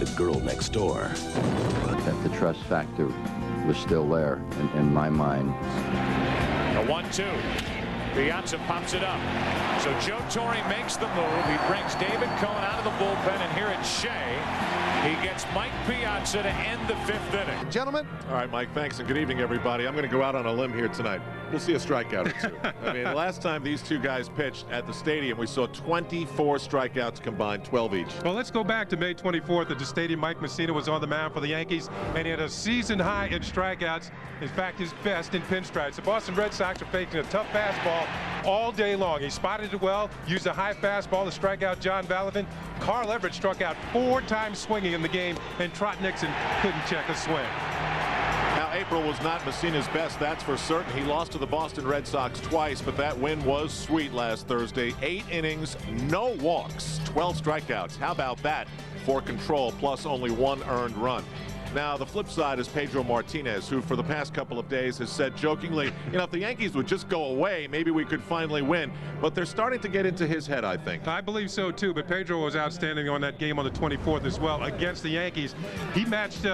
the girl next door. That the trust factor was still there in my mind. A 1-2. Piazza pops it up. So Joe Torre makes the move. He brings David Cohn out of the bullpen, and here it's Shea. He gets Mike Piazza to end the 5th inning. Gentlemen. All right, Mike, thanks, and good evening, everybody. I'm going to go out on a limb here tonight. We'll see a strikeout or two. I mean, last time these two guys pitched at the stadium, we saw 24 strikeouts combined, 12 each. Well, let's go back to May 24th at the stadium. Mike Mussina was on the mound for the Yankees, and he had a season high in strikeouts. In fact, his best in pinstripes. The Boston Red Sox are facing a tough fastball all day long. He spotted it well, used a high fastball to strike out John Valentin. Carl Everett struck out 4 times swinging in the game, and Trot Nixon couldn't check a swing. Now, April was not Mussina's best, that's for certain. He lost to the Boston Red Sox twice, but that win was sweet last Thursday. 8 innings, no walks, 12 strikeouts. How about that for control, plus only 1 earned run? Now, the flip side is Pedro Martinez, who for the past couple of days has said jokingly, you know, if the Yankees would just go away, maybe we could finally win. But they're starting to get into his head, I think. I believe so, too. But Pedro was outstanding on that game on the 24th as well against the Yankees. He matched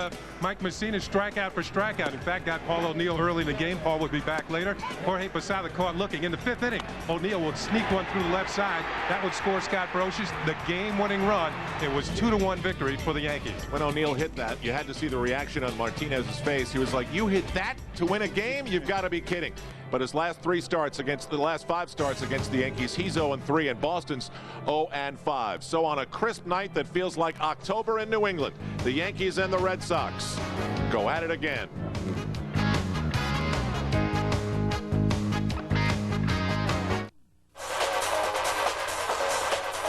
Mike Mussina's strikeout for strikeout. In fact, got Paul O'Neill early in the game. Paul would be back later. Jorge Posada caught looking. In the 5th inning, O'Neill would sneak one through the left side. That would score Scott Brocious the game-winning run. It was 2-1 victory for the Yankees. When O'Neill hit that, you had to see the reaction on Martinez's face. He was like, you hit that to win a game? You've got to be kidding. But his last 5 starts against the Yankees, he's 0-3, and Boston's 0-5. So on a crisp night that feels like October in New England, the Yankees and the Red Sox go at it again.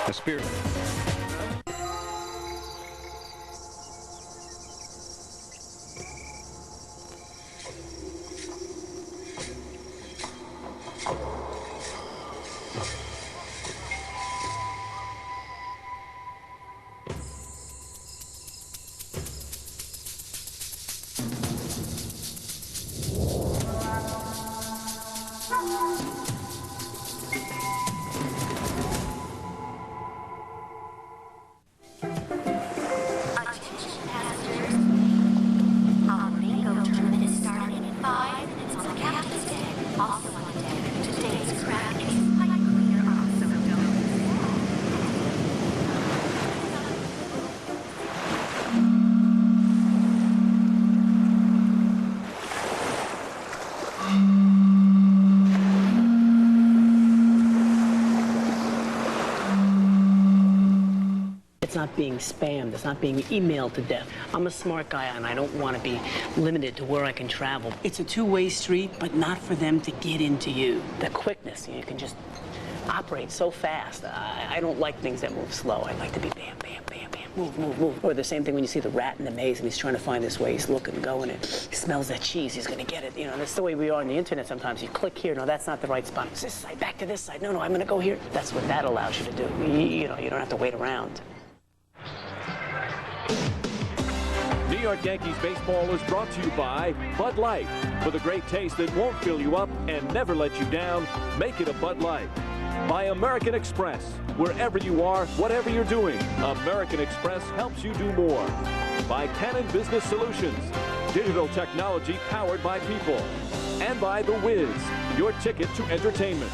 The Spirit. It's not being spammed. It's not being emailed to death. I'm a smart guy, and I don't want to be limited to where I can travel. It's a two-way street, but not for them to get into you. The quickness, you can just operate so fast. I don't like things that move slow. I like to be bam, bam, bam, bam, move, move, move. Or the same thing when you see the rat in the maze, and he's trying to find his way. He's looking, going, and he smells that cheese. He's going to get it. You know, that's the way we are on the internet sometimes. You click here. No, that's not the right spot. It's this side, back to this side. No, I'm going to go here. That's what that allows you to do. You know, you don't have to wait around. New York Yankees baseball is brought to you by Bud Light. For the great taste that won't fill you up and never let you down, make it a Bud Light. By American Express. Wherever you are, whatever you're doing, American Express helps you do more. By Canon Business Solutions. Digital technology powered by people. And by The Wiz, your ticket to entertainment.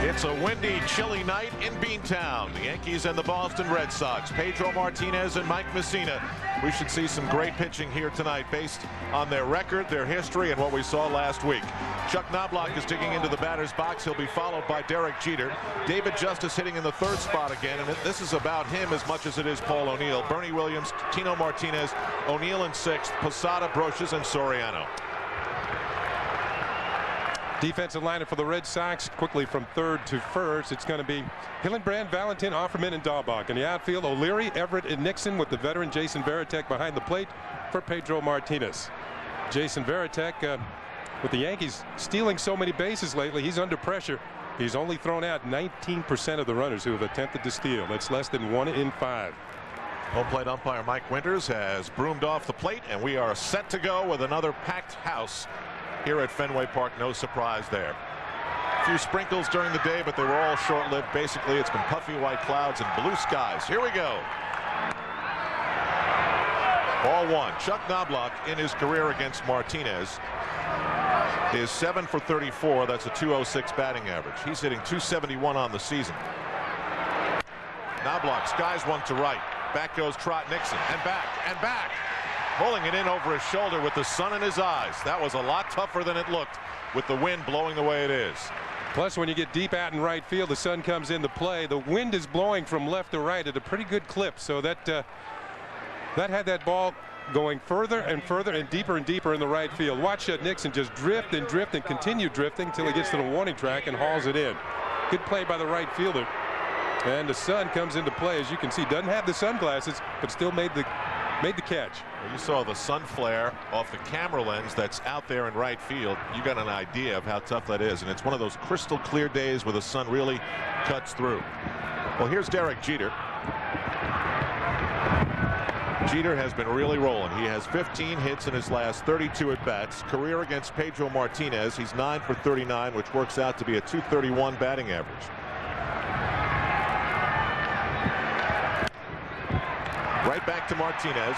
It's a windy, chilly night in Beantown. The Yankees and the Boston Red Sox. Pedro Martinez and Mike Mussina. We should see some great pitching here tonight based on their record, their history, and what we saw last week. Chuck Knobloch is digging into the batter's box. He'll be followed by Derek Jeter. David Justice hitting in the 3rd spot again, and this is about him as much as it is Paul O'Neill. Bernie Williams, Tino Martinez, O'Neill in 6th, Posada, Brocious, and Soriano. Defensive lineup for the Red Sox, quickly from 3rd to 1st. It's going to be Hillenbrand, Valentin, Offerman, and Dahlbach. In the outfield, O'Leary, Everett, and Nixon, with the veteran Jason Varitek behind the plate for Pedro Martinez. Jason Varitek, with the Yankees stealing so many bases lately, he's under pressure. He's only thrown out 19% of the runners who have attempted to steal. That's less than 1 in 5. Home plate umpire Mike Winters has broomed off the plate, and we are set to go with another packed house here at Fenway Park. No surprise there. few sprinkles during the day, but they were all short-lived. Basically, it's been puffy white clouds and blue skies. Here we go. Ball one. Chuck Knobloch in his career against Martinez is 7 for 34. That's a .206 batting average. He's hitting .271 on the season. Knobloch skies one to right. Back goes Trot Nixon, and back. Pulling it in over his shoulder with the sun in his eyes. That was a lot tougher than it looked with the wind blowing the way it is. Plus, when you get deep out in right field, the sun comes into play. The wind is blowing from left to right at a pretty good clip, so that had that ball going further and further and deeper in the right field. Watch Nixon just drift and continue drifting until he gets to the warning track and hauls it in. Good play by the right fielder. And the sun comes into play, as you can see. Doesn't have the sunglasses, but still made the catch. You saw the sun flare off the camera lens that's out there in right field. You got an idea of how tough that is, and it's one of those crystal clear days where the sun really cuts through. Well, here's Derek Jeter. Jeter has been really rolling. He has 15 hits in his last 32 at-bats. Career against Pedro Martinez, he's 9 for 39, which works out to be a .231 batting average. Right back to Martinez.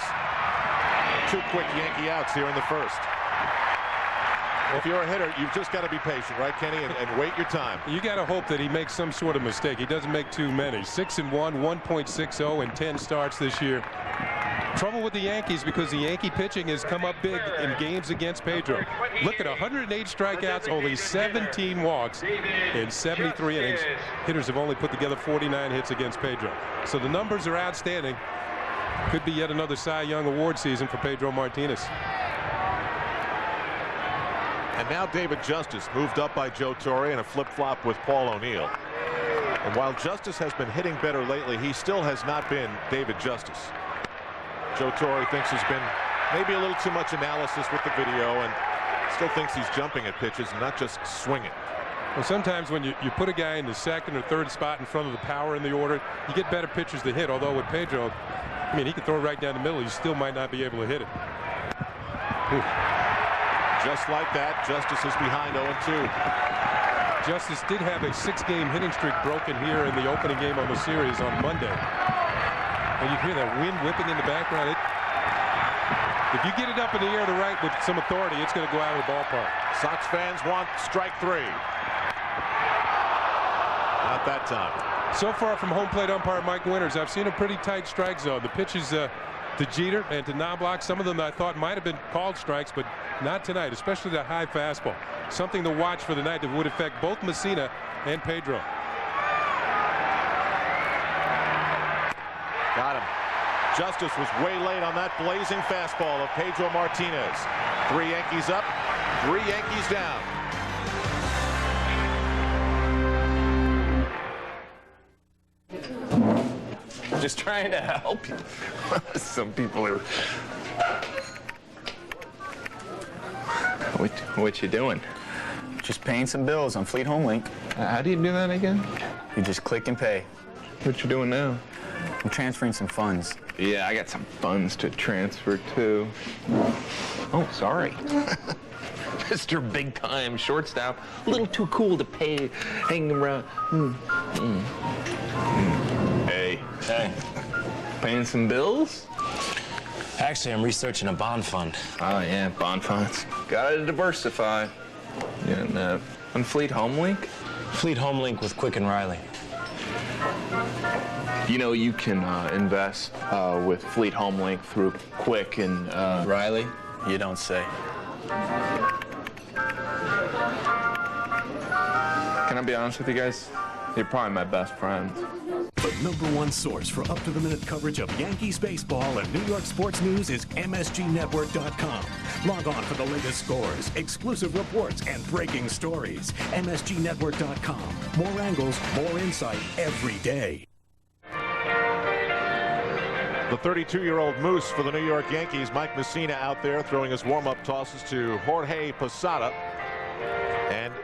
2 quick Yankee outs here in the first. If you're a hitter, you've just got to be patient, right, Kenny, and wait your time. You got to hope that he makes some sort of mistake. He doesn't make too many. 6-1, 1.60 in 10 starts this year. Trouble with the Yankees because the Yankee pitching has come up big in games against Pedro. Look at 108 strikeouts, only 17 walks in 73 innings. Hitters have only put together 49 hits against Pedro. So the numbers are outstanding. Could be yet another Cy Young Award season for Pedro Martinez. And now David Justice moved up by Joe Torre in a flip-flop with Paul O'Neill. And while Justice has been hitting better lately, he still has not been David Justice. Joe Torre thinks there's been maybe a little too much analysis with the video and still thinks he's jumping at pitches and not just swinging. Well, sometimes when you put a guy in the second or third spot in front of the power in the order, you get better pitchers to hit. Although with Pedro, I mean, he can throw it right down the middle. You still might not be able to hit it. Ooh. Just like that, Justice is behind 0-2. Justice did have a 6-game hitting streak broken here in the opening game of the series on Monday. And you hear that wind whipping in the background. If you get it up in the air to right with some authority, it's going to go out of the ballpark. Sox fans want strike 3. Not that time. So far from home plate umpire Mike Winters, I've seen a pretty tight strike zone. The pitches to Jeter and to Knobloch, some of them I thought might have been called strikes, but not tonight, especially the high fastball. Something to watch for the night that would affect both Mussina and Pedro. Got him. Justice was way late on that blazing fastball of Pedro Martinez. 3 Yankees up, 3 Yankees down. Just trying to help you. Some people are. What you doing? Just paying some bills on Fleet Home Link. How do you do that again? You just click and pay. What you doing now? I'm transferring some funds. Yeah, I got some funds to transfer too. Oh, sorry. Mr. Big Time Shortstop. A little too cool to pay, hang around. Hey. Hey. Paying some bills? Actually, I'm researching a bond fund. Oh, yeah, bond funds. Gotta diversify. Yeah, and on Fleet Home Link? Fleet Home Link with Quick and Riley. You know, you can invest with Fleet Home Link through Quick and Riley? You don't say. Can I be honest with you guys? You're probably my best friends. The #1 source for up-to-the-minute coverage of Yankees baseball and New York sports news is MSGNetwork.com. Log on for the latest scores, exclusive reports, and breaking stories. MSGNetwork.com. More angles, more insight every day. The 32-year-old Moose for the New York Yankees, Mike Mussina, out there throwing his warm-up tosses to Jorge Posada. And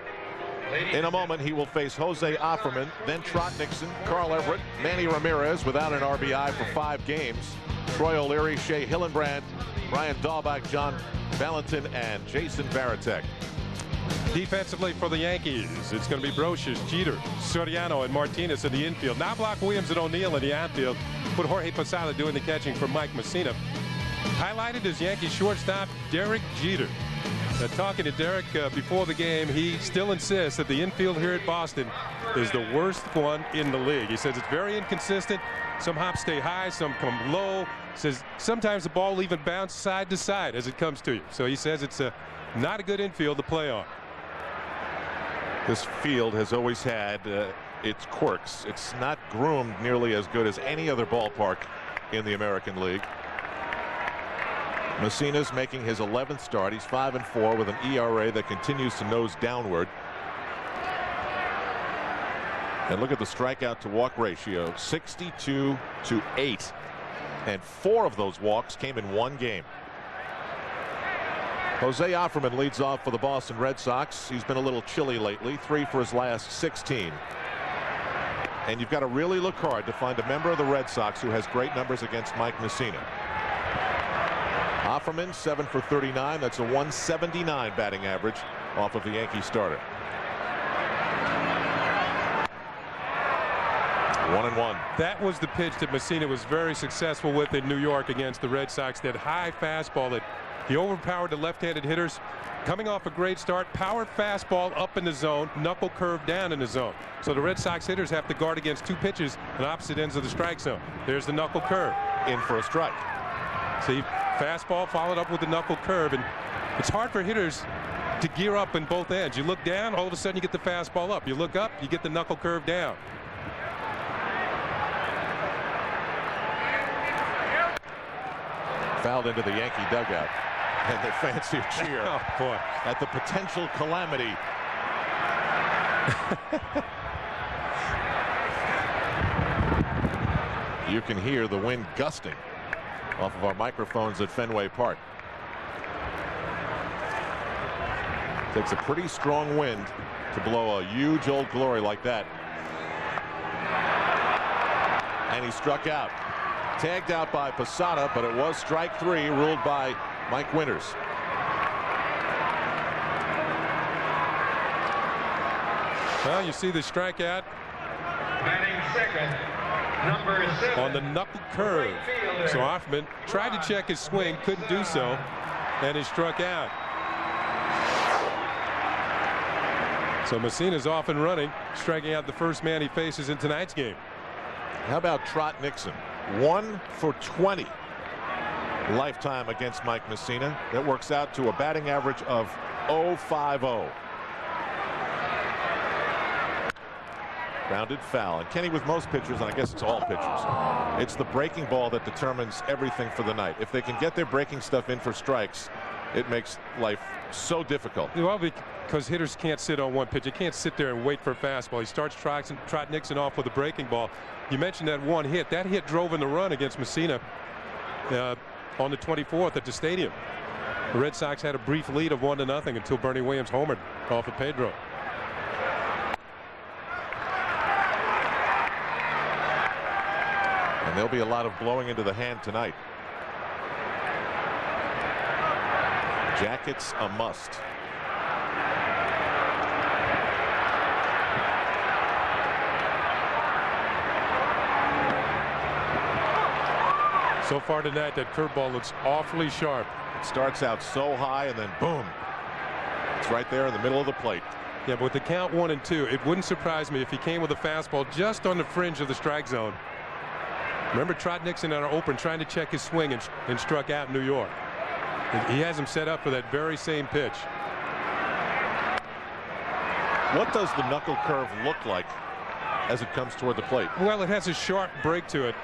in a moment, he will face Jose Offerman, then Trot Nixon, Carl Everett, Manny Ramirez without an RBI for 5 games, Troy O'Leary, Shea Hillenbrand, Brian Dahlbach, John Valentin, and Jason Varitek. Defensively for the Yankees, it's going to be Brocious, Jeter, Soriano, and Martinez in the infield. Now Block Williams and O'Neill in the outfield. Put Jorge Posada doing the catching for Mike Mussina. Highlighted as Yankee shortstop Derek Jeter. Talking to Derek before the game, he still insists that the infield here at Boston is the worst one in the league. He says it's very inconsistent. Some hops stay high, some come low. Says sometimes the ball will even bounce side to side as it comes to you. So he says it's not a good infield to play on. This field has always had its quirks. It's not groomed nearly as good as any other ballpark in the American League. Mussina's making his 11th start. He's 5-4 with an ERA that continues to nose downward. And look at the strikeout to walk ratio, 62-8. And 4 of those walks came in one game. Jose Offerman leads off for the Boston Red Sox. He's been a little chilly lately, 3 for his last 16. And you've got to really look hard to find a member of the Red Sox who has great numbers against Mike Mussina. Offerman 7 for 39. That's a 179 batting average off of the Yankee starter. 1-1. That was the pitch that Mussina was very successful with in New York against the Red Sox. That high fastball that he overpowered the left-handed hitters. Coming off a great start, power fastball up in the zone, knuckle curve down in the zone. So the Red Sox hitters have to guard against 2 pitches on opposite ends of the strike zone. There's the knuckle curve. In for a strike. See, fastball followed up with the knuckle curve, and it's hard for hitters to gear up in both ends. You look down, all of a sudden you get the fastball up. You look up, you get the knuckle curve down. Fouled into the Yankee dugout, and their fans here cheer Oh, boy. at the potential calamity. You can hear the wind gusting off of our microphones at Fenway Park. Takes a pretty strong wind to blow a huge Old Glory like that. And he struck out. Tagged out by Posada, but it was strike 3 ruled by Mike Winters. Well, you see the strikeout. Batting second, number 7. On the knuckle curve. So Offerman tried to check his swing, couldn't do so, and he struck out. So Mussina's off and running, striking out the first man he faces in tonight's game. How about Trot Nixon? 1 for 20 lifetime against Mike Mussina. That works out to a batting average of .050. Grounded foul. And Kenny, with most pitchers, and I guess it's all pitchers, it's the breaking ball that determines everything for the night. If they can get their breaking stuff in for strikes, it makes life so difficult. Well, because hitters can't sit on one pitch. They can't sit there and wait for a fastball. He starts Trot Nixon off with a breaking ball. You mentioned that one hit. That hit drove in the run against Mussina on the 24th at the stadium. The Red Sox had a brief lead of 1-0 until Bernie Williams homered off of Pedro. And there'll be a lot of blowing into the hand tonight. Jackets a must. So far tonight, that curveball looks awfully sharp. It starts out so high and then boom. It's right there in the middle of the plate. Yeah, but with the count 1-2, it wouldn't surprise me if he came with a fastball just on the fringe of the strike zone. Remember Trot Nixon on our open trying to check his swing and struck out in New York. He has him set up for that very same pitch. What does the knuckle curve look like as it comes toward the plate? Well, it has a sharp break to it.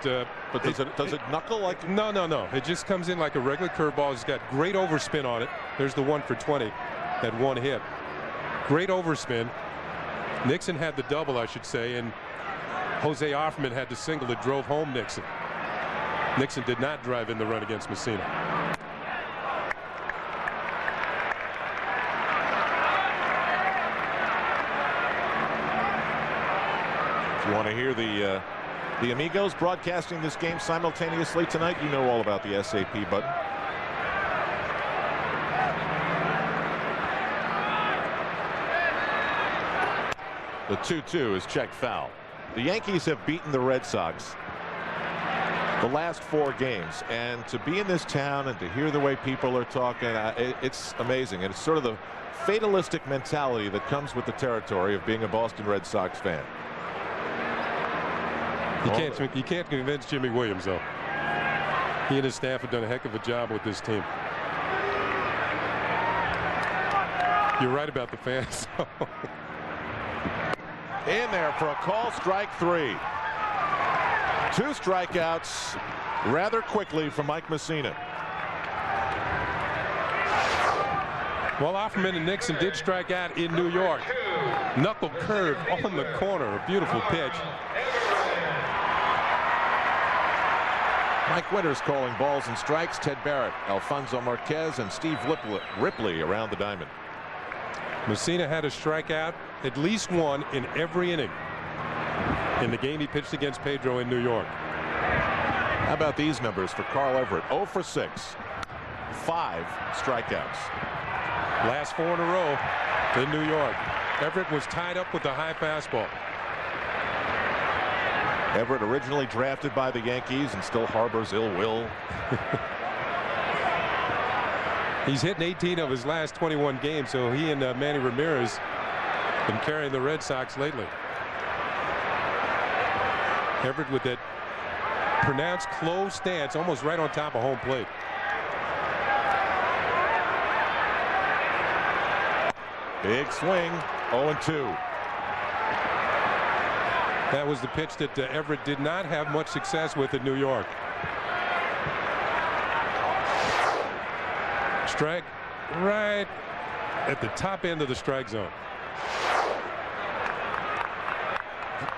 But does it knuckle like? No. It just comes in like a regular curveball. It's got great overspin on it. There's the 1 for 20, that one hit. Great overspin. Nixon had the double, I should say, and Jose Offerman had the single that drove home Nixon. Nixon did not drive in the run against Mussina. If you want to hear the Amigos broadcasting this game simultaneously tonight, you know all about the SAP button. The 2-2 is checked foul. The Yankees have beaten the Red Sox the last 4 games, and to be in this town and to hear the way people are talking, it's amazing. And it's sort of the fatalistic mentality that comes with the territory of being a Boston Red Sox fan. You can't convince Jimmy Williams, though. He and his staff have done a heck of a job with this team. You're right about the fans. In there for a call, strike 3. 2 strikeouts rather quickly from Mike Mussina. Well, Offerman and Nixon did strike out in New York. Knuckle curve on the corner. A beautiful pitch. Mike Winters calling balls and strikes. Ted Barrett, Alfonso Marquez, and Steve Ripley around the diamond. Mussina had a strikeout, at least one in every inning in the game he pitched against Pedro in New York. How about these numbers for Carl Everett? 0 for 6, 5 strikeouts. Last 4 in a row in New York. Everett was tied up with the high fastball. Everett originally drafted by the Yankees and still harbors ill will. He's hit in 18 of his last 21 games, so he and Manny Ramirez been carrying the Red Sox lately. Everett with that pronounced closed stance, almost right on top of home plate. Big swing, 0-2. That was the pitch that Everett did not have much success with in New York. Strike right at the top end of the strike zone.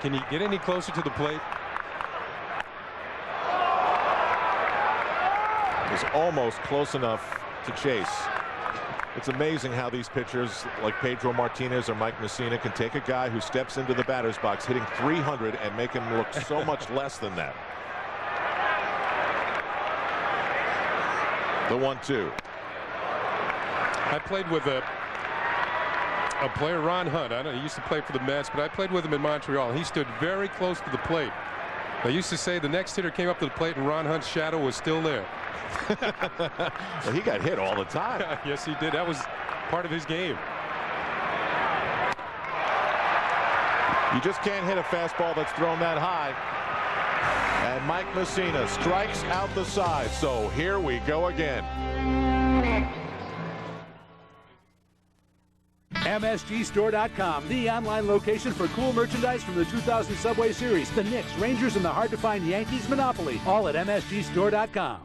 Can he get any closer to the plate? Is almost close enough to chase. It's amazing how these pitchers like Pedro Martinez or Mike Mussina can take a guy who steps into the batter's box hitting 300 and make him look so much less than that. The 1-2. I played with a player, Ron Hunt. I know he used to play for the Mets, but I played with him in Montreal. He stood very close to the plate. I used to say the next hitter came up to the plate and Ron Hunt's shadow was still there. Well, he got hit all the time. Yes, he did. That was part of his game. You just can't hit a fastball that's thrown that high. And Mike Mussina strikes out the side. So here we go again. MSGstore.com, the online location for cool merchandise from the 2000 Subway Series, the Knicks, Rangers, and the hard-to-find Yankees Monopoly, all at MSGstore.com.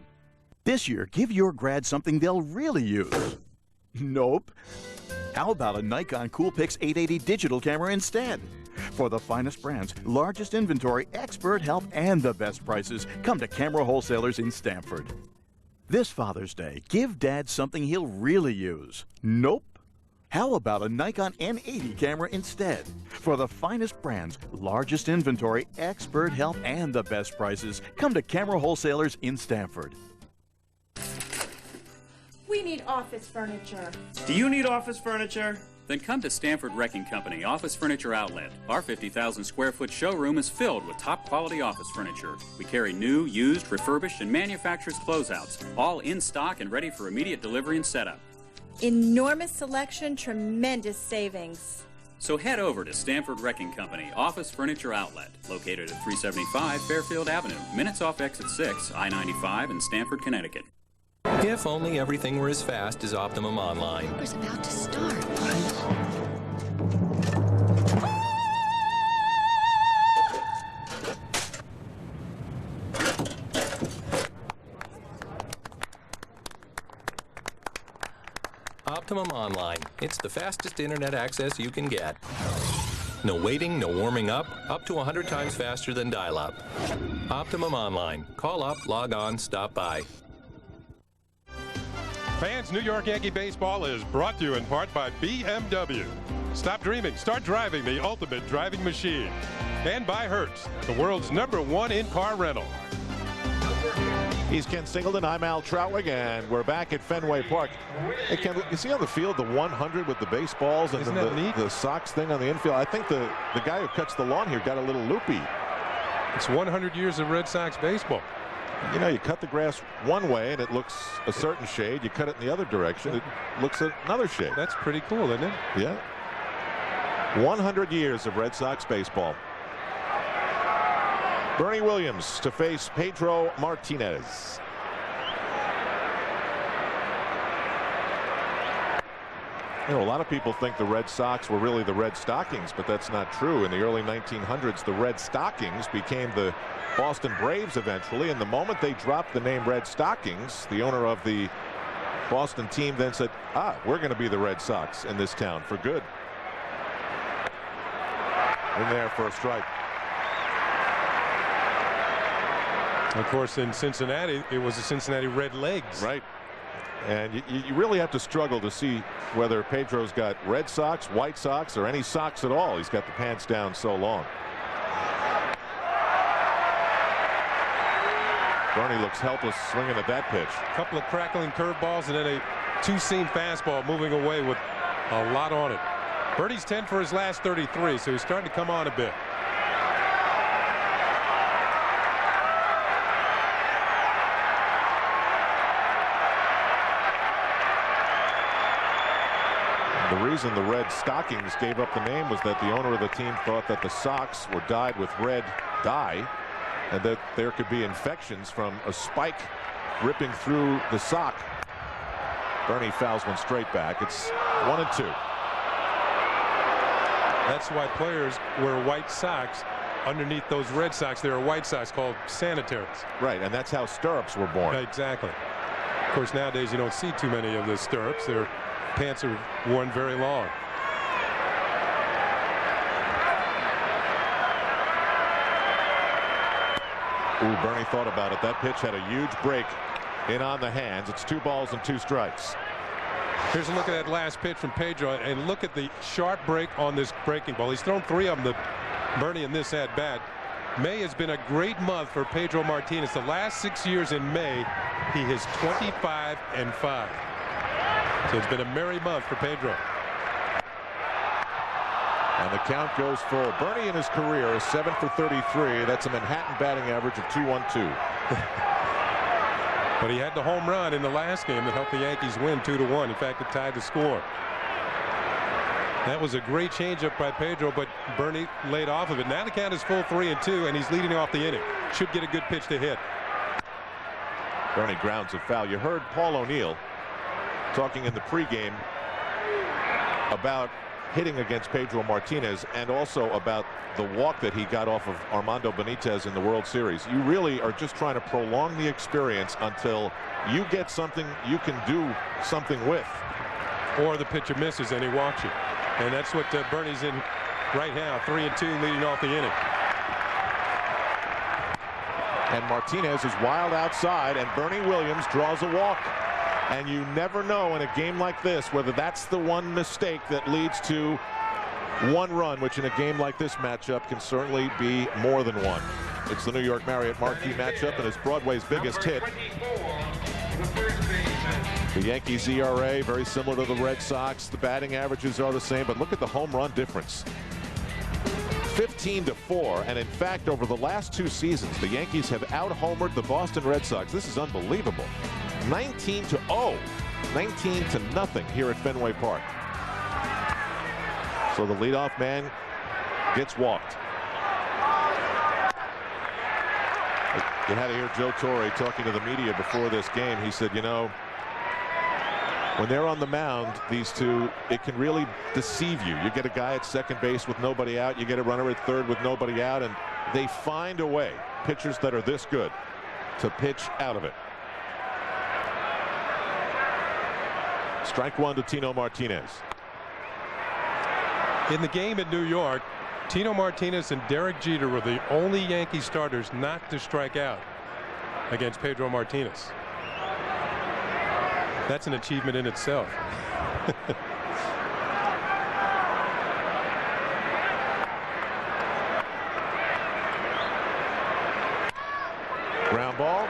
This year, give your grad something they'll really use. Nope. How about a Nikon Coolpix 880 digital camera instead? For the finest brands, largest inventory, expert help, and the best prices, come to Camera Wholesalers in Stamford. This Father's Day, give Dad something he'll really use. Nope. How about a Nikon N80 camera instead? For the finest brands, largest inventory, expert help, and the best prices, come to Camera Wholesalers in Stamford. We need office furniture. Do you need office furniture? Then come to Stanford Wrecking Company Office Furniture Outlet. Our 50,000 square foot showroom is filled with top quality office furniture. We carry new, used, refurbished, and manufacturer's closeouts, all in stock and ready for immediate delivery and setup. Enormous selection, tremendous savings. So head over to Stanford Wrecking Company Office Furniture Outlet, located at 375 Fairfield Avenue, minutes off exit 6, I-95 in Stamford, Connecticut. If only everything were as fast as Optimum Online. It was about to start. Optimum Online. It's the fastest internet access you can get. No waiting, no warming up to 100 times faster than dial-up. Optimum Online. Call up, log on, stop by. Fans, New York Yankee Baseball is brought to you in part by BMW. Stop dreaming, start driving the ultimate driving machine. And by Hertz, the world's #1 in-car rental. He's Ken Singleton. I'm Al Trautwig, and we're back at Fenway Park. Hey, Ken, you see on the field the 100 with the baseballs and Isn't then that neat? the Sox thing on the infield? I think the guy who cuts the lawn here got a little loopy. It's 100 years of Red Sox baseball. You know, you cut the grass one way and it looks a certain shade. You cut it in the other direction, it looks another shade. That's pretty cool, isn't it? Yeah. 100 years of Red Sox baseball. Bernie Williams to face Pedro Martinez. You know, a lot of people think the Red Sox were really the Red Stockings, but that's not true. In the early 1900s, the Red Stockings became the Boston Braves eventually, and the moment they dropped the name Red Stockings, the owner of the Boston team then said, we're going to be the Red Sox in this town for good. In there for a strike. Of course, in Cincinnati, it was the Cincinnati Red Legs. Right. And you really have to struggle to see whether Pedro's got Red Sox, White Sox, or any socks at all. He's got the pants down so long. Bernie looks helpless swinging at that pitch. A couple of crackling curveballs and then a two-seam fastball moving away with a lot on it. Bernie's 10 for his last 33, so he's starting to come on a bit. The reason the Red Stockings gave up the name was that the owner of the team thought that the socks were dyed with red dye and that there could be infections from a spike ripping through the sock. Bernie fouls one straight back. It's 1-2. That's why players wear white socks underneath those Red Sox. There are white socks called sanitaries. Right, and that's how stirrups were born. Exactly. Of course, nowadays you don't see too many of the stirrups. Their pants are worn very long. Ooh, Bernie thought about it. That pitch had a huge break in on the hands. It's 2 balls and 2 strikes. Here's a look at that last pitch from Pedro, and look at the sharp break on this breaking ball. He's thrown 3 of them to Bernie in this at bat. May has been a great month for Pedro Martinez. The last 6 years in May, he is 25-5. So it's been a merry month for Pedro. And the count goes full. Bernie in his career is 7 for 33. That's a Manhattan batting average of .212. But he had the home run in the last game that helped the Yankees win 2-1. In fact, it tied the score. That was a great changeup by Pedro, but Bernie laid off of it. Now the count is full 3-2, and he's leading off the inning. Should get a good pitch to hit. Bernie grounds a foul. You heard Paul O'Neill talking in the pregame about hitting against Pedro Martinez and also about the walk that he got off of Armando Benitez in the World Series. You really are just trying to prolong the experience until you get something you can do something with. Or the pitcher misses and he walks you. And that's what Bernie's in right now. 3-2 leading off the inning. And Martinez is wild outside, and Bernie Williams draws a walk. And you never know in a game like this whether that's the one mistake that leads to 1 run, which in a game like this matchup can certainly be more than 1. It's the New York Marriott Marquee matchup, and it's Broadway's biggest hit. The Yankees ERA very similar to the Red Sox. The batting averages are the same, but look at the home run difference. 15-4, and in fact over the last 2 seasons the Yankees have out-homered the Boston Red Sox. This is unbelievable. 19-0, 19-0 here at Fenway Park. So the leadoff man gets walked. You had to hear Joe Torre talking to the media before this game. He said, you know, when they're on the mound, these two, it can really deceive you. You get a guy at second base with nobody out. You get a runner at third with nobody out, and they find a way, pitchers that are this good, to pitch out of it. Strike 1 to Tino Martinez. In the game in New York, Tino Martinez and Derek Jeter were the only Yankee starters not to strike out against Pedro Martinez. That's an achievement in itself. Ground ball,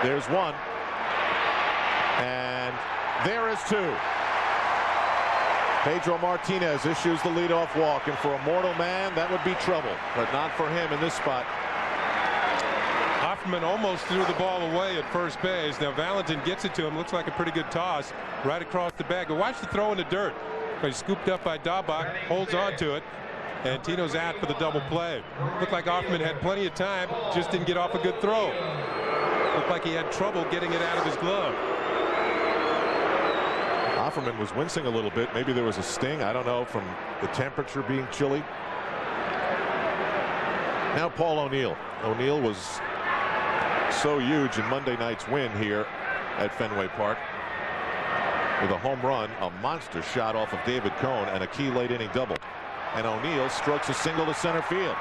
There's one. And there is two. Pedro Martinez issues the leadoff walk, and for a mortal man, that would be trouble, but not for him in this spot. Offerman almost threw the ball away at first base. Now Valentin gets it to him. Looks like a pretty good toss right across the bag. But watch the throw in the dirt. He's scooped up by Daubach, holds on to it, and Tino's out for the double play. Looked like Offerman had plenty of time, just didn't get off a good throw. Looked like he had trouble getting it out of his glove. Offerman was wincing a little bit. Maybe there was a sting. I don't know, from the temperature being chilly. Now Paul O'Neill. O'Neill was so huge in Monday night's win here at Fenway Park with a home run, a monster shot off of David Cone, and a key late inning double. And O'Neill strokes a single to center field.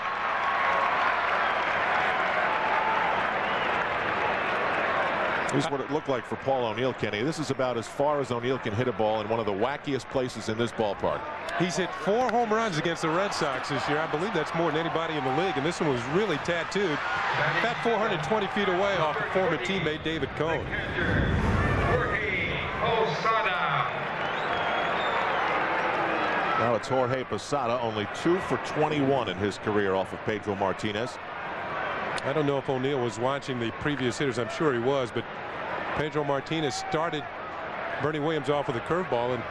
Here's what it looked like for Paul O'Neill, Kenny. This is about as far as O'Neill can hit a ball in one of the wackiest places in this ballpark. He's hit 4 home runs against the Red Sox this year. I believe that's more than anybody in the league, and this one was really tattooed. About 420 feet away off of former teammate David Cone. Now it's Jorge Posada, only 2 for 21 in his career off of Pedro Martinez. I don't know if O'Neill was watching the previous hitters. I'm sure he was, but Pedro Martinez started Bernie Williams off with a curveball, and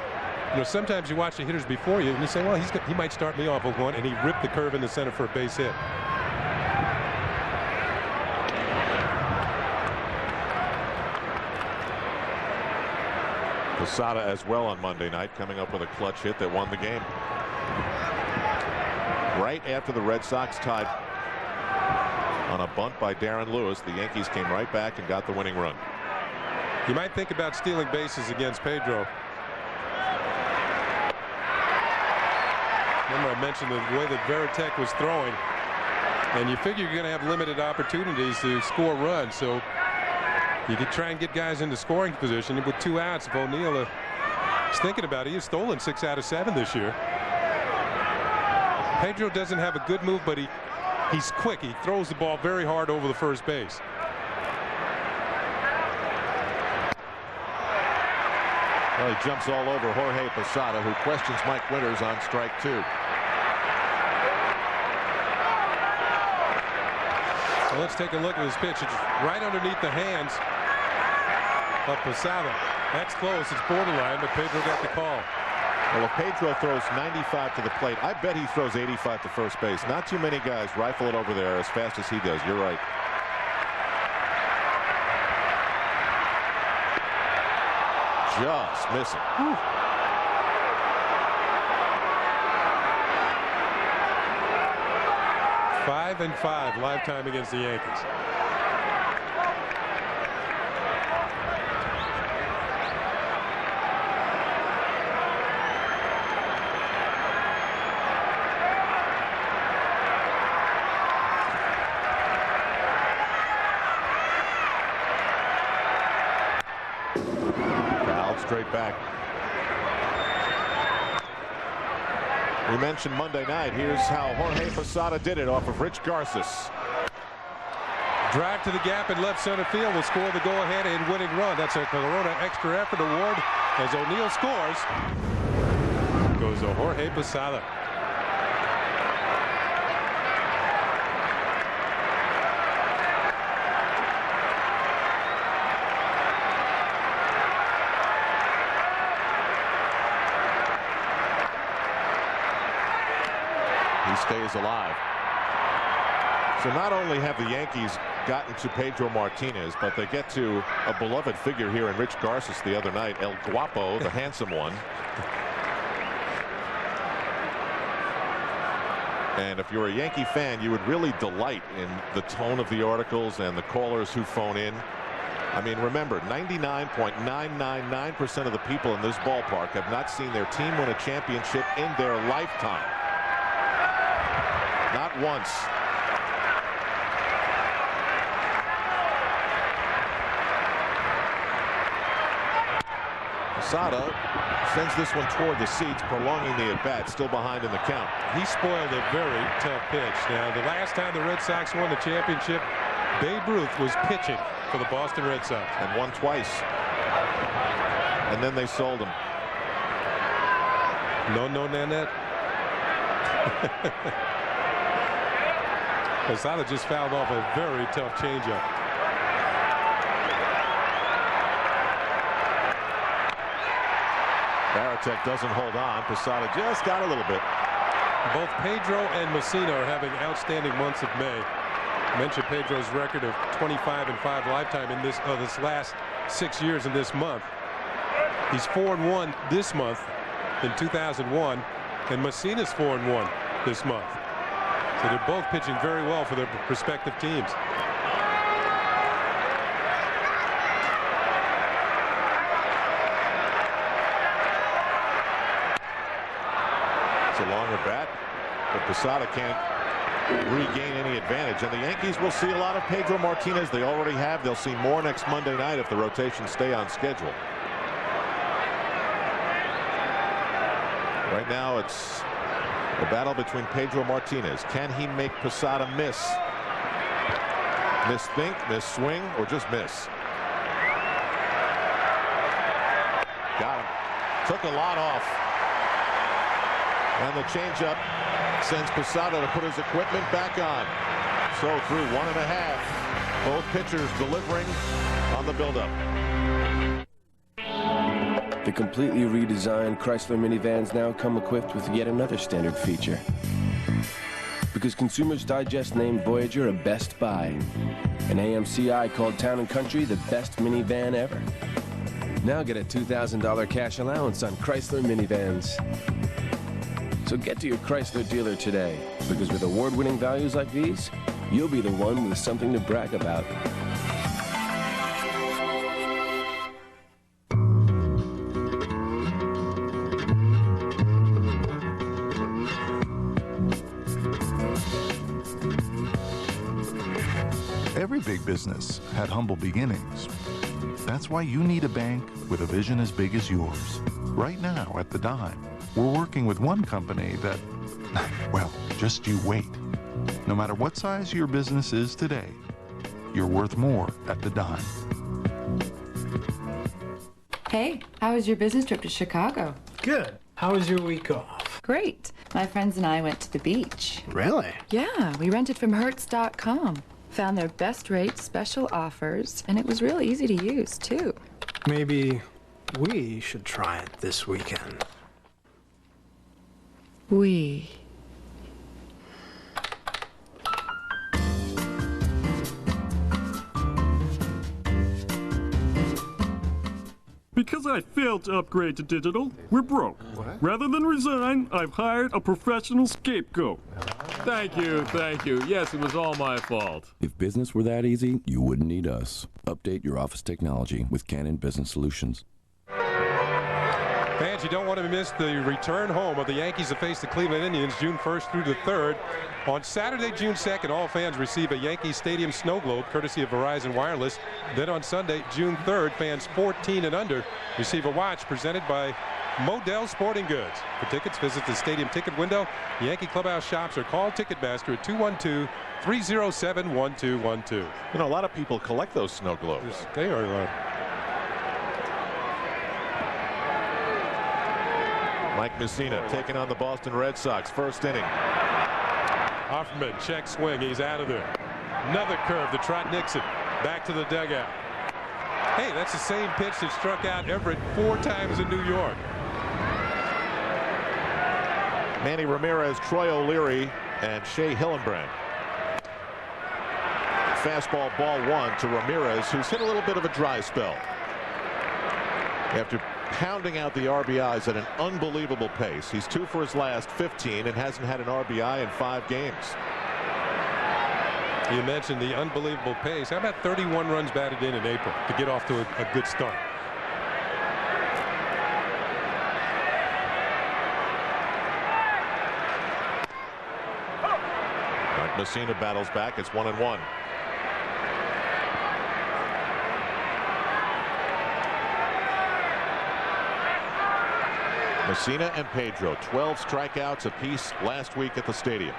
you know, sometimes you watch the hitters before you and you say, well, he might start me off with one, and he ripped the curve in the center for a base hit. Posada as well on Monday night, coming up with a clutch hit that won the game. Right after the Red Sox tied on a bunt by Darren Lewis, the Yankees came right back and got the winning run. You might think about stealing bases against Pedro. Remember, I mentioned the way that Varitek was throwing, and you figure you're going to have limited opportunities to score runs, so you could try and get guys into scoring position. With 2 outs, if O'Neill is thinking about it, he has stolen 6 out of 7 this year. Pedro doesn't have a good move, but he's quick. He throws the ball very hard over the first base. Well, he jumps all over Jorge Posada, who questions Mike Winters on strike 2. So let's take a look at this pitch. It's right underneath the hands of Posada. That's close. It's borderline, but Pedro got the call. Well, if Pedro throws 95 to the plate, I bet he throws 85 to first base. Not too many guys rifle it over there as fast as he does. You're right. Just missing. Whew. Five and 5 lifetime against the Yankees. Straight back. We mentioned Monday night. Here's how Jorge Posada did it off of Rich Garces. Drive to the gap in left center field will score the go-ahead and winning run. That's a Corona Extra Effort Award as O'Neill scores. Goes to Jorge Posada. He stays alive. So not only have the Yankees gotten to Pedro Martinez, but they get to a beloved figure here in Rich Garces the other night, El Guapo, the handsome one. And if you're a Yankee fan, you would really delight in the tone of the articles and the callers who phone in. I mean, remember, 99.999% of the people in this ballpark have not seen their team win a championship in their lifetime. Not once. Posada sends this one toward the seats, prolonging the at-bat, still behind in the count. He spoiled a very tough pitch. Now, the last time the Red Sox won the championship, Babe Ruth was pitching for the Boston Red Sox. And won twice. And then they sold him. No, Nanette. Posada just fouled off a very tough changeup. Varitek doesn't hold on. Posada just got a little bit. Both Pedro and Mussina are having outstanding months of May. I mentioned Pedro's record of 25-5 lifetime in this last 6 years in this month. He's 4-1 this month in 2001, and Mussina's 4-1 this month. So they're both pitching very well for their respective teams. It's a longer bat, but Posada can't regain any advantage. And the Yankees will see a lot of Pedro Martinez. They already have. They'll see more next Monday night if the rotations stay on schedule. Right now it's the battle between Pedro Martinez. Can he make Posada miss? Miss think, miss swing, or just miss? Got him. Took a lot off. And the changeup sends Posada to put his equipment back on. So through 1.5, both pitchers delivering on the buildup. The completely redesigned Chrysler minivans now come equipped with yet another standard feature. Because Consumers Digest named Voyager a Best Buy, and AMCI called Town & Country the best minivan ever. Now get a $2,000 cash allowance on Chrysler minivans. So get to your Chrysler dealer today, because with award-winning values like these, you'll be the one with something to brag about. Every big business had humble beginnings. That's why you need a bank with a vision as big as yours. Right now at the Dime, we're working with one company that, well, just you wait. No matter what size your business is today, you're worth more at the Dime. Hey, how was your business trip to Chicago? Good. How was your week off? Great. My friends and I went to the beach. Really? Yeah, we rented from Hertz.com. Found their best rates, special offers, and it was really easy to use, too. Maybe we should try it this weekend. We. Because I failed to upgrade to digital, we're broke. What? Rather than resign, I've hired a professional scapegoat. Thank you, thank you. Yes, it was all my fault. If business were that easy, you wouldn't need us. Update your office technology with Canon Business Solutions. Fans, you don't want to miss the return home of the Yankees to face the Cleveland Indians June 1st through the 3rd. On Saturday, June 2nd, all fans receive a Yankee Stadium snow globe courtesy of Verizon Wireless. Then on Sunday, June 3rd, fans 14 and under receive a watch presented by Modell Sporting Goods. For tickets, visit the stadium ticket window, the Yankee Clubhouse shops, or call Ticketmaster at 212-307-1212. You know, a lot of people collect those snow globes. They are. Mike Mussina taking on the Boston Red Sox. First inning. Offerman, check swing. He's out of there. Another curve to Trot Nixon. Back to the dugout. Hey, that's the same pitch that struck out Everett 4 times in New York. Manny Ramirez, Troy O'Leary, and Shea Hillenbrand. Fastball, ball 1 to Ramirez, who's hit a little bit of a dry spell after pounding out the RBIs at an unbelievable pace. He's 2 for his last 15 and hasn't had an RBI in 5 games. You mentioned the unbelievable pace. How about 31 runs batted in April to get off to a good start? Mike Mussina battles back. It's 1-1. Mussina and Pedro, 12 strikeouts apiece last week at the stadium.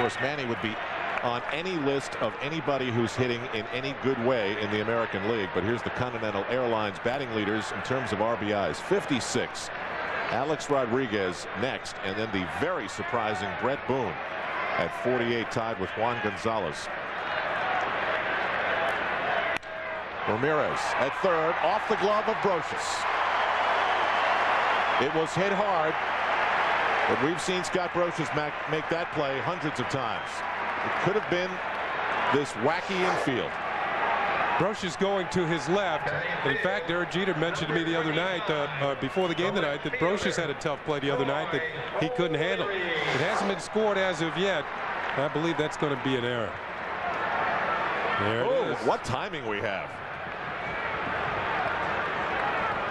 course, Manny would be on any list of anybody who's hitting in any good way in the American League. But here's the Continental Airlines batting leaders in terms of RBIs. 56. Alex Rodriguez next, and then the very surprising Brett Boone at 48, tied with Juan Gonzalez. Ramirez at third, off the glove of Brocious. It was hit hard, but we've seen Scott Brocious make that play hundreds of times. It could have been this wacky infield. Brocious going to his left. In fact, Derek Jeter mentioned to me the other night, before the game tonight, that Brocious had a tough play the other night that he couldn't handle. It hasn't been scored as of yet. I believe that's going to be an error. There it is. What timing we have.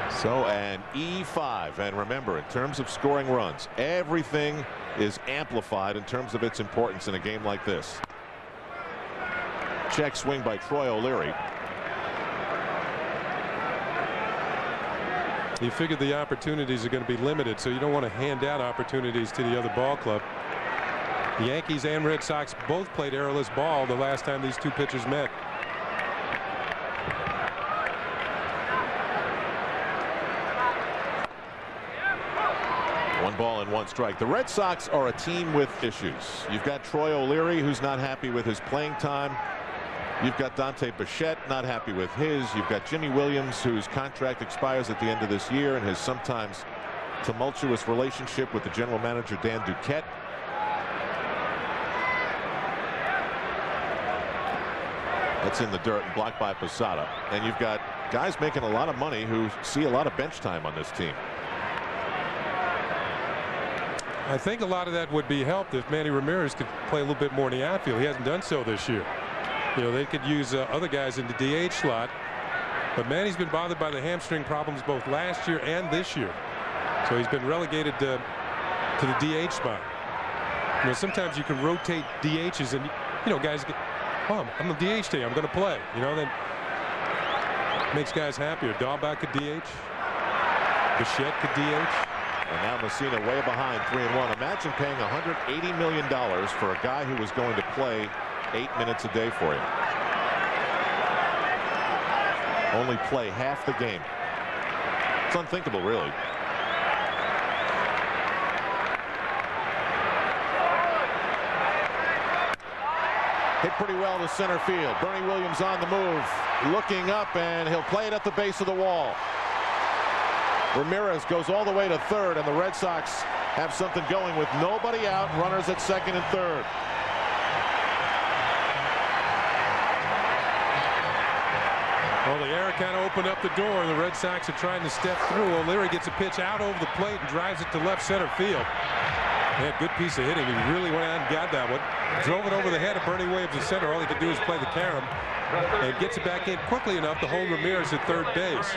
So an E5, and remember, in terms of scoring runs, everything is amplified in terms of its importance in a game like this. Check swing by Troy O'Leary. You figured the opportunities are going to be limited, so you don't want to hand out opportunities to the other ball club. The Yankees and Red Sox both played errorless ball the last time these two pitchers met. One ball and one strike. The Red Sox are a team with issues. You've got Troy O'Leary, who's not happy with his playing time. You've got Dante Bichette, not happy with his. You've got Jimmy Williams, whose contract expires at the end of this year, and his sometimes tumultuous relationship with the general manager Dan Duquette. That's in the dirt and blocked by Posada. And you've got guys making a lot of money who see a lot of bench time on this team. I think a lot of that would be helped if Manny Ramirez could play a little bit more in the outfield. He hasn't done so this year. You know, they could use other guys in the DH slot, but Manny's been bothered by the hamstring problems both last year and this year. So he's been relegated to the DH spot. You know, sometimes you can rotate DHs, and you know, guys get, oh, I'm the DH today, I'm going to play. You know, that makes guys happier. Dahlback could DH. Bichette could DH. And now Mussina way behind, 3-1. Imagine paying $180 million for a guy who was going to play 8 minutes a day for you. Only play half the game. It's unthinkable, really. Hit pretty well to center field. Bernie Williams on the move, looking up, and he'll play it at the base of the wall. Ramirez goes all the way to third, and the Red Sox have something going with nobody out, runners at second and third. Well, the air kind of opened up the door, and the Red Sox are trying to step through. O'Leary gets a pitch out over the plate and drives it to left center field. Man, good piece of hitting. He really went out and got that one. Drove it over the head of Bernie Williams at center. All he could do is play the carom, and gets it back in quickly enough to hold Ramirez at third base.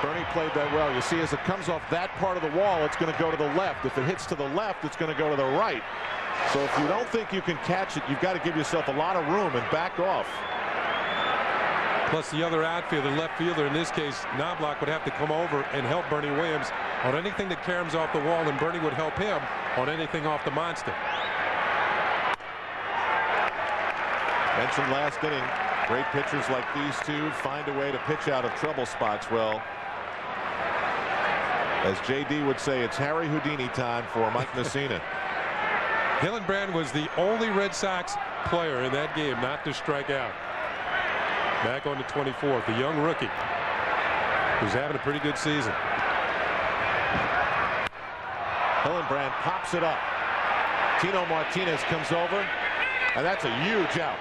Bernie played that well. You see, as it comes off that part of the wall, it's going to go to the left. If it hits to the left, it's going to go to the right. So if you don't think you can catch it, you've got to give yourself a lot of room and back off. Plus the other outfielder, left fielder, in this case, Knobloch, would have to come over and help Bernie Williams on anything that caroms off the wall, and Bernie would help him on anything off the monster. Mentioned last inning, great pitchers like these two find a way to pitch out of trouble spots. Well, as JD would say, it's Harry Houdini time for Mike Mussina. Hillenbrand was the only Red Sox player in that game not to strike out. Back on the 24th, the young rookie who's having a pretty good season. Hillenbrand pops it up. Tino Martinez comes over, and that's a huge out.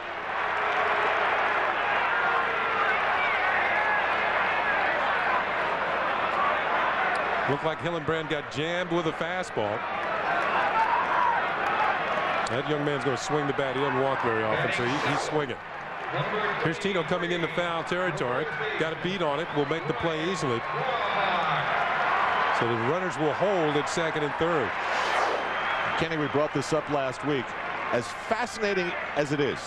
Looked like Hillenbrand got jammed with a fastball. That young man's going to swing the bat. He doesn't walk very often, so he's swinging. Here's Tino coming into foul territory. Got a beat on it. Will make the play easily. So the runners will hold at second and third. Kenny, we brought this up last week. As fascinating as it is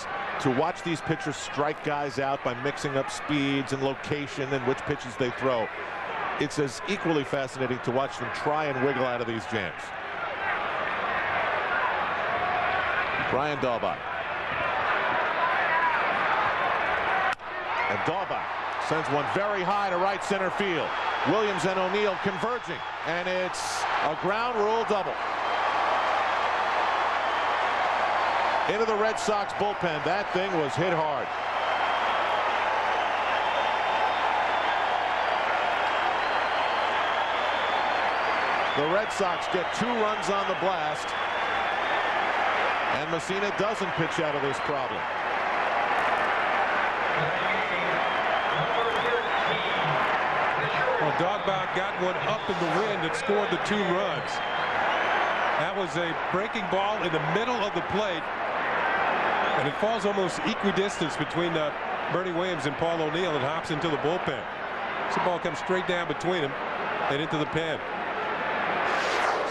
to watch these pitchers strike guys out by mixing up speeds and location and which pitches they throw, it's as equally fascinating to watch them try and wiggle out of these jams. Brian Dahlbach. And Dahlbach sends one very high to right center field. Williams and O'Neill converging, and it's a ground rule double. Into the Red Sox bullpen. That thing was hit hard. The Red Sox get 2 runs on the blast, and Mussina doesn't pitch out of this problem. Well, Dahlbach got one up in the wind that scored the 2 runs. That was a breaking ball in the middle of the plate, and it falls almost equidistant between Bernie Williams and Paul O'Neill and hops into the bullpen. So the ball comes straight down between them and into the pen.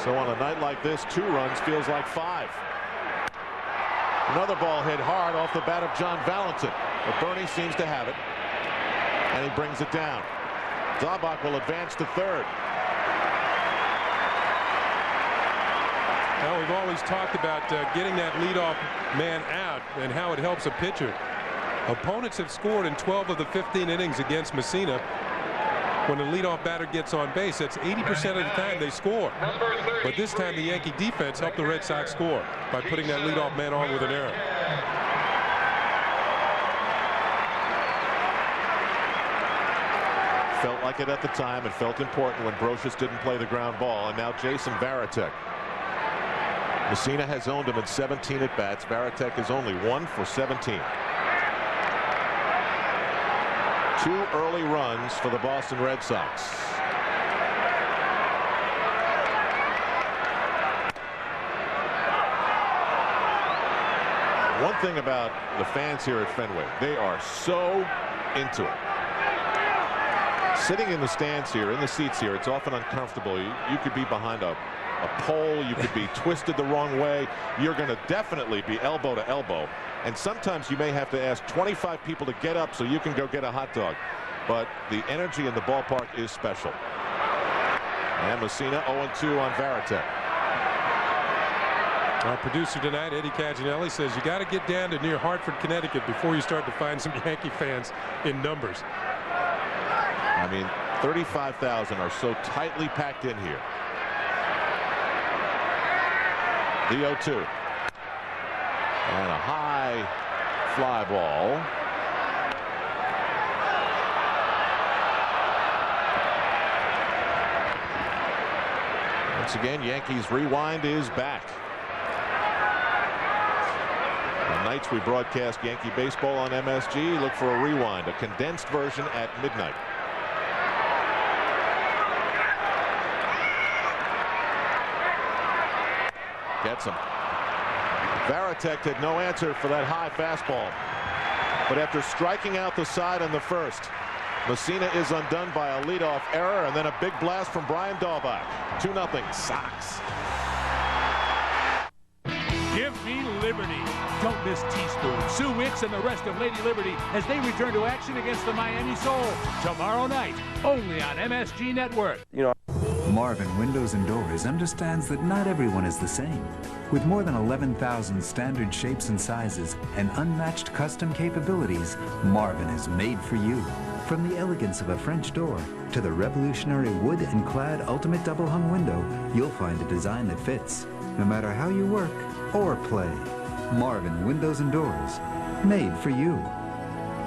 So on a night like this, 2 runs feels like 5. Another ball hit hard off the bat of John Valentin, but Bernie seems to have it, and he brings it down. Dahlbach will advance to third. Now, we've always talked about getting that leadoff man out and how it helps a pitcher. Opponents have scored in 12 of the 15 innings against Mussina. When the leadoff batter gets on base, that's 80% of the time they score. But this time the Yankee defense helped the Red Sox score by putting that leadoff man on with an error. Felt like it at the time. It felt important when Brocious didn't play the ground ball. And now Jason Varitek. Mussina has owned him in 17 at-bats. Varitek is only 1 for 17. 2 early runs for the Boston Red Sox. One thing about the fans here at Fenway, they are so into it. Sitting in the stands here, in the seats here, it's often uncomfortable. You could be behind a pole, you could be twisted the wrong way. You're going to definitely be elbow to elbow. And sometimes you may have to ask 25 people to get up so you can go get a hot dog. But the energy in the ballpark is special. And Mussina 0-2 on Varitek. Our producer tonight, Eddie Caginelli, says you got to get down to near Hartford, Connecticut before you start to find some Yankee fans in numbers. I mean, 35,000 are so tightly packed in here. The 0-2. And a high fly ball. Once again, Yankees Rewind is back. On nights we broadcast Yankee baseball on MSG. Look for a rewind, a condensed version at midnight. Gets him. Varitek had no answer for that high fastball. But after striking out the side in the first, Mussina is undone by a leadoff error and then a big blast from Brian Dahlbach. 2-0 Sox. Give me Liberty. Don't miss Teaspoon, Sue Wicks, and the rest of Lady Liberty as they return to action against the Miami Soul tomorrow night, only on MSG Network. Marvin Windows and Doors understands that not everyone is the same. With more than 11,000 standard shapes and sizes and unmatched custom capabilities, Marvin is made for you. From the elegance of a French door to the revolutionary wood and clad ultimate double hung window, you'll find a design that fits, no matter how you work or play. Marvin Windows and Doors, made for you.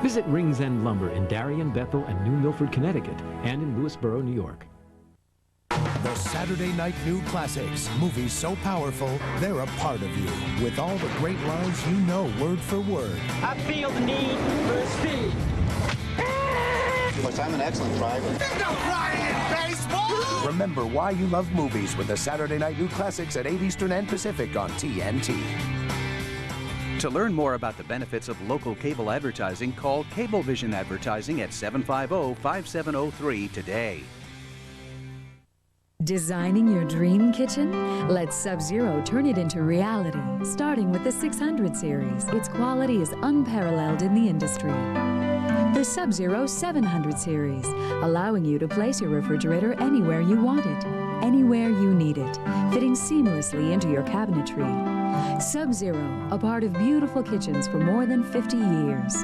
Visit Rings End Lumber in Darien, Bethel, and New Milford, Connecticut, and in Lewisboro, New York. The Saturday Night New Classics, movies so powerful, they're a part of you. With all the great lines you know word for word. I feel the need for speed. Of course, I'm an excellent driver. There's no crying in baseball! Remember why you love movies with the Saturday Night New Classics at 8 Eastern and Pacific on TNT. To learn more about the benefits of local cable advertising, call Cablevision Advertising at 750-5703 today. Designing your dream kitchen? Let Sub-Zero turn it into reality, starting with the 600 series. Its quality is unparalleled in the industry. The Sub-Zero 700 series, allowing you to place your refrigerator anywhere you want it, anywhere you need it, fitting seamlessly into your cabinetry. Sub-Zero, a part of beautiful kitchens for more than 50 years.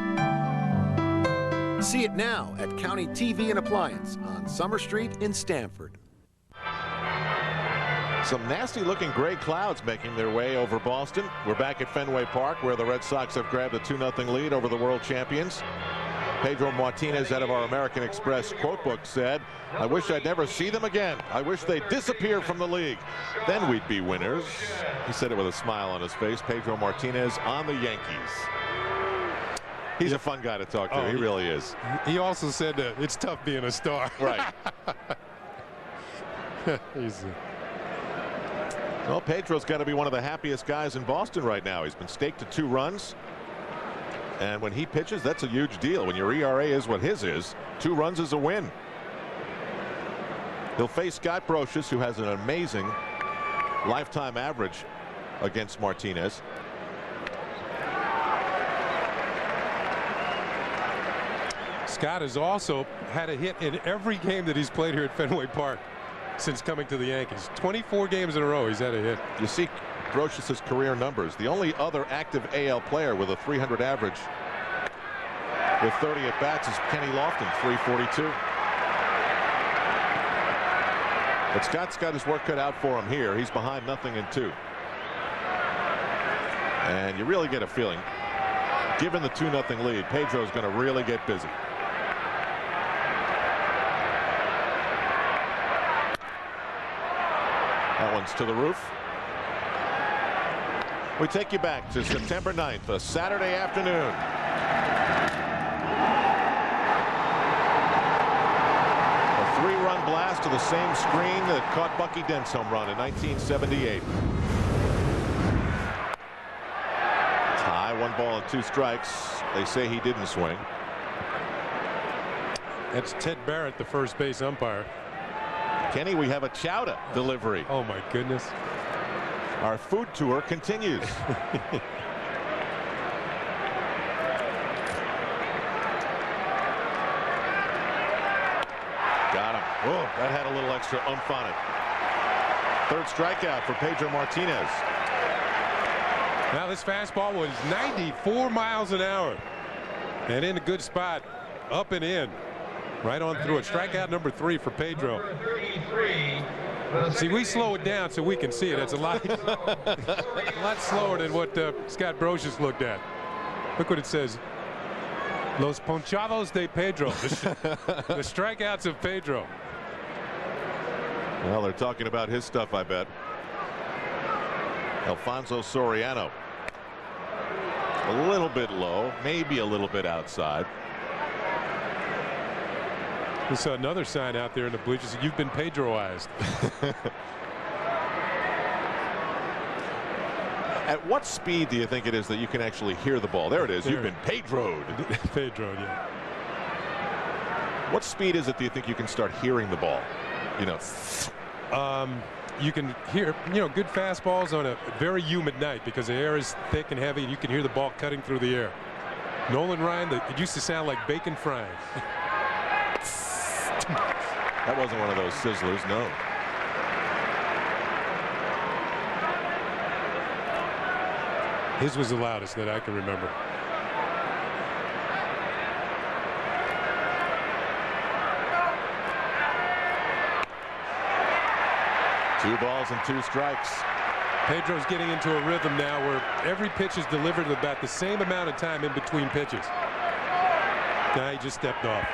See it now at County TV and Appliance on Summer Street in Stamford. Some nasty-looking gray clouds making their way over Boston. We're back at Fenway Park, where the Red Sox have grabbed a 2-0 lead over the world champions. Pedro Martinez, out of our American Express quotebook, said, "I wish I'd never see them again. I wish they'd disappear from the league. Then we'd be winners." He said it with a smile on his face. Pedro Martinez on the Yankees. He's a fun guy to talk to. He really is. He also said that it's tough being a star. Right. Well, Pedro's got to be one of the happiest guys in Boston right now. He's been staked to 2 runs. And when he pitches, that's a huge deal. When your ERA is what his is, 2 runs is a win. He'll face Scott Brocious, who has an amazing lifetime average against Martinez. Scott has also had a hit in every game that he's played here at Fenway Park since coming to the Yankees. 24 games in a row he's had a hit. You see Brocious' career numbers. The only other active AL player with a 300 average with 30 at bats is Kenny Lofton, 342. But Scott's got his work cut out for him here. He's behind 0-2. And you really get a feeling, given the 2-0 lead, Pedro's going to really get busy. That one's to the roof. We take you back to September 9th, a Saturday afternoon. A 3-run blast to the same screen that caught Bucky Dent's home run in 1978. Tie, 1 ball and 2 strikes. They say he didn't swing. That's Ted Barrett, the first base umpire. Kenny, we have a chowder delivery. Oh my goodness. Our food tour continues. Got him. Oh, that had a little extra oomph on it. 3rd strikeout for Pedro Martinez. Now this fastball was 94 miles an hour. And in a good spot. Up and in. Right on through it. Strikeout number 3 for Pedro. See, we slow it down so we can see it. It's a lot slower than what Scott Brocious looked at. Look what it says. Los ponchados de Pedro. The strikeouts of Pedro. Well, they're talking about his stuff, I bet. Alfonso Soriano. A little bit low, maybe a little bit outside. We saw another sign out there in the bleachers. You've been Pedroized. At what speed do you think it is that you can actually hear the ball? There it is. You've been Pedroed. Pedroed, yeah. What speed is it do you think you can start hearing the ball? You know. You can hear, good fastballs on a very humid night because the air is thick and heavy, and you can hear the ball cutting through the air. Nolan Ryan, it used to sound like bacon frying. That wasn't one of those sizzlers, no. His was the loudest that I can remember. Two balls and 2 strikes. Pedro's getting into a rhythm now where every pitch is delivered about the same amount of time in between pitches. Now he just stepped off.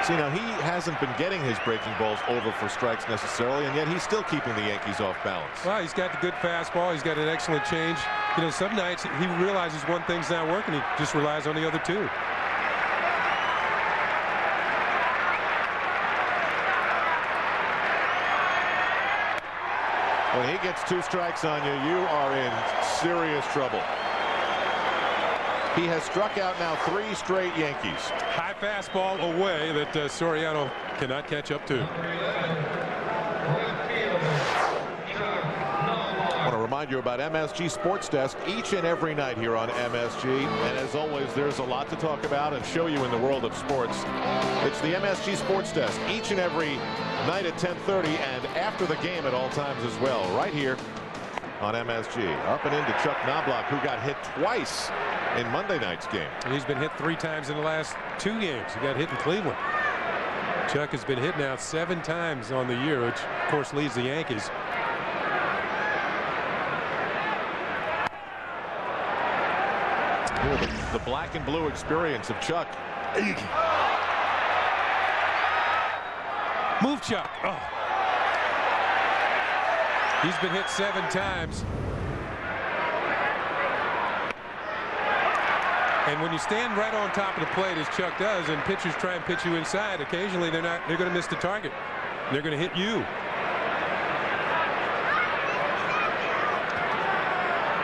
See, now he hasn't been getting his breaking balls over for strikes necessarily, and yet he's still keeping the Yankees off balance. Well, he's got the good fastball. He's got an excellent change. Some nights he realizes one thing's not working. He just relies on the other 2. When he gets 2 strikes on you, you are in serious trouble. He has struck out now 3 straight Yankees. High fastball away that Soriano cannot catch up to. I want to remind remind you about MSG Sports Desk each and every night here on MSG. And as always, there's a lot to talk about and show you in the world of sports. It's the MSG Sports Desk each and every night at 10:30 and after the game at all times as well, right here on MSG. Up and into Chuck Knobloch, who got hit twice in Monday night's game. And he's been hit 3 times in the last 2 games. He got hit in Cleveland. Chuck has been hit now 7 times on the year, which of course leads the Yankees. The black and blue experience of Chuck. Move, Chuck. Oh. He's been hit 7 times. And when you stand right on top of the plate, as Chuck does, and pitchers try and pitch you inside, occasionally they're going to miss the target. They're going to hit you.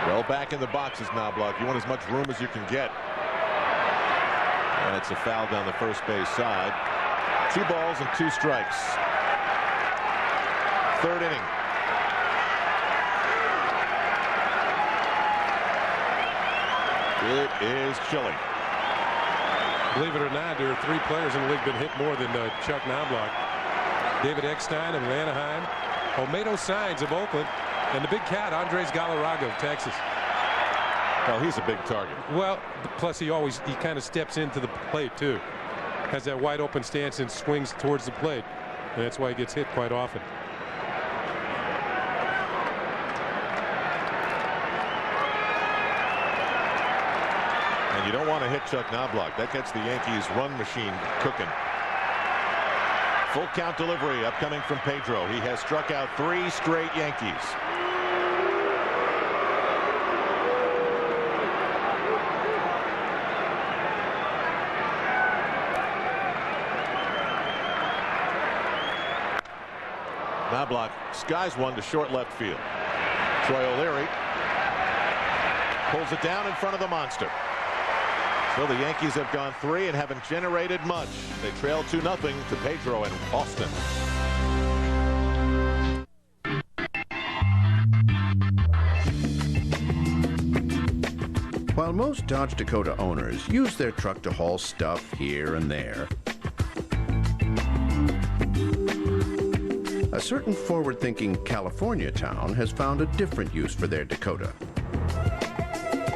Well, back in the box is Knobloch. You want as much room as you can get. That's a foul down the first base side. 2 balls and 2 strikes. 3rd inning. It is chilly. Believe it or not, there are 3 players in the league been hit more than Chuck Knobloch. David Eckstein of Anaheim, Olmedo Signs of Oakland, and the big cat Andres Galarraga of Texas. Well, he's a big target. Well, plus he kind of steps into the plate too. Has that wide open stance and swings towards the plate, and that's why he gets hit quite often. And you don't want to hit Chuck Knobloch. That gets the Yankees run machine cooking. Full count delivery upcoming from Pedro. He has struck out 3 straight Yankees. Knobloch skies one to short left field. Troy O'Leary pulls it down in front of the monster. So the Yankees have gone 3 and haven't generated much. They trail 2-0 to Pedro and Austin. While most Dodge Dakota owners use their truck to haul stuff here and there, a certain forward-thinking California town has found a different use for their Dakota.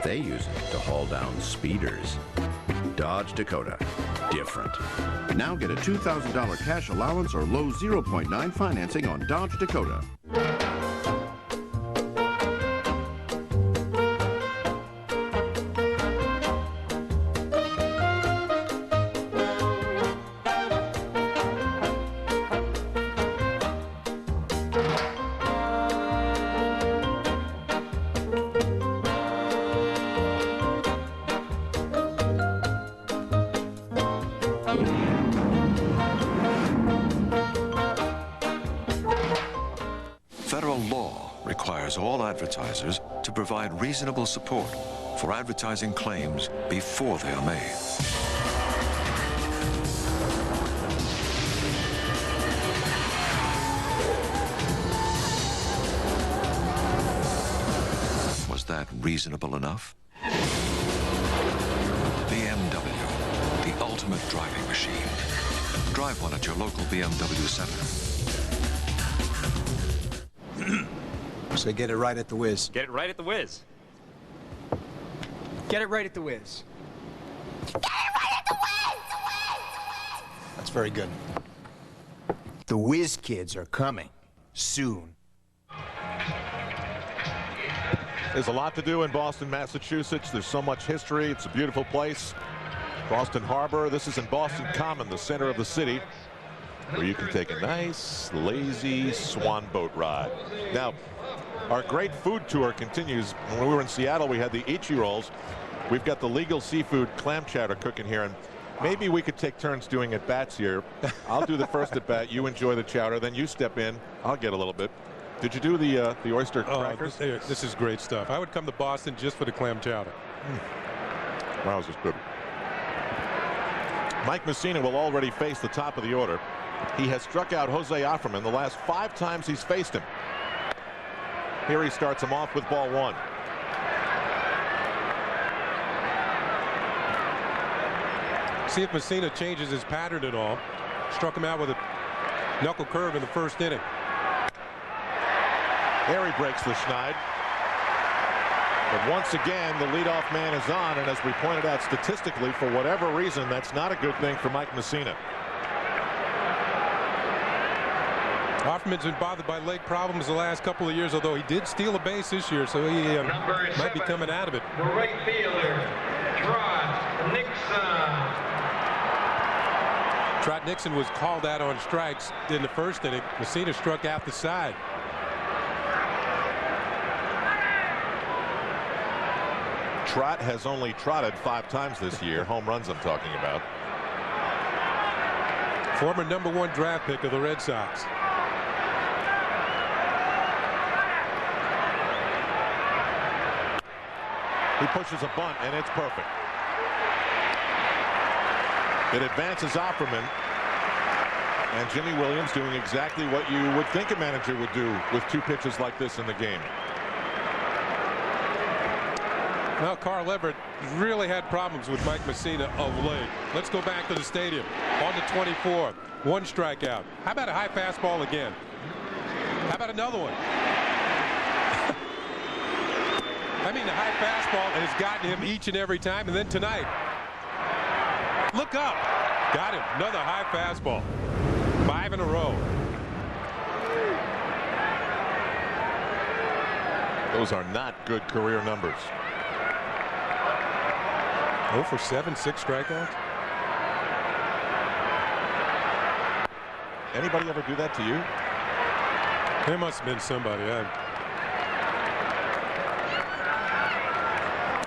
They use it to haul down speeders. Dodge Dakota. Different. Now get a $2,000 cash allowance or low 0.9 financing on Dodge Dakota. Federal law requires all advertisers to provide reasonable support for advertising claims before they are made. Was that reasonable enough? BMW, the ultimate driving machine. Drive one at your local BMW center. So get it right at the whiz. Get it right at the whiz. Get it right at the whiz. Get it right at the whiz! That's very good. The whiz kids are coming soon. There's a lot to do in Boston, Massachusetts. There's so much history. It's a beautiful place. Boston Harbor. This is in Boston Common, the center of the city, where you can take a nice, lazy swan boat ride. Now, our great food tour continues. When we were in Seattle, we had the Ichi-rolls. We've got the legal seafood clam chowder cooking here, and maybe we could take turns doing at-bats here. I'll do the first at-bat. You enjoy the chowder, then you step in. I'll get a little bit. Did you do the oyster crackers? This is great stuff. I would come to Boston just for the clam chowder. Wow, this is good. Mike Mussina will already face the top of the order. He has struck out Jose Offerman the last 5 times he's faced him. Here he starts him off with ball 1. See if Mussina changes his pattern at all. Struck him out with a knuckle curve in the first inning. There he breaks the schneid. But once again, the leadoff man is on, and as we pointed out statistically, for whatever reason, that's not a good thing for Mike Mussina. Offerman's been bothered by leg problems the last couple of years, although he did steal a base this year, so he might be coming out of it. The right fielder, Trot Nixon was called out on strikes in the first inning. Mussina struck out the side. Trot has only trotted 5 times this year. Home runs I'm talking about. Former #1 draft pick of the Red Sox. He pushes a bunt, and it's perfect. It advances Offerman, and Jimmy Williams doing exactly what you would think a manager would do with 2 pitches like this in the game. Well, Carl Everett really had problems with Mike Mussina of late. Let's go back to the stadium. On the 24th, 1 strikeout. How about a high fastball again? How about another one? I mean, the high fastball has gotten him each and every time, and then tonight, look up. Got him. Another high fastball. 5 in a row. Those are not good career numbers. 0 for 7, 6 strikeouts. Anybody ever do that to you? There must have been somebody.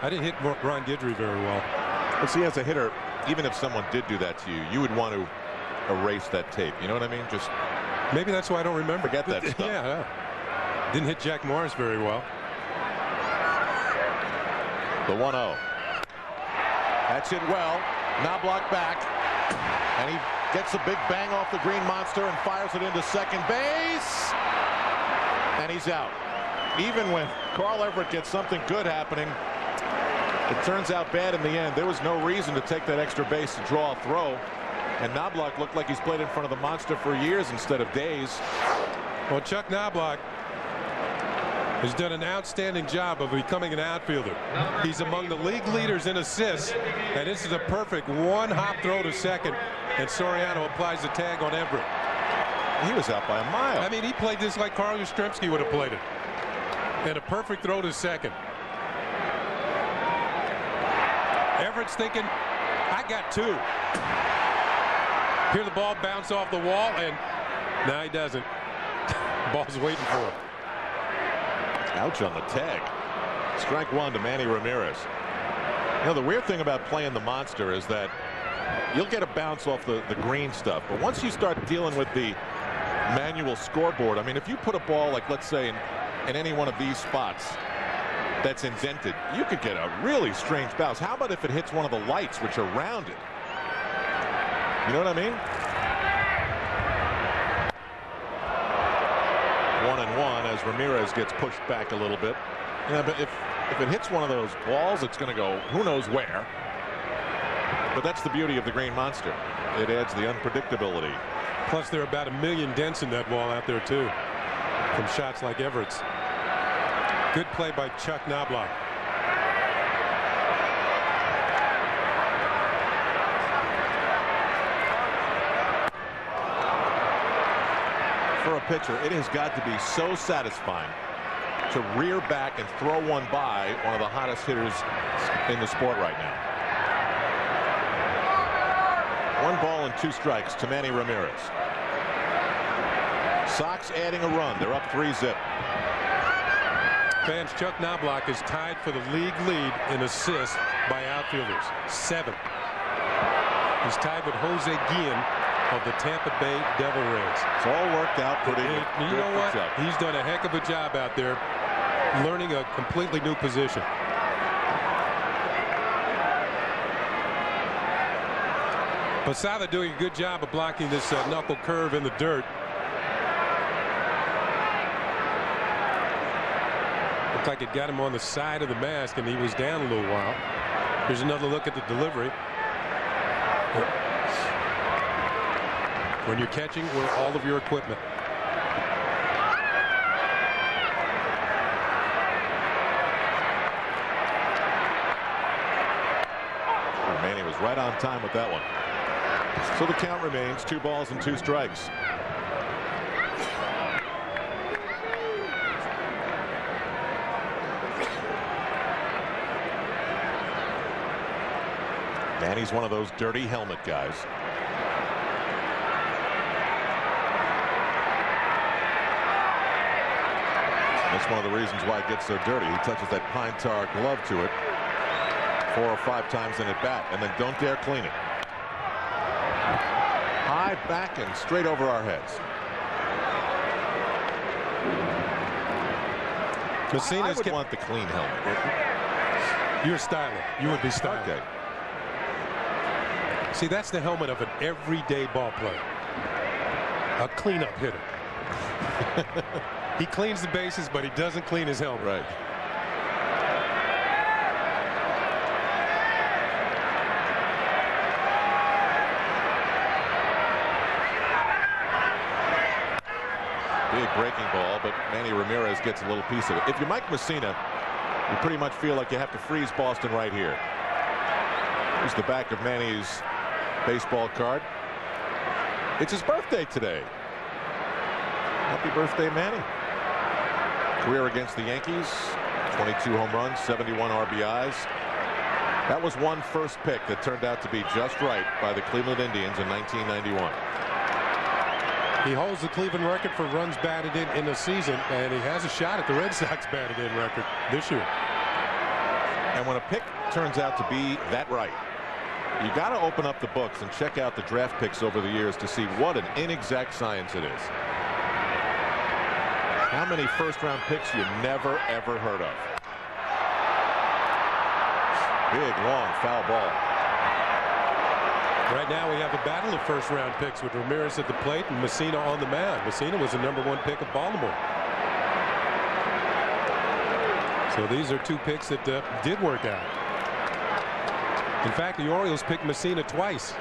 I didn't hit Ron Guidry very well. But see, as a hitter, even if someone did do that to you, you would want to erase that tape. You know what I mean? Just maybe that's why I don't remember. Forget that stuff. Yeah. Didn't hit Jack Morris very well. The 1-0. That's hit well. Knobloch back. And he gets a big bang off the green monster and fires it into second base. And he's out. Even when Carl Everett gets something good happening, it turns out bad in the end. There was no reason to take that extra base to draw a throw. And Knobloch looked like he's played in front of the monster for years instead of days. Well, Chuck Knobloch has done an outstanding job of becoming an outfielder. He's among the league leaders in assists, and this is a perfect 1-hop throw to second, and Soriano applies the tag on Everett. He was out by a mile. I mean, he played this like Carl Yastrzemski would have played it. And a perfect throw to second. Everett's thinking, I got 2. Hear the ball bounce off the wall, and no, he doesn't. Ball's waiting for him. Ouch on the tag. Strike 1 to Manny Ramirez. You know, the weird thing about playing the monster is that you'll get a bounce off the green stuff, but once you start dealing with the manual scoreboard, I mean, if you put a ball, like let's say in any one of these spots that's indented, you could get a really strange bounce. How about if it hits one of the lights which are rounded? You know what I mean? 1-1 as Ramirez gets pushed back a little bit. Yeah, but if it hits one of those balls, it's going to go who knows where. But that's the beauty of the green monster. It adds the unpredictability. Plus, there are about 1 million dents in that ball out there too, from shots like Everett's. Good play by Chuck Knobloch. For a pitcher, it has got to be so satisfying to rear back and throw one by one of the hottest hitters in the sport right now. 1 ball and 2 strikes to Manny Ramirez. Sox adding a run. They're up 3-zip. Fans, Chuck Knobloch is tied for the league lead in assists by outfielders. 7. He's tied with Jose Guillen of the Tampa Bay Devil Rays. It's all worked out pretty good. You know what? He's done a heck of a job out there learning a completely new position. Posada doing a good job of blocking this knuckle curve in the dirt. Looked like it got him on the side of the mask, and he was down a little while. Here's another look at the delivery. When you're catching, wear all of your equipment. Manny was right on time with that one. So the count remains 2 balls and 2 strikes. Manny's one of those dirty helmet guys. That's one of the reasons why it gets so dirty. He touches that pine tar glove to it 4 or 5 times in at bat, and then don't dare clean it. High back and straight over our heads. I would want the clean helmet. You're styling. You would be styling. Okay. See, that's the helmet of an everyday ball player. A cleanup hitter. He cleans the bases, but he doesn't clean his helmet. Right. Big breaking ball, but Manny Ramirez gets a little piece of it. If you're Mike Mussina, you pretty much feel like you have to freeze Boston right here. Here's the back of Manny's baseball card. It's his birthday today. Happy birthday, Manny. Career against the Yankees, 22 home runs, 71 RBIs. That was one first pick that turned out to be just right by the Cleveland Indians in 1991. He holds the Cleveland record for runs batted in a season, and he has a shot at the Red Sox batted in record this year. And when a pick turns out to be that right, you got to open up the books and check out the draft picks over the years to see what an inexact science it is. How many first-round picks you never, ever heard of. Big, long, foul ball. Right now we have a battle of first-round picks with Ramirez at the plate and Mussina on the mound. Mussina was the #1 pick of Baltimore. So these are 2 picks that did work out. In fact, the Orioles picked Mussina twice.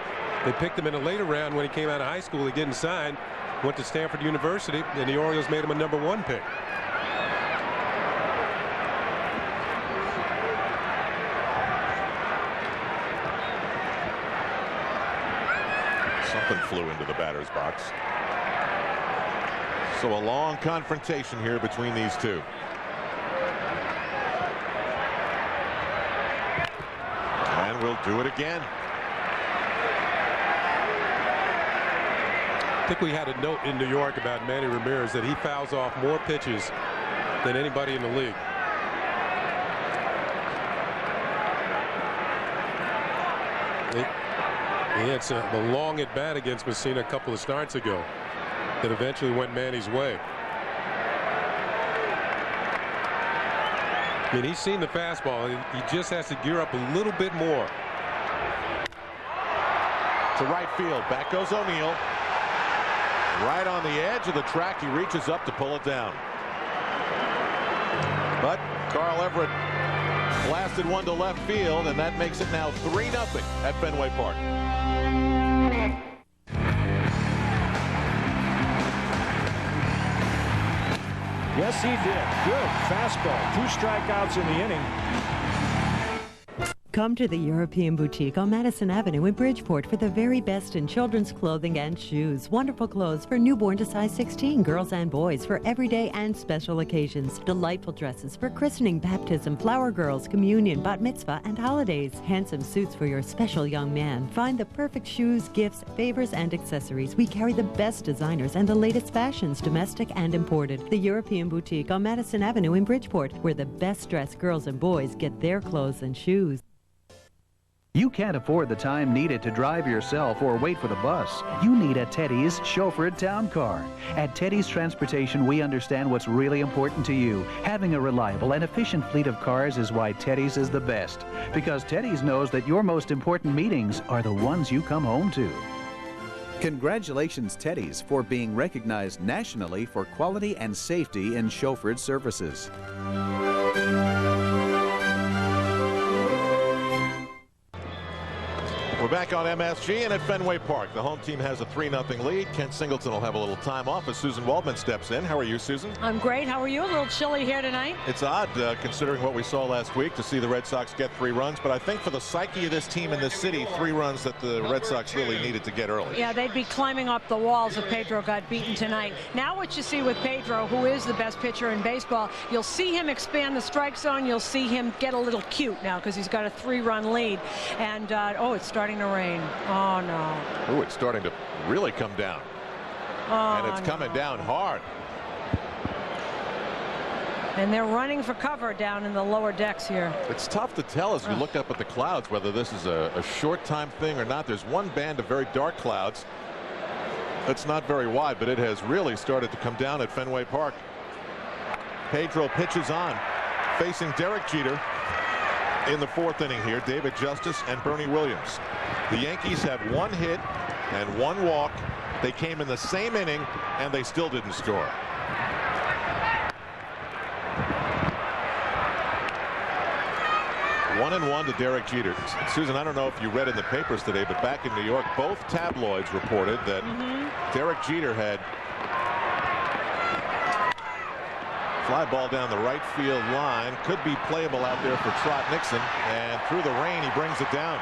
They picked him in a later round when he came out of high school. He didn't sign. Went to Stanford University, and the Orioles made him a #1 pick. Something flew into the batter's box. So a long confrontation here between these two. And we'll do it again. I think we had a note in New York about Manny Ramirez that he fouls off more pitches than anybody in the league. He had a long at bat against Mussina a couple of starts ago that eventually went Manny's way. I mean, he's seen the fastball. He just has to gear up a little bit more. To right field. Back goes O'Neill. Right on the edge of the track. He reaches up to pull it down. But Carl Everett blasted one to left field, and that makes it now 3-0 at Fenway Park. Yes, he did. Good fastball. 2 strikeouts in the inning. Come to the European Boutique on Madison Avenue in Bridgeport for the very best in children's clothing and shoes. Wonderful clothes for newborn to size 16, girls and boys for everyday and special occasions. Delightful dresses for christening, baptism, flower girls, communion, bat mitzvah, and holidays. Handsome suits for your special young man. Find the perfect shoes, gifts, favors, and accessories. We carry the best designers and the latest fashions, domestic and imported. The European Boutique on Madison Avenue in Bridgeport, where the best dressed girls and boys get their clothes and shoes. You can't afford the time needed to drive yourself or wait for the bus. You need a Teddy's chauffeured town car. At Teddy's Transportation, we understand what's really important to you. Having a reliable and efficient fleet of cars is why Teddy's is the best. Because Teddy's knows that your most important meetings are the ones you come home to. Congratulations, Teddy's, for being recognized nationally for quality and safety in chauffeured services. back on MSG and at Fenway Park. The home team has a 3-0 lead. Ken Singleton will have a little time off as Susan Waldman steps in. How are you, Susan? I'm great. How are you? A little chilly here tonight. It's odd considering what we saw last week to see the Red Sox get 3 runs, but I think for the psyche of this team in this city, 3 runs that the Red Sox really needed to get early. Yeah, they'd be climbing up the walls if Pedro got beaten tonight. Now what you see with Pedro, who is the best pitcher in baseball, you'll see him expand the strike zone. You'll see him get a little cute now because he's got a 3-run lead. And, oh, it's starting to rain. Oh, no. Oh, it's starting to really come down. Oh, and it's coming down hard. And they're running for cover down in the lower decks here. It's tough to tell as you look up at the clouds whether this is a short time thing or not. There's one band of very dark clouds that's not very wide, but it has really started to come down at Fenway Park. Pedro pitches on, facing Derek Jeter in the 4th inning here. David Justice and Bernie Williams. The Yankees have 1 hit and 1 walk. They came in the same inning and they still didn't score. One and 1 to Derek Jeter. Susan, I don't know if you read in the papers today, but back in New York, both tabloids reported that Derek Jeter had fly ball down the right field line. Could be playable out there for Trot Nixon, and through the rain he brings it down.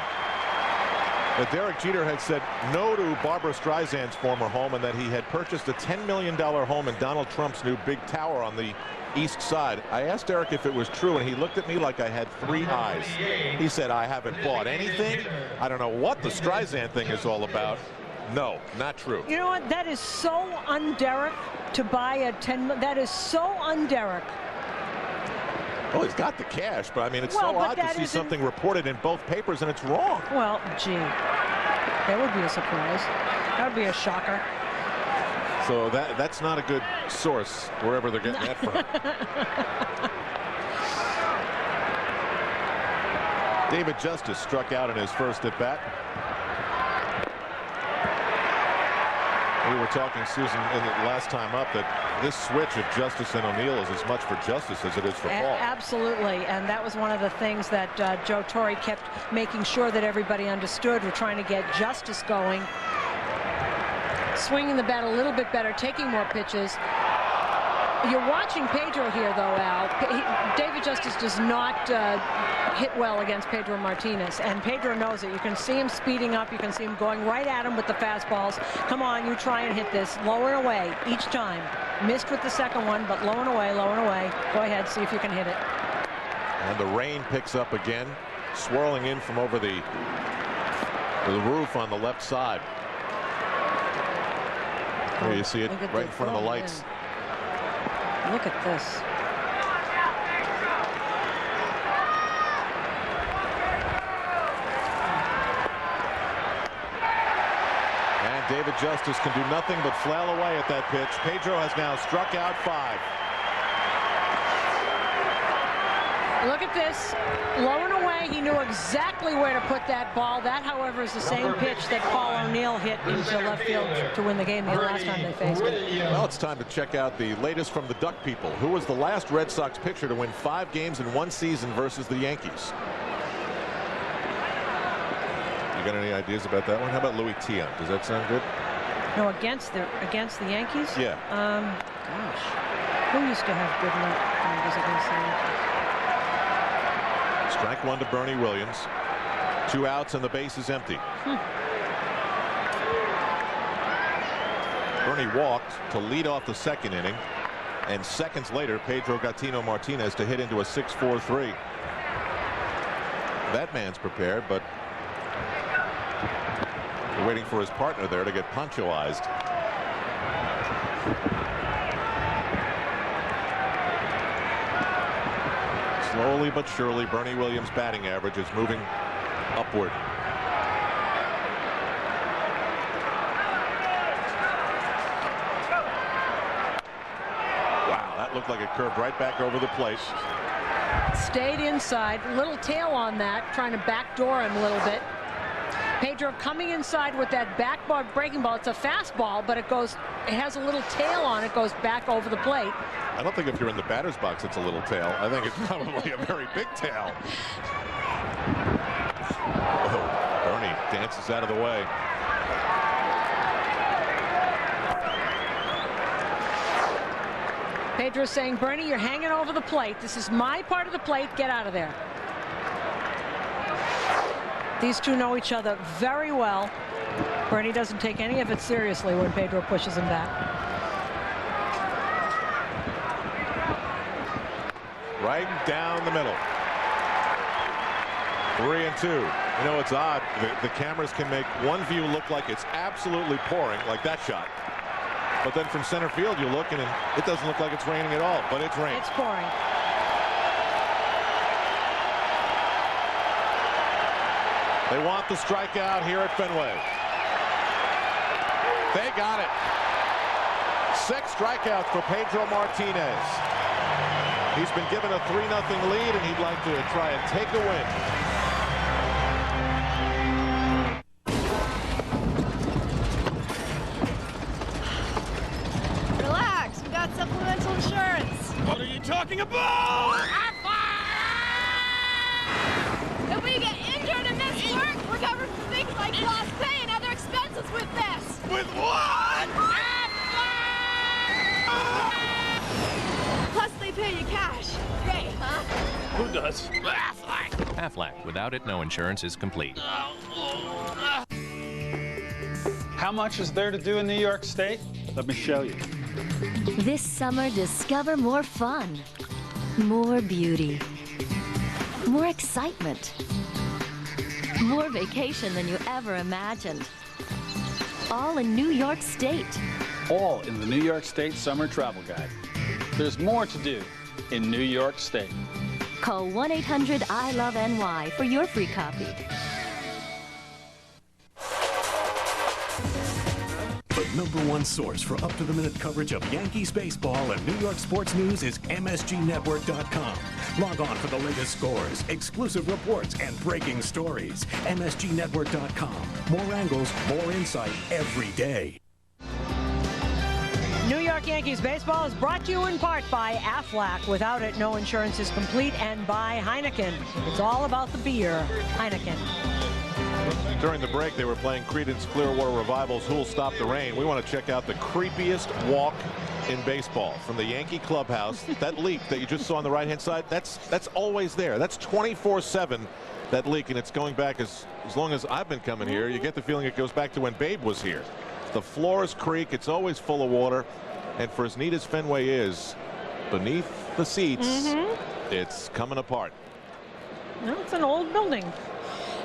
But Derek Jeter had said no to Barbra Streisand's former home and that he had purchased a $10 million home in Donald Trump's new big tower on the east side. I asked Derek if it was true and he looked at me like I had 3 eyes. He said, I haven't bought anything. I don't know what the Streisand thing is all about. No, not true. You know what? That is so un-Derek to buy a 10. That is so un-Derek. Well, he's got the cash, but I mean, it's so odd to see something reported in both papers and it's wrong. Well, gee, that would be a surprise. That would be a shocker. So that's not a good source wherever they're getting that from. David Justice struck out in his first at bat. We were talking, Susan, in the last time up that this switch of Justice and O'Neill is as much for Justice as it is for Paul. Absolutely, and that was one of the things that Joe Torre kept making sure that everybody understood. We're trying to get Justice going, swinging the bat a little bit better, taking more pitches. You're watching Pedro here, though, Al. David Justice does not hit well against Pedro Martinez, and Pedro knows it. You can see him speeding up. You can see him going right at him with the fastballs. Come on, you try and hit this. Low and away each time. Missed with the second one, but low and away, low and away. Go ahead, see if you can hit it. And the rain picks up again, swirling in from over the roof on the left side. There you see it right in front of the lights. Look at this. And David Justice can do nothing but flail away at that pitch. Pedro has now struck out 5. Look at this. Low and away. He knew exactly where to put that ball. That, however, is the same pitch that Paul O'Neill hit into left field to win the game the last time they faced it. Well, it's time to check out the latest from the Duck people. Who was the last Red Sox pitcher to win 5 games in one season versus the Yankees? You got any ideas about that one? How about Louis Tion? Does that sound good? No, against the Yankees? Yeah. Gosh. Who used to have good luck against the Yankees? Strike 1 to Bernie Williams. 2 outs and the base is empty. Bernie walked to lead off the second inning, and seconds later Pedro Gatino Martinez to hit into a 6-4-3. That man's prepared, but we're waiting for his partner there to get ponchoized. Slowly but surely, Bernie Williams' batting average is moving upward. Wow, that looked like it curved right back over the plate. Stayed inside, little tail on that, trying to backdoor him a little bit. Pedro coming inside with that backboard breaking ball. It's a fastball, but it has a little tail on it, goes back over the plate. I don't think if you're in the batter's box it's a little tail. I think it's probably a very big tail. Oh, Bernie dances out of the way. Pedro's saying, Bernie, you're hanging over the plate. This is my part of the plate. Get out of there. These two know each other very well. Bernie doesn't take any of it seriously when Pedro pushes him back. Right down the middle. 3-2. You know, it's odd. The cameras can make one view look like it's absolutely pouring, like that shot. But then from center field, you look and it doesn't look like it's raining at all, but it's raining. It's pouring. They want the strikeout here at Fenway. They got it. 6 strikeouts for Pedro Martinez. He's been given a 3-0 lead, and he'd like to try and take a win. Relax, we got supplemental insurance. What are you talking about? If we get injured and miss work, we're covered for things like lost pay and other expenses with this. With what? Plus, they pay you cash. Great, huh? Who does? Aflac. Without it, no insurance is complete. How much is there to do in New York State? Let me show you. This summer, discover more fun, more beauty, more excitement, more vacation than you ever imagined. All in New York State. All in the New York State Summer Travel Guide. There's more to do in New York State. Call 1-800-I-LOVE-NY for your free copy. The #1 source for up-to-the-minute coverage of Yankees baseball and New York sports news is MSGNetwork.com. Log on for the latest scores, exclusive reports, and breaking stories. MSGNetwork.com. More angles, more insight every day. New York Yankees baseball is brought to you in part by Aflac. Without it, no insurance is complete. And by Heineken. It's all about the beer. Heineken. During the break, they were playing Creedence Clearwater Revival's Who'll Stop the Rain. We want to check out the creepiest walk in baseball from the Yankee clubhouse. That leak that you just saw on the right-hand side, that's always there. That's 24/7, that leak, and it's going back as long as I've been coming here. You get the feeling it goes back to when Babe was here. The floors creak. It's always full of water. And for as neat as Fenway is, beneath the seats, it's coming apart. No, it's an old building.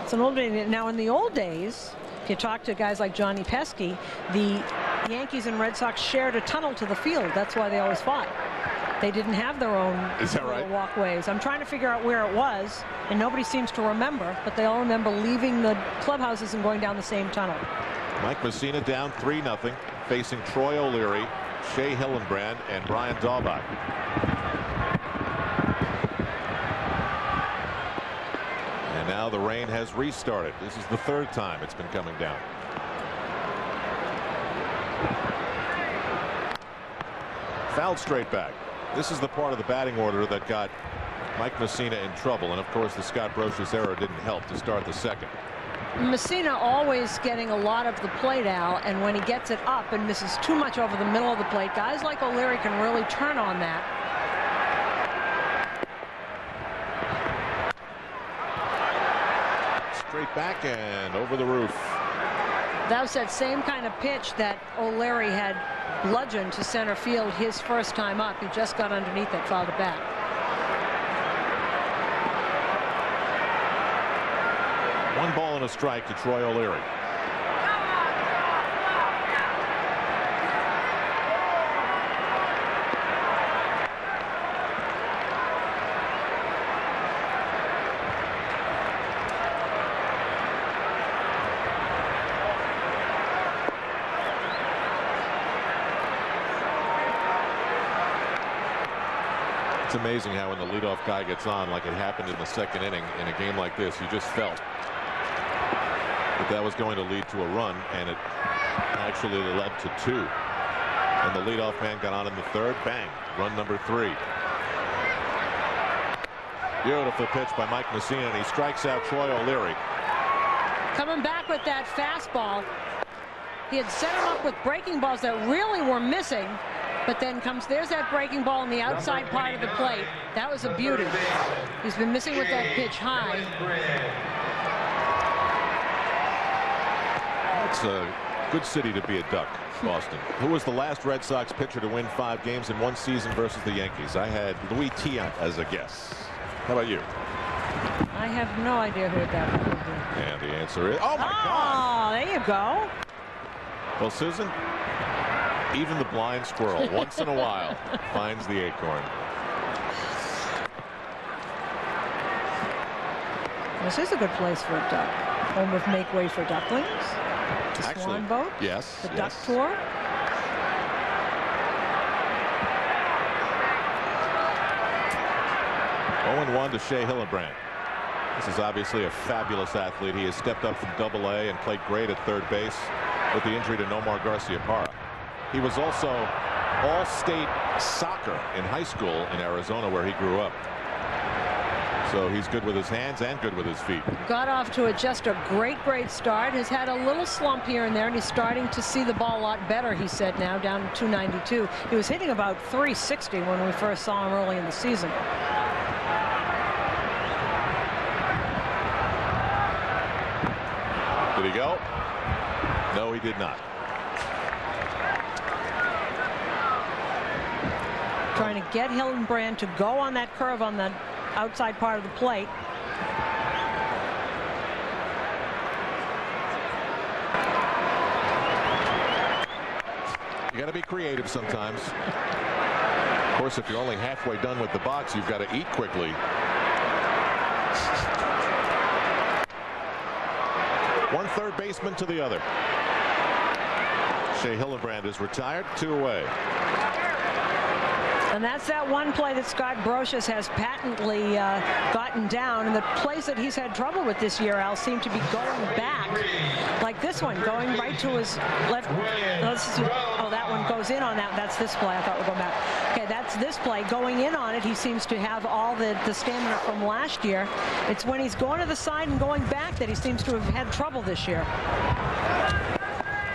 It's an old building. Now, in the old days, if you talk to guys like Johnny Pesky, the Yankees and Red Sox shared a tunnel to the field. That's why they always fought. They didn't have their own walkways. I'm trying to figure out where it was, and nobody seems to remember, but they all remember leaving the clubhouses and going down the same tunnel. Mike Mussina down 3-0, facing Troy O'Leary, Shea Hillenbrand, and Brian Dahlbach. And now the rain has restarted. This is the 3rd time it's been coming down. Fouled straight back. This is the part of the batting order that got Mike Mussina in trouble. And of course, the Scott Brocious error didn't help to start the 2nd. Mussina always getting a lot of the plate out, and when he gets it up and misses too much over the middle of the plate, guys like O'Leary can really turn on that. Straight back and over the roof. That was that same kind of pitch that O'Leary had bludgeoned to center field his first time up. He just got underneath it, fouled it back. One ball and a strike to Troy O'Leary. It's amazing how when the leadoff guy gets on, like it happened in the 2nd inning in a game like this, you just felt that was going to lead to a run, and it actually led to 2. And the leadoff man got on in the 3rd. Bang, run number 3. Beautiful pitch by Mike Mussina, and he strikes out Troy O'Leary. Coming back with that fastball. He had set him up with breaking balls that really were missing, but then there's that breaking ball on the outside part of the plate. That was a beauty. He's been missing with that pitch high. That's a good city to be a Duck, Boston. Who was the last Red Sox pitcher to win 5 games in one season versus the Yankees? I had Louis Tiant as a guess. How about you? I have no idea who that would be. And the answer is, oh my God! Oh, there you go. Well, Susan, even the blind squirrel, once in a while, finds the acorn. This is a good place for a duck. Home of Make Way for Ducklings. The Swan Boat. Yes. The Duck Tour. Oh-1 to Shea Hillenbrand. This is obviously a fabulous athlete. He has stepped up from Double-A and played great at third base with the injury to Nomar Garcia-Parra. He was also all-state soccer in high school in Arizona, where he grew up. So he's good with his hands and good with his feet. Got off to just a great start. Has had a little slump here and there, and he's starting to see the ball a lot better, he said, now down to 292. He was hitting about 360 when we first saw him early in the season. Did he go? No, he did not. Trying to get Hillenbrand to go on that curve on the outside part of the plate. You got to be creative sometimes. Of course, if you're only halfway done with the box, you've got to eat quickly. One third baseman to the other. Shea Hillenbrand is retired, 2 away. And that's that one play that Scott Brocious has patently gotten down. And the plays that he's had trouble with this year, Al, seem to be going back. Like this one, going right to his left. Oh, that one goes in on that. That's this play. I thought we were going back. Okay, that's this play. Going in on it, he seems to have all the stamina from last year. It's when he's going to the side and going back that he seems to have had trouble this year.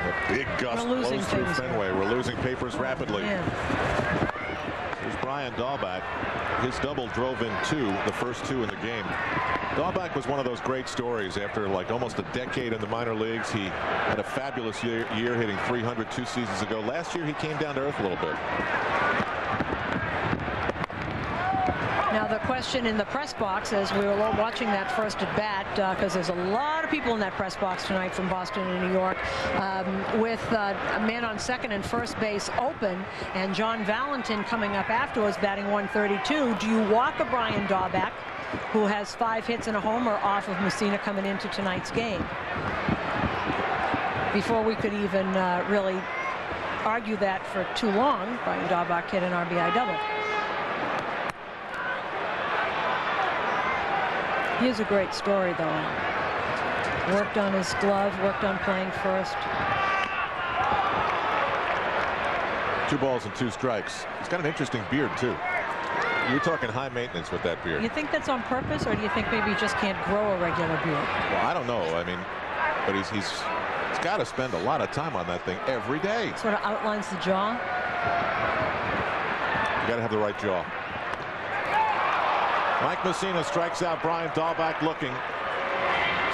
A big gust blows through Fenway. We're losing papers rapidly. Yeah. Here's Brian Dahlback. His double drove in 2, the first 2 in the game. Dahlback was one of those great stories. After like almost a decade in the minor leagues, he had a fabulous year hitting 300 2 seasons ago. Last year he came down to earth a little bit. Now the question in the press box, as we were watching that first at bat, because there's a lot of people in that press box tonight from Boston and New York, with a man on second and first base open, and John Valentin coming up afterwards batting 132. Do you walk a Brian Dahlback, who has 5 hits and a homer, off of Mussina coming into tonight's game? Before we could even really argue that for too long, Brian Dahlback hit an RBI double. He is a great story, though. Worked on his glove, worked on playing first. 2 balls and 2 strikes. He's got an interesting beard, too. You're talking high maintenance with that beard. You think that's on purpose, or do you think maybe he just can't grow a regular beard? Well, I don't know. I mean, but he's got to spend a lot of time on that thing every day. Sort of outlines the jaw. You got to have the right jaw. Mike Mussina strikes out Brian Dahlback looking.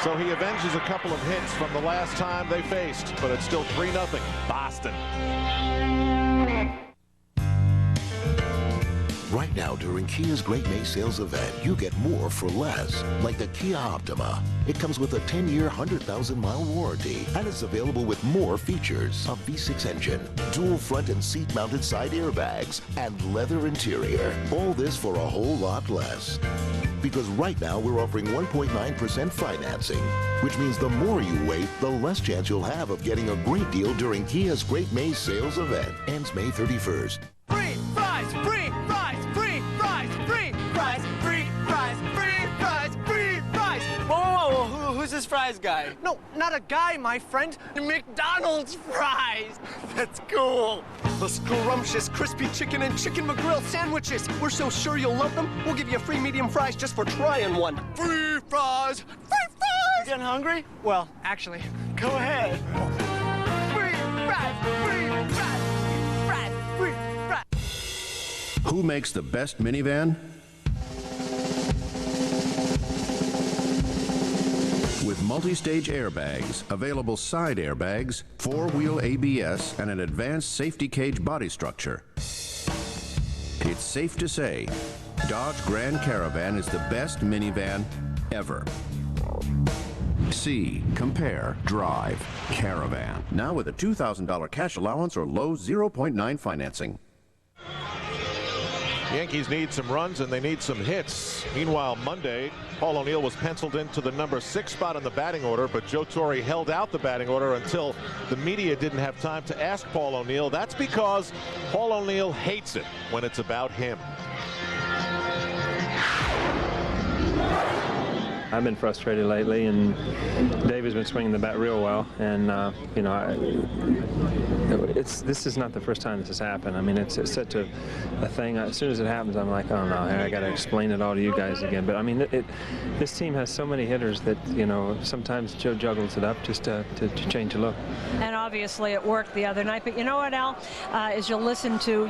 So he avenges a couple of hits from the last time they faced, but it's still 3-0 Boston. Right now, during Kia's Great May Sales event, you get more for less. Like the Kia Optima. It comes with a 10-year, 100,000-mile warranty and is available with more features. A V6 engine, dual front and seat-mounted side airbags, and leather interior. All this for a whole lot less. Because right now, we're offering 1.9% financing, which means the more you wait, the less chance you'll have of getting a great deal during Kia's Great May Sales event. Ends May 31st. Free fries, free fries, free fries, free fries, free fries, free fries, free fries. Whoa, who's this fries guy? No, not a guy, my friend. McDonald's fries. That's cool. The scrumptious crispy chicken and chicken McGrill sandwiches. We're so sure you'll love them, we'll give you a free medium fries just for trying one. Free fries, free fries. fries? Getting hungry? Well, actually, go ahead. Free fries, free fries, fries, free fries. Who makes the best minivan? With multi-stage airbags, available side airbags, four-wheel ABS, and an advanced safety cage body structure, it's safe to say Dodge Grand Caravan is the best minivan ever. See, compare, drive, Caravan. Now with a $2,000 cash allowance or low 0.9 financing. Yankees need some runs and they need some hits. Meanwhile, Monday, Paul O'Neill was penciled into the number 6 spot in the batting order, but Joe Torre held out the batting order until the media didn't have time to ask Paul O'Neill. That's because Paul O'Neill hates it when it's about him. I've been frustrated lately, and Dave has been swinging the bat real well. And you know, this is not the first time this has happened. I mean, it's such a thing. As soon as it happens, I'm like, oh no, I got to explain it all to you guys again. But I mean, this team has so many hitters that, you know, sometimes Joe juggles it up just to change the look. And obviously it worked the other night. But you know what, Al? As you listen to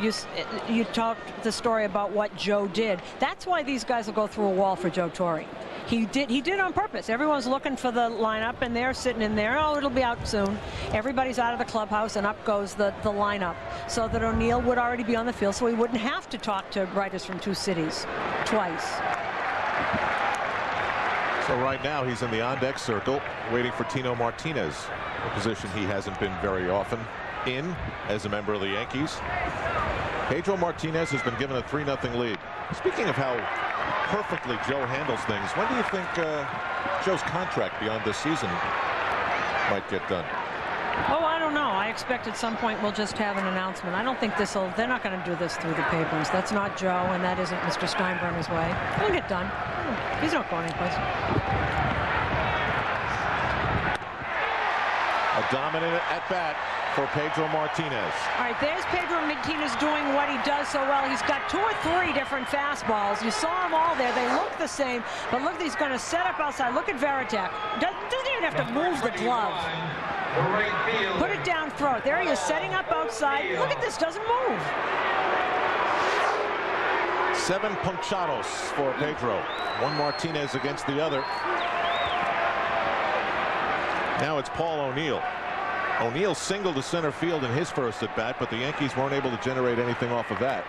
you talked the story about what Joe did. That's why these guys will go through a wall for Joe Torre. He did on purpose. Everyone's looking for the lineup, and they're sitting in there. Oh, it'll be out soon. Everybody's out of the clubhouse, and up goes the lineup, so that O'Neill would already be on the field, so he wouldn't have to talk to writers from two cities twice. So right now he's in the on-deck circle, waiting for Tino Martinez, a position he hasn't been very often in as a member of the Yankees. Pedro Martinez has been given a 3-0 lead. Speaking of how perfectly Joe handles things, when do you think Joe's contract beyond this season might get done? Oh, I don't know. I expect at some point we'll just have an announcement. I don't think they're not going to do this through the papers. That's not Joe, and that isn't Mr. Steinbrenner's way. It'll get done. He's not going anyplace. A dominant at-bat for Pedro Martinez. All right, there's Pedro Martinez doing what he does so well. He's got 2 or 3 different fastballs. You saw them all there. They look the same, but look, he's going to set up outside. Look at Varitek. Doesn't even have to move the glove. Put it down, throw it. There he is, setting up outside. Look at this, doesn't move. 7 punchados for Pedro. One Martinez against the other. Now it's Paul O'Neill. O'Neill singled to center field in his first at bat, but the Yankees weren't able to generate anything off of that.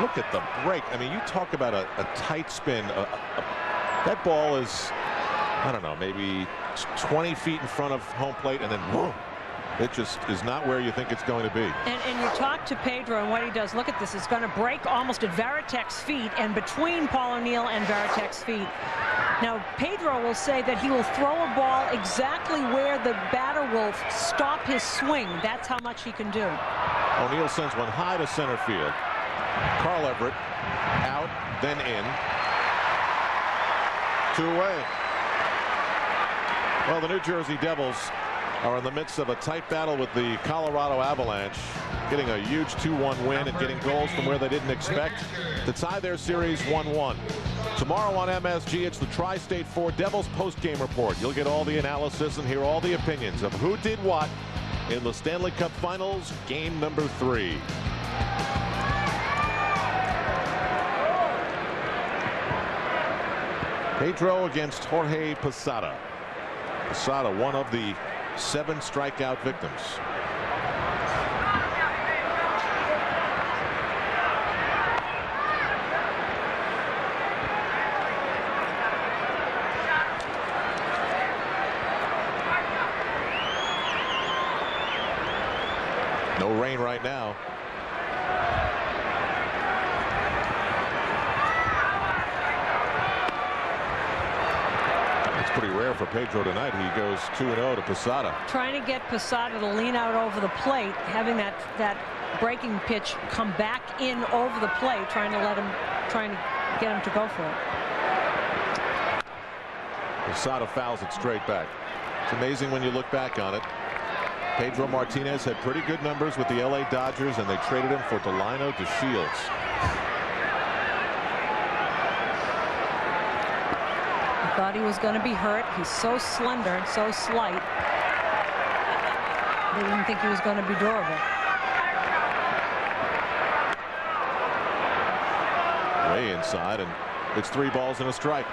Look at the break. I mean, you talk about a tight spin. That ball is, I don't know, maybe 20 feet in front of home plate, and then whoa, it just is not where you think it's going to be. And you talk to Pedro and what he does. Look at this. It's going to break almost at Varitek's feet and between Paul O'Neill and Varitek's feet. Now, Pedro will say that he will throw a ball exactly where the batter will stop his swing. That's how much he can do. O'Neill sends one high to center field. Carl Everett out, then in. 2 away. Well, the New Jersey Devils are in the midst of a tight battle with the Colorado Avalanche, getting a huge 2-1 win and getting goals from where they didn't expect to tie their series 1-1. Tomorrow on MSG, it's the Tri-State 4 Devils post-game report. You'll get all the analysis and hear all the opinions of who did what in the Stanley Cup Finals, game number 3. Pedro against Jorge Posada. Posada, one of the 7 strikeout victims. No rain right now. It's pretty rare for Pedro tonight. He goes 2-0 to Posada. Trying to get Posada to lean out over the plate, having that breaking pitch come back in over the plate, trying to get him to go for it. Posada fouls it straight back. It's amazing when you look back on it. Pedro Martinez had pretty good numbers with the LA Dodgers, and they traded him for Delino DeShields. thought he was going to be hurt. He's so slender and so slight. They didn't think he was going to be durable. Way inside, and it's 3 balls and a strike.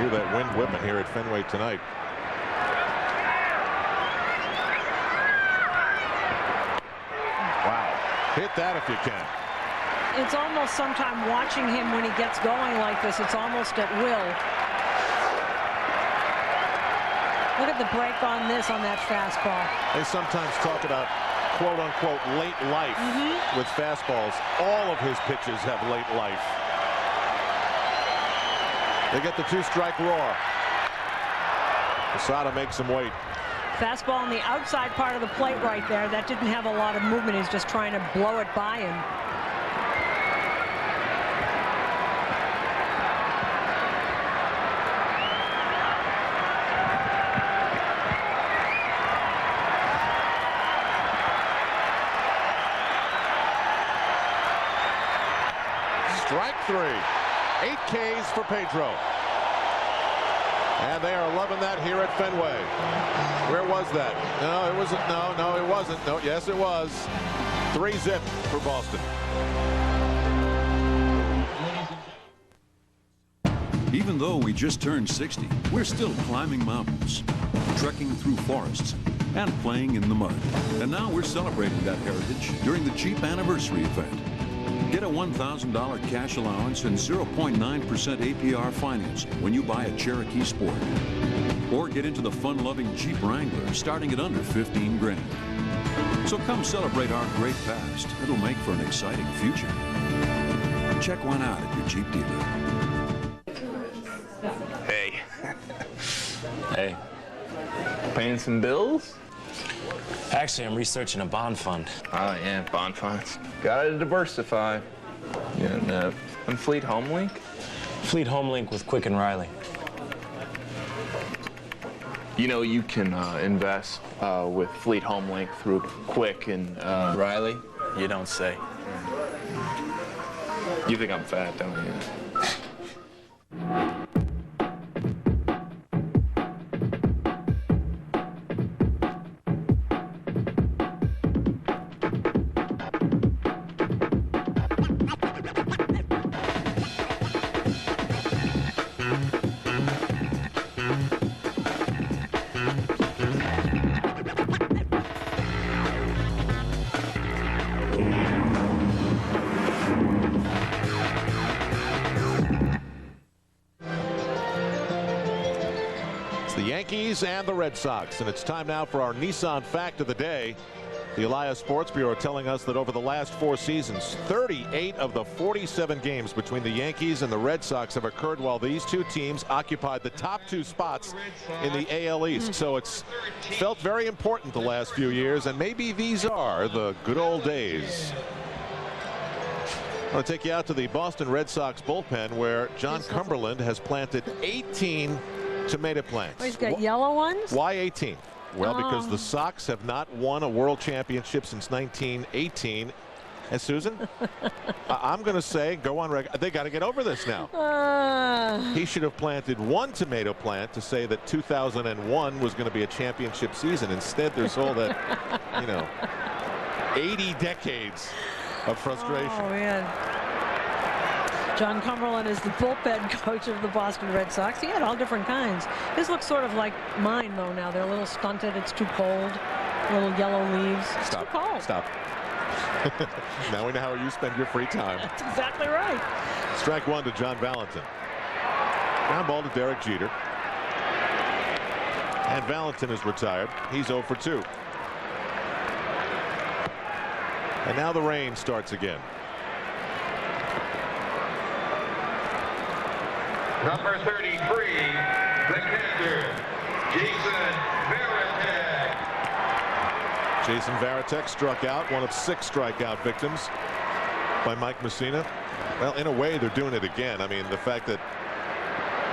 That wind whipping here at Fenway tonight. Wow. Hit that if you can. It's almost sometime watching him when he gets going like this, it's almost at will. Look at the break on this, on that fastball. They sometimes talk about quote-unquote late life with fastballs. All of his pitches have late life. They get the 2-strike roar. Posada makes him wait. Fastball on the outside part of the plate right there. That didn't have a lot of movement. He's just trying to blow it by him. Strike 3. 8 Ks for Pedro. And they are loving that here at Fenway. Where was that? No, it wasn't. No, it wasn't. No, yes, it was. 3-zip for Boston. Even though we just turned 60, we're still climbing mountains, trekking through forests, and playing in the mud. And now we're celebrating that heritage during the Jeep Anniversary event. Get a $1,000 cash allowance and 0.9% APR financing when you buy a Cherokee Sport. Or get into the fun-loving Jeep Wrangler starting at under 15 grand. So come celebrate our great past. It'll make for an exciting future. Check one out at your Jeep dealer. Hey. Hey. Paying some bills? Actually, I'm researching a bond fund. Oh, yeah, bond funds. Gotta diversify. Yeah, and Fleet Homelink? Fleet Homelink with Quick and Riley. You know, you can invest with Fleet Homelink through Quick and Riley. You don't say. You think I'm fat, don't you? The Yankees and the Red Sox, and it's time now for our Nissan fact of the day. The Elias Sports Bureau telling us that over the last 4 seasons, 38 of the 47 games between the Yankees and the Red Sox have occurred while these two teams occupied the top 2 spots in the AL East. So it's felt very important the last few years, and maybe these are the good old days. I want to take you out to the Boston Red Sox bullpen, where John Cumberland has planted 18 tomato plants. Oh, he's got yellow ones? Why 18? Well, because the Sox have not won a world championship since 1918. And Susan, I'm going to say, go on record, they got to get over this now. He should have planted 1 tomato plant to say that 2001 was going to be a championship season. Instead, there's all that, 80 decades of frustration. Oh, man. John Cumberland is the bullpen coach of the Boston Red Sox. He had all different kinds. This looks sort of like mine, though, now. They're a little stunted. It's too cold. Little yellow leaves. It's too cold. Stop. Now we know how you spend your free time. That's exactly right. Strike 1 to John Valentin. Ground ball to Derek Jeter. And Valentin is retired. He's 0 for 2. And now the rain starts again. Number 33, the catcher, Jason Varitek. Jason Varitek struck out, one of 6 strikeout victims by Mike Mussina. Well, in a way, they're doing it again. I mean, the fact that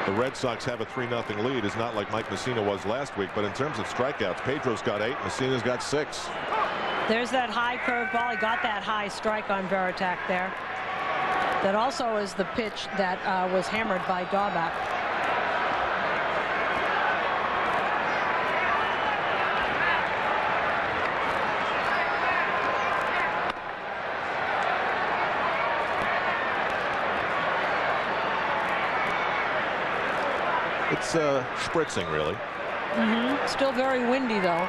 the Red Sox have a 3-0 lead is not like Mike Mussina was last week, but in terms of strikeouts, Pedro's got 8, Mussina's got 6. There's that high curve ball. He got that high strike on Varitek there. That also is the pitch that was hammered by Daubach. It's spritzing, really. Still very windy, though.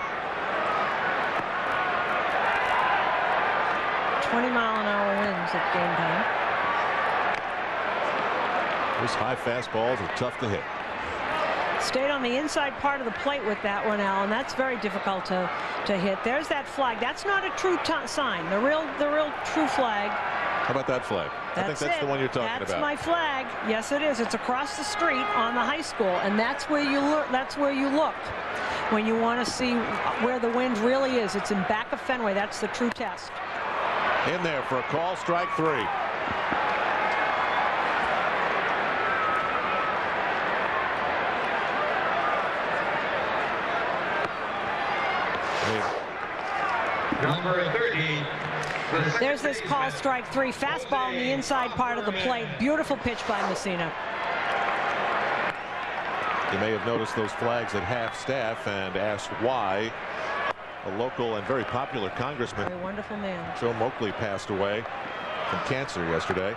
20-mile-an-hour winds at game time. Those high fastballs are tough to hit. Stayed on the inside part of the plate with that one, Al, and that's very difficult to hit. There's that flag. That's not a true sign. The real true flag. How about that flag? I think that's the one you're talking about. That's my flag. Yes, it is. It's across the street on the high school, and that's where you look. That's where you look when you want to see where the wind really is. It's in back of Fenway. That's the true test. In there for a call, strike 3. Number 30. There's this call, strike 3. Fastball in the inside part of the plate. Beautiful pitch by Mussina. You may have noticed those flags at half-staff and asked why. A local and very popular congressman, a wonderful man, Joe Moakley, passed away from cancer yesterday.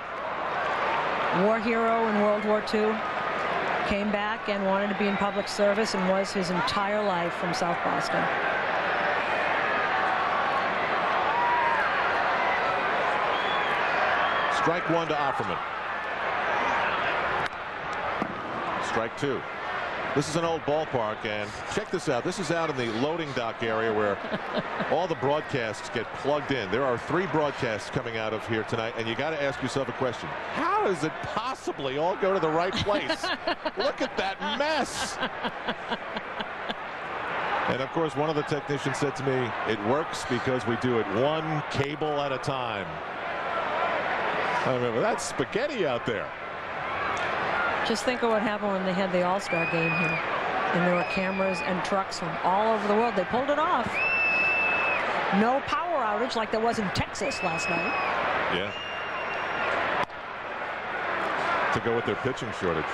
War hero in World War II. Came back and wanted to be in public service and was his entire life from South Boston. Strike 1 to Offerman. Strike 2. This is an old ballpark, and check this out. This is out in the loading dock area where all the broadcasts get plugged in. There are 3 broadcasts coming out of here tonight, and you got to ask yourself a question. How does it possibly all go to the right place? Look at that mess. And of course, one of the technicians said to me, it works because we do it one cable at a time. I remember that's spaghetti out there. Just think of what happened when they had the All-Star game here. And there were cameras and trucks from all over the world. They pulled it off. No power outage like there was in Texas last night. Yeah. To go with their pitching shortage.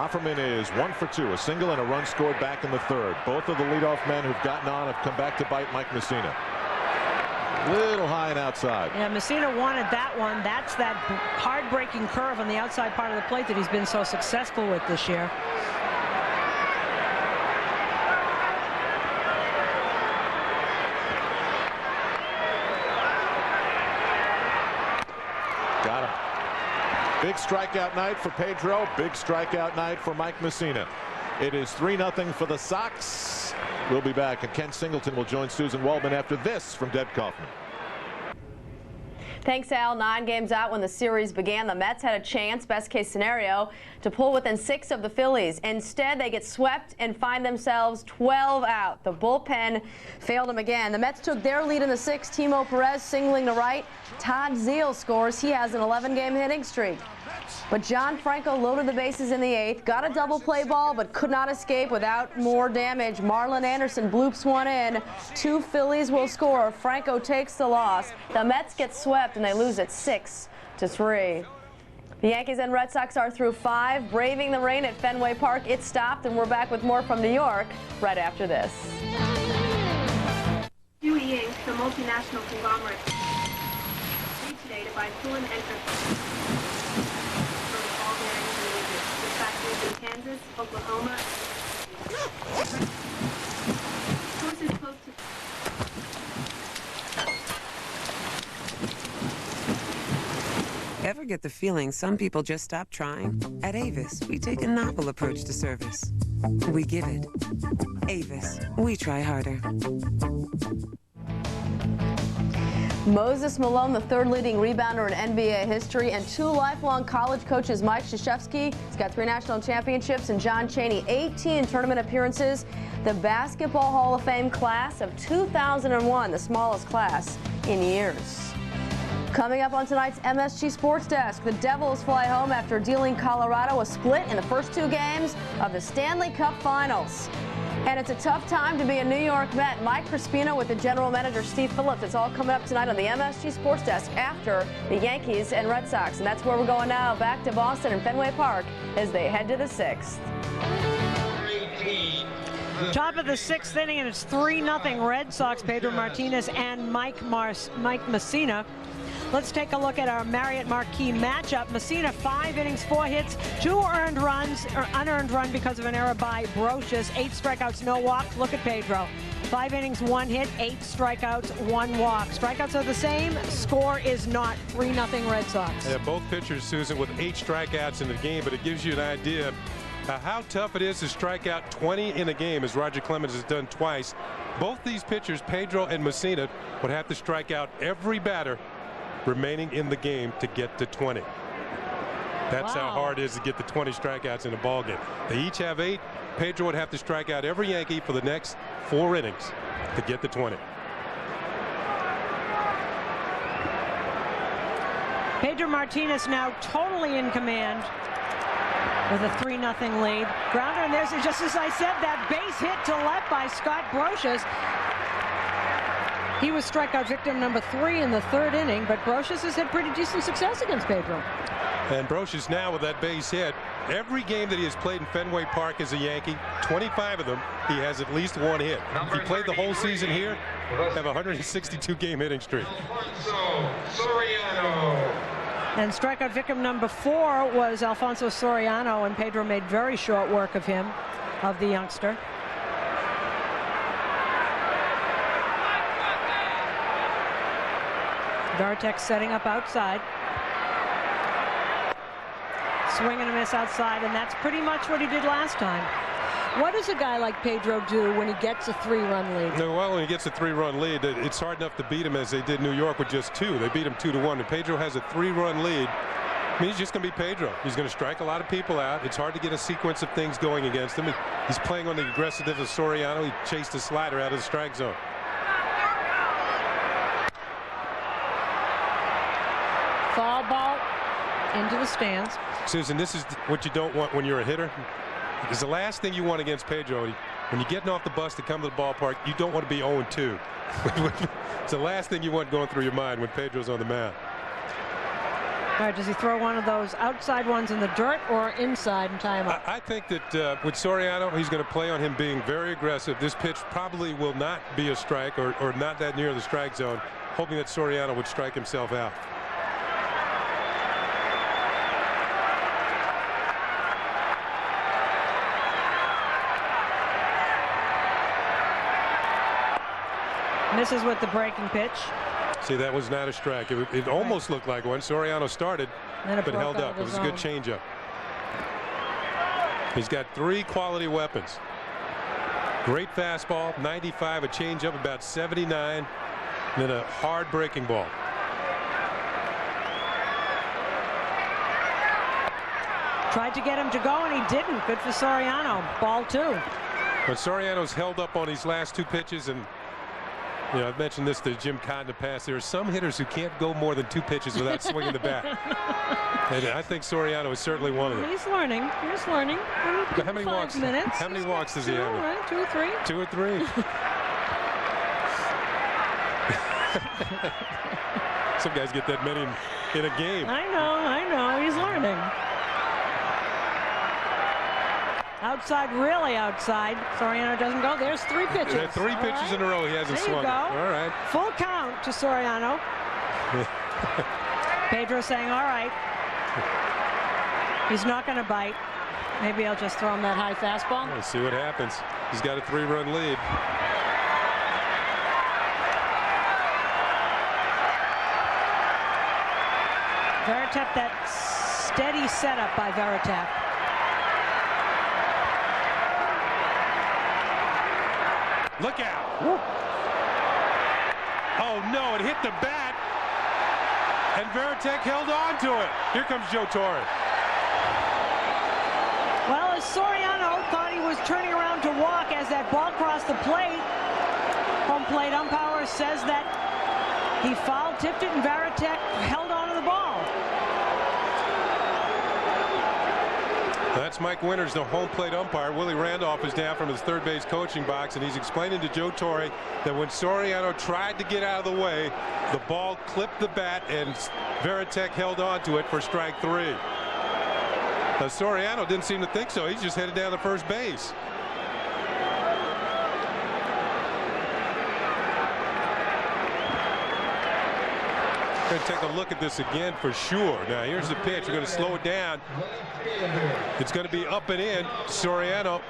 Offerman is 1 for 2, a single and a run scored back in the 3rd. Both of the leadoff men who've gotten on have come back to bite Mike Mussina. Little high and outside. Yeah, Mussina wanted that one. That's that hard-breaking curve on the outside part of the plate that he's been so successful with this year. Got him. Big strikeout night for Pedro. Big strikeout night for Mike Mussina. It is 3-0 for the Sox. We'll be back, and Ken Singleton will join Susan Waldman after this from Deb Kaufman. Thanks, Al. 9 games out when the series began, the Mets had a chance, best case scenario, to pull within 6 of the Phillies. Instead, they get swept and find themselves 12 out. The bullpen failed them again. The Mets took their lead in the 6th. Timo Perez singling to right. Todd Zeile scores. He has an 11-game hitting streak. But John Franco loaded the bases in the 8th, got a double play ball, but could not escape without more damage. Marlon Anderson bloops one in. 2 Phillies will score. Franco takes the loss. The Mets get swept, and they lose it 6-3. The Yankees and Red Sox are through 5, braving the rain at Fenway Park. It stopped, and we're back with more from New York right after this. Dewey Inc., the multinational conglomerate, agreed today to buy Pullen Enterprises from all bearings and wages, with factories in Kansas, Oklahoma. Sources close to Ever get the feeling some people just stop trying? At Avis, we take a novel approach to service. We give it. Avis, we try harder. Moses Malone, the third leading rebounder in NBA history, and 2 lifelong college coaches, Mike Krzyzewski, he's got 3 national championships, and John Chaney, 18 tournament appearances. The Basketball Hall of Fame class of 2001, the smallest class in years. Coming up on tonight's MSG Sports Desk, the Devils fly home after dealing Colorado a split in the first 2 games of the Stanley Cup Finals. And it's a tough time to be a New York Met. Mike Crispino with the general manager, Steve Phillips. It's all coming up tonight on the MSG Sports Desk after the Yankees and Red Sox. And that's where we're going now, back to Boston and Fenway Park as they head to the 6th. Top of the 6th inning, and it's 3-0 Red Sox. Pedro Martinez and Mike Mussina. Let's take a look at our Marriott Marquee matchup. Mussina, 5 innings, 4 hits, 2 earned runs, or unearned run because of an error by Brocious, 8 strikeouts, no walks. Look at Pedro. 5 innings, 1 hit, 8 strikeouts, 1 walk. Strikeouts are the same. Score is not. 3-0 Red Sox. Yeah, both pitchers, Susan, with 8 strikeouts in the game, but it gives you an idea how tough it is to strike out 20 in a game, as Roger Clemens has done twice. Both these pitchers, Pedro and Mussina, would have to strike out every batter remaining in the game to get to 20. That's how hard it is to get the 20 strikeouts in a ball game. They each have 8. Pedro would have to strike out every Yankee for the next 4 innings to get the 20. Pedro Martinez now totally in command with a 3-0 lead. Grounder, and there's, just as I said, that base hit to left by Scott Brocious. He was strikeout victim number 3 in the 3rd inning, but Brocious has had pretty decent success against Pedro. And Brocious now with that base hit. Every game that he has played in Fenway Park as a Yankee, 25 of them, he has at least 1 hit. If he played the whole season here, have a 162-game hitting streak. And strikeout victim number 4 was Alfonso Soriano, and Pedro made very short work of him, of the youngster. Varitek setting up outside. Swing and a miss outside, and that's pretty much what he did last time. What does a guy like Pedro do when he gets a 3-run lead? No, well, when he gets a 3-run lead, it's hard enough to beat him as they did New York with just 2. They beat him 2-1, and Pedro has a 3-run lead. I mean, he's just going to be Pedro. He's going to strike a lot of people out. It's hard to get a sequence of things going against him. He's playing on the aggressiveness of Soriano. He chased a slider out of the strike zone. Foul ball into the stands. Susan, this is what you don't want when you're a hitter. It's the last thing you want against Pedro. When you're getting off the bus to come to the ballpark, you don't want to be 0-2. It's the last thing you want going through your mind when Pedro's on the mound. All right, does he throw one of those outside ones in the dirt or inside and tie him up? I think that with Soriano, he's going to play on him being very aggressive. This pitch probably will not be a strike or not that near the strike zone, hoping that Soriano would strike himself out. Misses with the breaking pitch. See, that was not a strike. It almost looked like one. Soriano started, but held up. It was a good changeup. He's got 3 quality weapons. Great fastball, 95, a changeup about 79, and then a hard breaking ball. Tried to get him to go, and he didn't. Good for Soriano. Ball 2. But Soriano's held up on these last 2 pitches, and you know, I've mentioned this to Jim Cott in the past. There are some hitters who can't go more than 2 pitches without swinging the bat. And I think Soriano is certainly one of them. He's learning. He's learning. How many walks? Minutes. How many walks does he have? Right, 2 or 3. 2 or 3. Some guys get that many in a game. I know. He's learning. Outside, really outside. Soriano doesn't go. There's 3 pitches. There are 3 pitches in a row he hasn't swung. All right. Full count to Soriano. Pedro saying, all right. He's not going to bite. Maybe I'll just throw him that high fastball. Let's see what happens. He's got a 3-run lead. Varitek, that steady setup by Varitek. Look out. Woo. Oh, no, it hit the bat. And Varitek held on to it. Here comes Joe Torre. Well, as Soriano thought he was turning around to walk as that ball crossed the plate, home plate umpire says that he foul tipped it and Varitek held on to the ball. That's Mike Winters, the home plate umpire. Willie Randolph is down from his third base coaching box, and he's explaining to Joe Torre that when Soriano tried to get out of the way, the ball clipped the bat, and Varitek held on to it for strike 3. Now, Soriano didn't seem to think so. He's just headed down to first base. Going to take a look at this again for sure. Now here's the pitch. We're going to slow it down. It's going to be up and in. Soriano.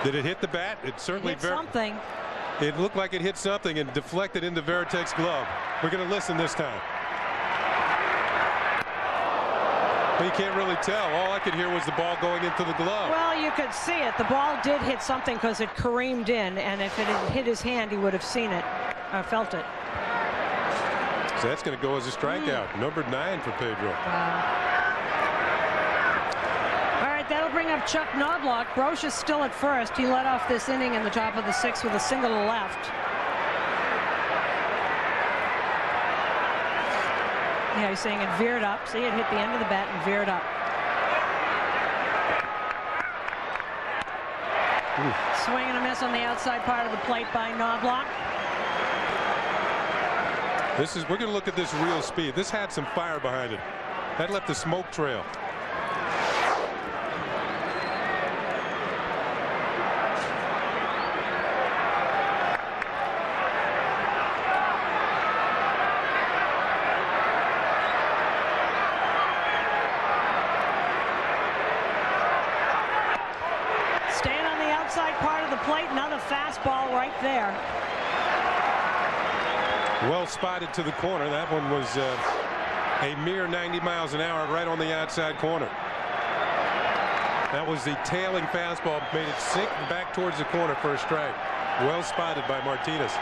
Did it hit the bat? It certainly hit something. It looked like it hit something and deflected into Varitek's glove. We're going to listen this time. Well, you can't really tell. All I could hear was the ball going into the glove. Well, you could see it. The ball did hit something because it careened in, and if it had hit his hand, he would have seen it, felt it. So that's going to go as a strikeout. Number 9 for Pedro. Wow. All right, that'll bring up Chuck Knobloch. Broch is still at first. He led off this inning in the top of the 6th with a single to left. Yeah, he's saying it veered up. See, it hit the end of the bat and veered up. Swing and a miss on the outside part of the plate by Knobloch. We're going to look at this real speed. This had some fire behind it. That left a smoke trail. Staying on the outside part of the plate, another fastball right there. Well spotted to the corner. That one was a mere 90 miles an hour right on the outside corner. That was the tailing fastball, made it sink back towards the corner for a strike. Well spotted by Martinez.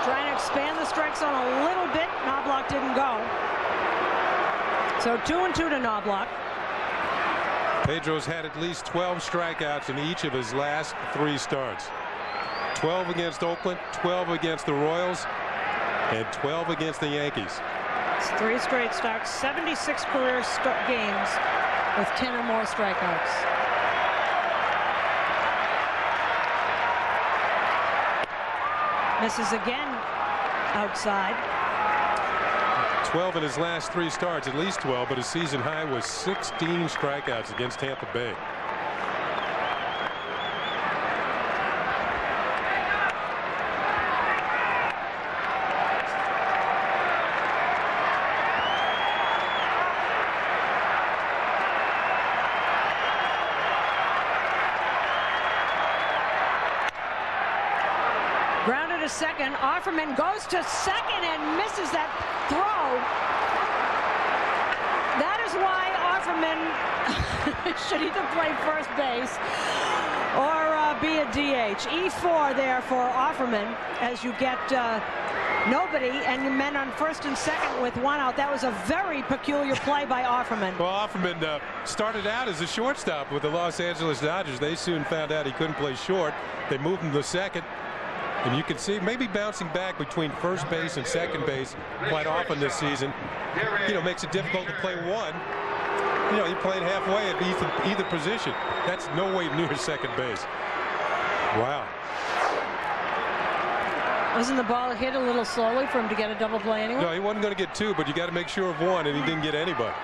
Trying to expand the strike zone a little bit. Knobloch didn't go. So 2-2 to Knobloch. Pedro's had at least 12 strikeouts in each of his last 3 starts. 12 against Oakland, 12 against the Royals, and 12 against the Yankees. It's 3 straight starts, 76 career games with 10 or more strikeouts. Misses again outside. 12 in his last 3 starts, at least 12, but his season high was 16 strikeouts against Tampa Bay. Grounded to second. Offerman goes to second and misses that throw. That is why Offerman should either play first base or be a DH. E4 there for Offerman as you get nobody and you men on first and second with 1 out. That was a very peculiar play by Offerman. Well, Offerman started out as a shortstop with the Los Angeles Dodgers. They soon found out he couldn't play short. They moved him to second. And you can see maybe bouncing back between first base and second base quite often this season, makes it difficult to play one. You're playing halfway at either position. That's no way near second base. Wow. Wasn't the ball hit a little slowly for him to get a double play anyway? No, he wasn't going to get 2, but you got to make sure of 1, and he didn't get anybody.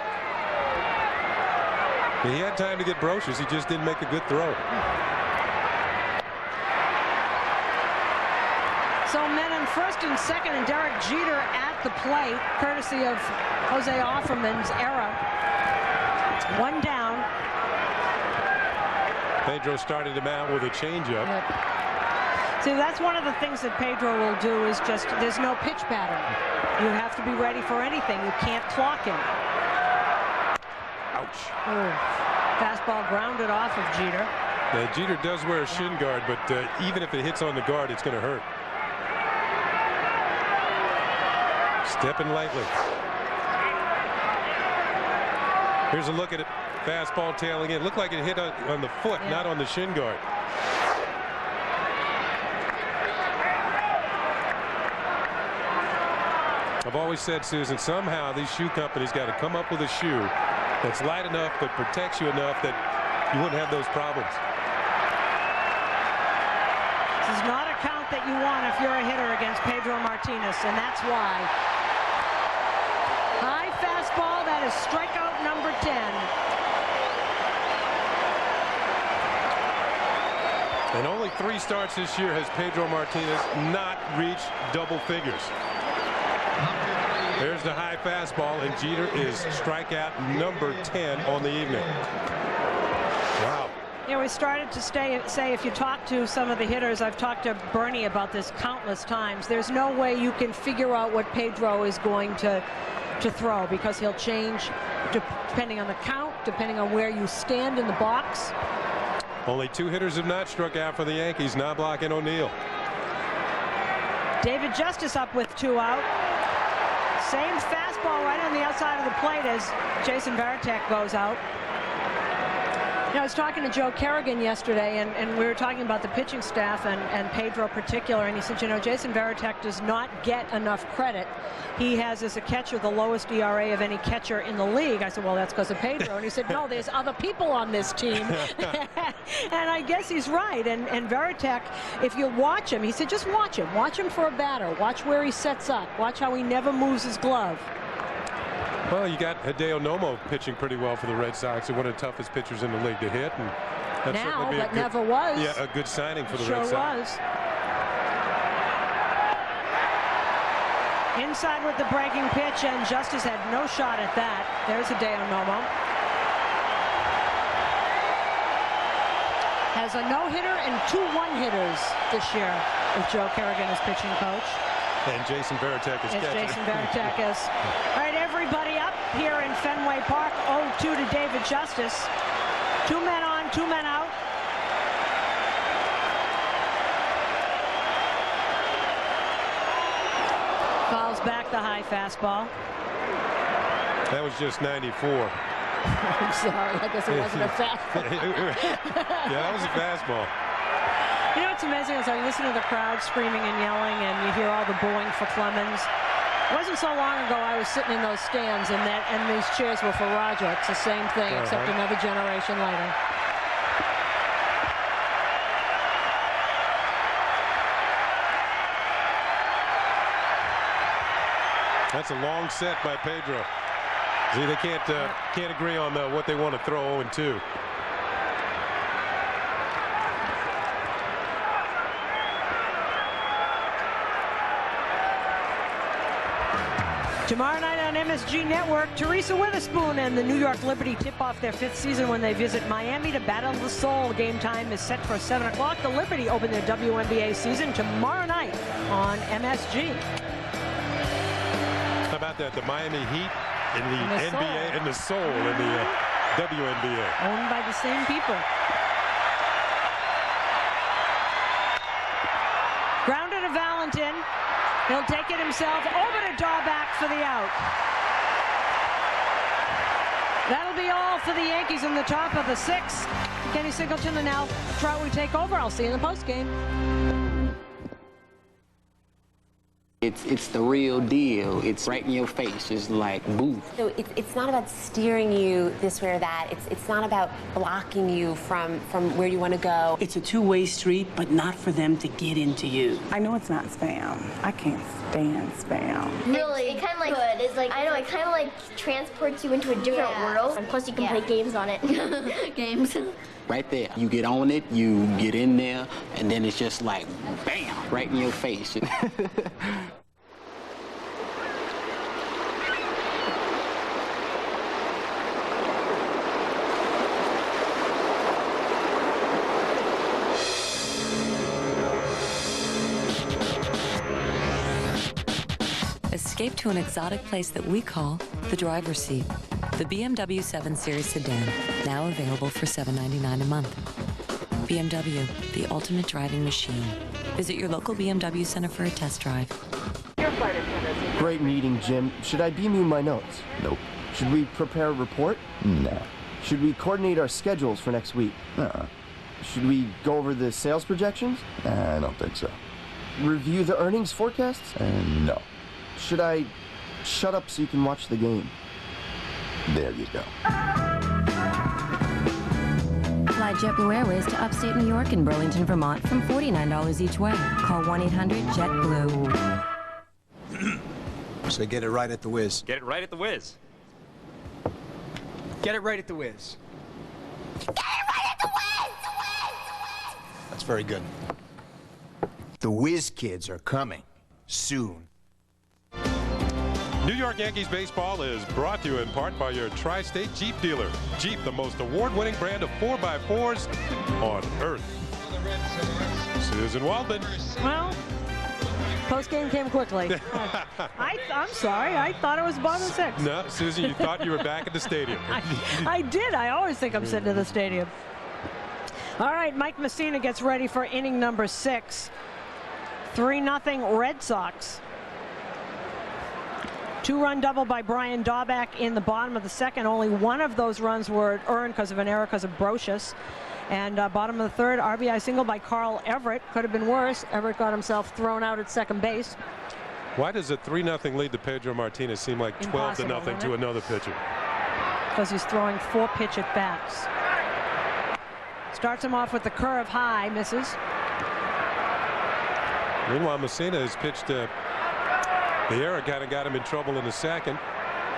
He had time to get Brochus. He just didn't make a good throw. So men on first and second, and Derek Jeter at the plate, courtesy of Jose Offerman's era. 1 down. Pedro started him out with a changeup. Yep. See, that's one of the things that Pedro will do is just, there's no pitch pattern. You have to be ready for anything. You can't clock him. coach. Ooh. Fastball grounded off of Jeter. Now, Jeter does wear a shin guard, but even if it hits on the guard, it's going to hurt. Stepping lightly. Here's a look at it. Fastball tailing in. Looked like it hit on the foot, not on the shin guard. I've always said, Susan, somehow these shoe companies got to come up with a shoe that's light enough but protects you enough that you wouldn't have those problems. This is not a count that you want if you're a hitter against Pedro Martinez, and that's why. High fastball, that is strikeout number 10. And only 3 starts this year has Pedro Martinez not reached double figures. There's the high fastball, and Jeter is strikeout number 10 on the evening. Wow. You know, we started to say if you talk to some of the hitters, I've talked to Bernie about this countless times, there's no way you can figure out what Pedro is going to throw, because he'll change depending on the count, depending on where you stand in the box. Only 2 hitters have not struck out for the Yankees, Knobloch and O'Neill. David Justice up with 2 out. Same fastball right on the outside of the plate as Jason Varitek goes out. You know, I was talking to Joe Kerrigan yesterday, and we were talking about the pitching staff and Pedro in particular, and he said, you know, Jason Varitek does not get enough credit. He has, as a catcher, the lowest ERA of any catcher in the league. I said, well, that's because of Pedro. And he said, no, there's other people on this team. And I guess he's right. And Varitek, if you watch him, he said, just watch him. Watch him for a batter. Watch where he sets up. Watch how he never moves his glove. Well, you got Hideo Nomo pitching pretty well for the Red Sox, and one of the toughest pitchers in the league to hit. And that now, be but never was. Yeah, a good signing for the Red Sox. Sure was. Inside with the breaking pitch, and Justice had no shot at that. There's Hideo Nomo. Has a no-hitter and 2 one-hitters this year with Joe Kerrigan as pitching coach. And Jason Varitek is catching. Jason Varitek is. All right, everybody up here in Fenway Park. 0-2 to David Justice. 2 men on, 2 men out. Fouls back the high fastball. That was just 94. I'm sorry, I guess it wasn't a fastball. Yeah, that was a fastball. You know what's amazing is I listen to the crowd screaming and yelling, and you hear all the booing for Clemens. It wasn't so long ago I was sitting in those stands, and these cheers were for Roger. It's the same thing, except another generation later. That's a long set by Pedro. See, they can't agree on what they want to throw 0-2. Tomorrow night on MSG Network, Teresa Witherspoon and the New York Liberty tip off their 5th season when they visit Miami to battle the Soul. Game time is set for 7 o'clock. The Liberty open their WNBA season tomorrow night on MSG. How about that? The Miami Heat in the NBA and the Soul in the WNBA. Owned by the same people. Grounded to Valentin. He'll take it himself over to Dahlback for the out. That'll be all for the Yankees in the top of the 6th. Kenny Singleton and now Trautwig take over. I'll see you in the postgame. It's the real deal. It's right in your face. It's like, boo. So it's not about steering you this way or that. It's not about blocking you from where you want to go. It's a two-way street, but not for them to get into you. I know it's not spam. I can't stand spam. Really, it kind of like good. It's like I know it kind of like transports you into a different world, and plus you can play games on it. Games. Right there. You get on it, you get in there, and then it's just like, bam, right in your face. Escape to an exotic place that we call the driver's seat. The BMW 7 Series sedan, now available for $799 a month. BMW, the ultimate driving machine. Visit your local BMW center for a test drive. Great meeting, Jim. Should I beam you my notes? Nope. Should we prepare a report? No. Should we coordinate our schedules for next week? Should we go over the sales projections? I don't think so. Review the earnings forecasts? No. Should I shut up so you can watch the game? There you go. Fly JetBlue Airways to upstate New York and Burlington, Vermont from $49 each way. Call 1-800-JetBlue. So get it right at the Whiz. Get it right at the Whiz. Get it right at the Whiz. That's very good. The Whiz kids are coming soon. New York Yankees baseball is brought to you in part by your Tri-State Jeep dealer. Jeep, the most award-winning brand of 4x4s on earth. Susan Waldman. Well, post-game came quickly. I'm sorry. I thought it was bottom 6. No, Susan, you thought you were back at the stadium. I did. I always think I'm sitting in the stadium. All right, Mike Mussina gets ready for inning number 6. 3-0 Red Sox. 2-run double by Brian Daubach in the bottom of the second. Only one of those runs were earned because of an error because of Brocious. And bottom of the third, RBI single by Carl Everett. Could have been worse. Everett got himself thrown out at second base. Why does a 3-0 lead to Pedro Martinez seem like 12-0 to another pitcher? Because he's throwing 4 pitch at bats. Starts him off with the curve high, misses. Meanwhile, Mussina has pitched the error kind of got him in trouble in the second,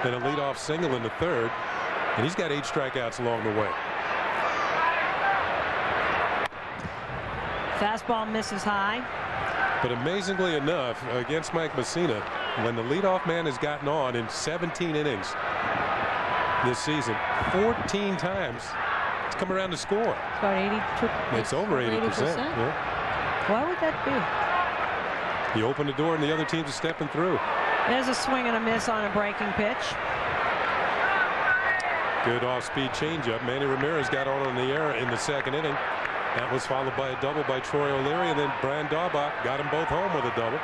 then a leadoff single in the third, and he's got 8 strikeouts along the way. Fastball misses high. But amazingly enough, against Mike Mussina, when the leadoff man has gotten on in 17 innings this season, 14 times it's come around to score. It's about 82. It's over 80%. Yeah. Why would that be? You open the door and the other teams are stepping through. There's a swing and a miss on a breaking pitch. Good off-speed changeup. Manny Ramirez got on the error in the second inning. That was followed by a double by Troy O'Leary, and then Brian Daubach got them both home with a double.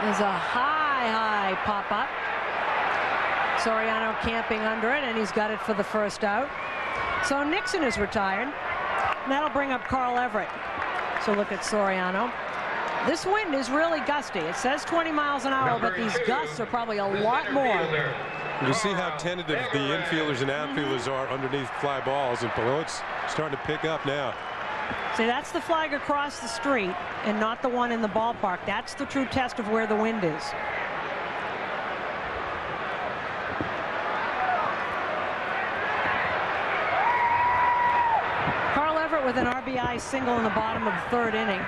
There's a high pop-up. Soriano camping under it, and he's got it for the first out. So Nixon is retired. And that'll bring up Carl Everett. So look at Soriano. This wind is really gusty. It says 20 miles an hour, but these gusts are probably a lot more. You see how tentative the infielders and outfielders are underneath fly balls, and it's starting to pick up now. See, that's the flag across the street and not the one in the ballpark. That's the true test of where the wind is. Carl Everett with an RBI single in the bottom of the third inning.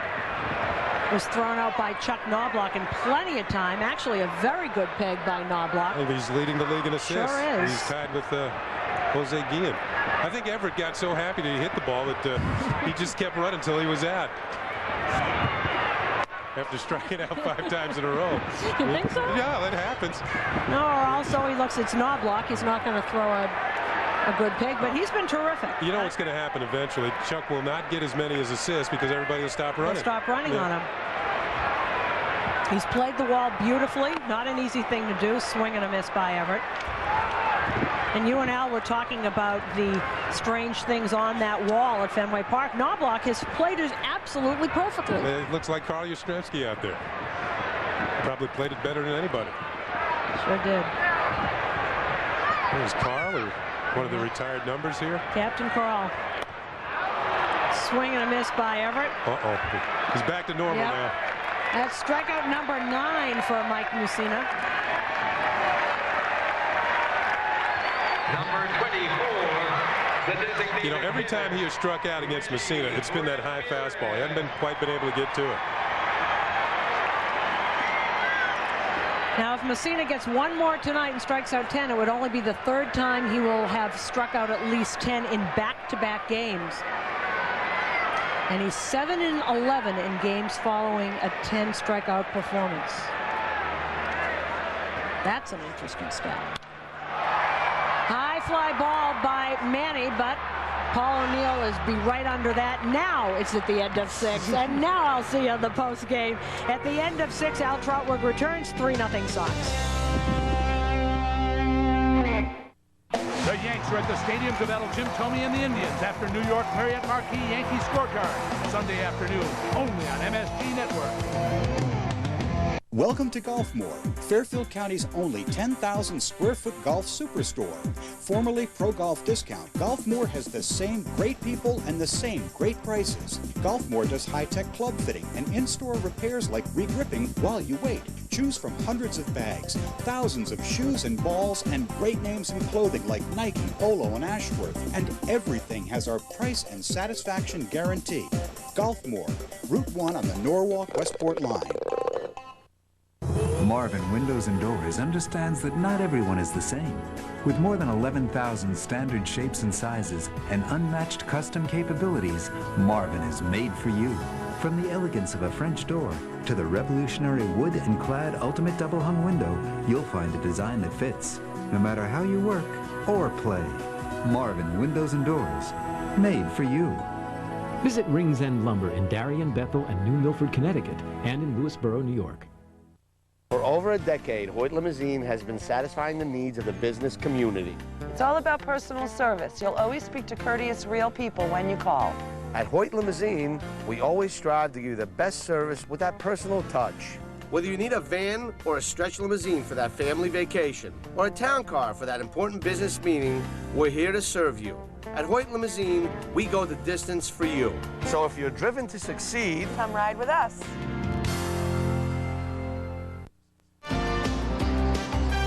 Was thrown out by Chuck Knobloch in plenty of time. Actually, a very good peg by Knobloch. Well, he's leading the league in assists. Sure is. He's tied with Jose Guillen. I think Everett got so happy that he hit the ball that he just kept running until he was out. After striking out 5 times in a row. You think so? Yeah, that happens. No, or also he looks, it's Knobloch. He's not going to throw a good peg, but he's been terrific. You know what's going to happen eventually? Chuck will not get as many as assists because everybody will stop running. They'll stop running on him. He's played the wall beautifully. Not an easy thing to do. Swing and a miss by Everett. And you and Al were talking about the strange things on that wall at Fenway Park. Knobloch has played it absolutely perfectly. It looks like Carl Yastrzemski out there. Probably played it better than anybody. Sure did. There's Carl, or one of the retired numbers here. Captain Carl. Swing and a miss by Everett. Uh-oh. He's back to normal now. That's strikeout number 9 for Mike Mussina. Number 24, the designated. You know, every time he has struck out against Mussina, it's been that high fastball. He hasn't quite been able to get to it. Now, if Mussina gets one more tonight and strikes out 10, it would only be the 3rd time he will have struck out at least 10 in back-to-back games. And he's 7-11 in games following a 10 strikeout performance. That's an interesting stat. High fly ball by Manny, but Paul O'Neill is be right under that. Now it's at the end of 6, and now I'll see you on the post game. At the end of 6, Al Trautwig returns, 3-0 Sox. The Yanks are at the stadium to battle Jim Thome and the Indians after New York Marriott Marquis Yankee Scorecard. Sunday afternoon, only on MSG Network. Welcome to Golfmore, Fairfield County's only 10,000 square foot golf superstore. Formerly Pro Golf Discount, Golfmore has the same great people and the same great prices. Golfmore does high-tech club fitting and in-store repairs like re-gripping while you wait. Choose from hundreds of bags, thousands of shoes and balls, and great names in clothing like Nike, Polo, and Ashworth. And everything has our price and satisfaction guarantee. Golfmore, Route 1 on the Norwalk Westport line. Marvin Windows and Doors understands that not everyone is the same. With more than 11,000 standard shapes and sizes and unmatched custom capabilities, Marvin is made for you. From the elegance of a French door to the revolutionary wood and clad ultimate double hung window, you'll find a design that fits, no matter how you work or play. Marvin Windows and Doors, made for you. Visit Rings End Lumber in Darien, Bethel, and New Milford, Connecticut, and in Lewisboro, New York. For over a decade, Hoyt Limousine has been satisfying the needs of the business community. It's all about personal service. You'll always speak to courteous, real people when you call. At Hoyt Limousine, we always strive to give you the best service with that personal touch. Whether you need a van or a stretch limousine for that family vacation, or a town car for that important business meeting, we're here to serve you. At Hoyt Limousine, we go the distance for you. So if you're driven to succeed, come ride with us.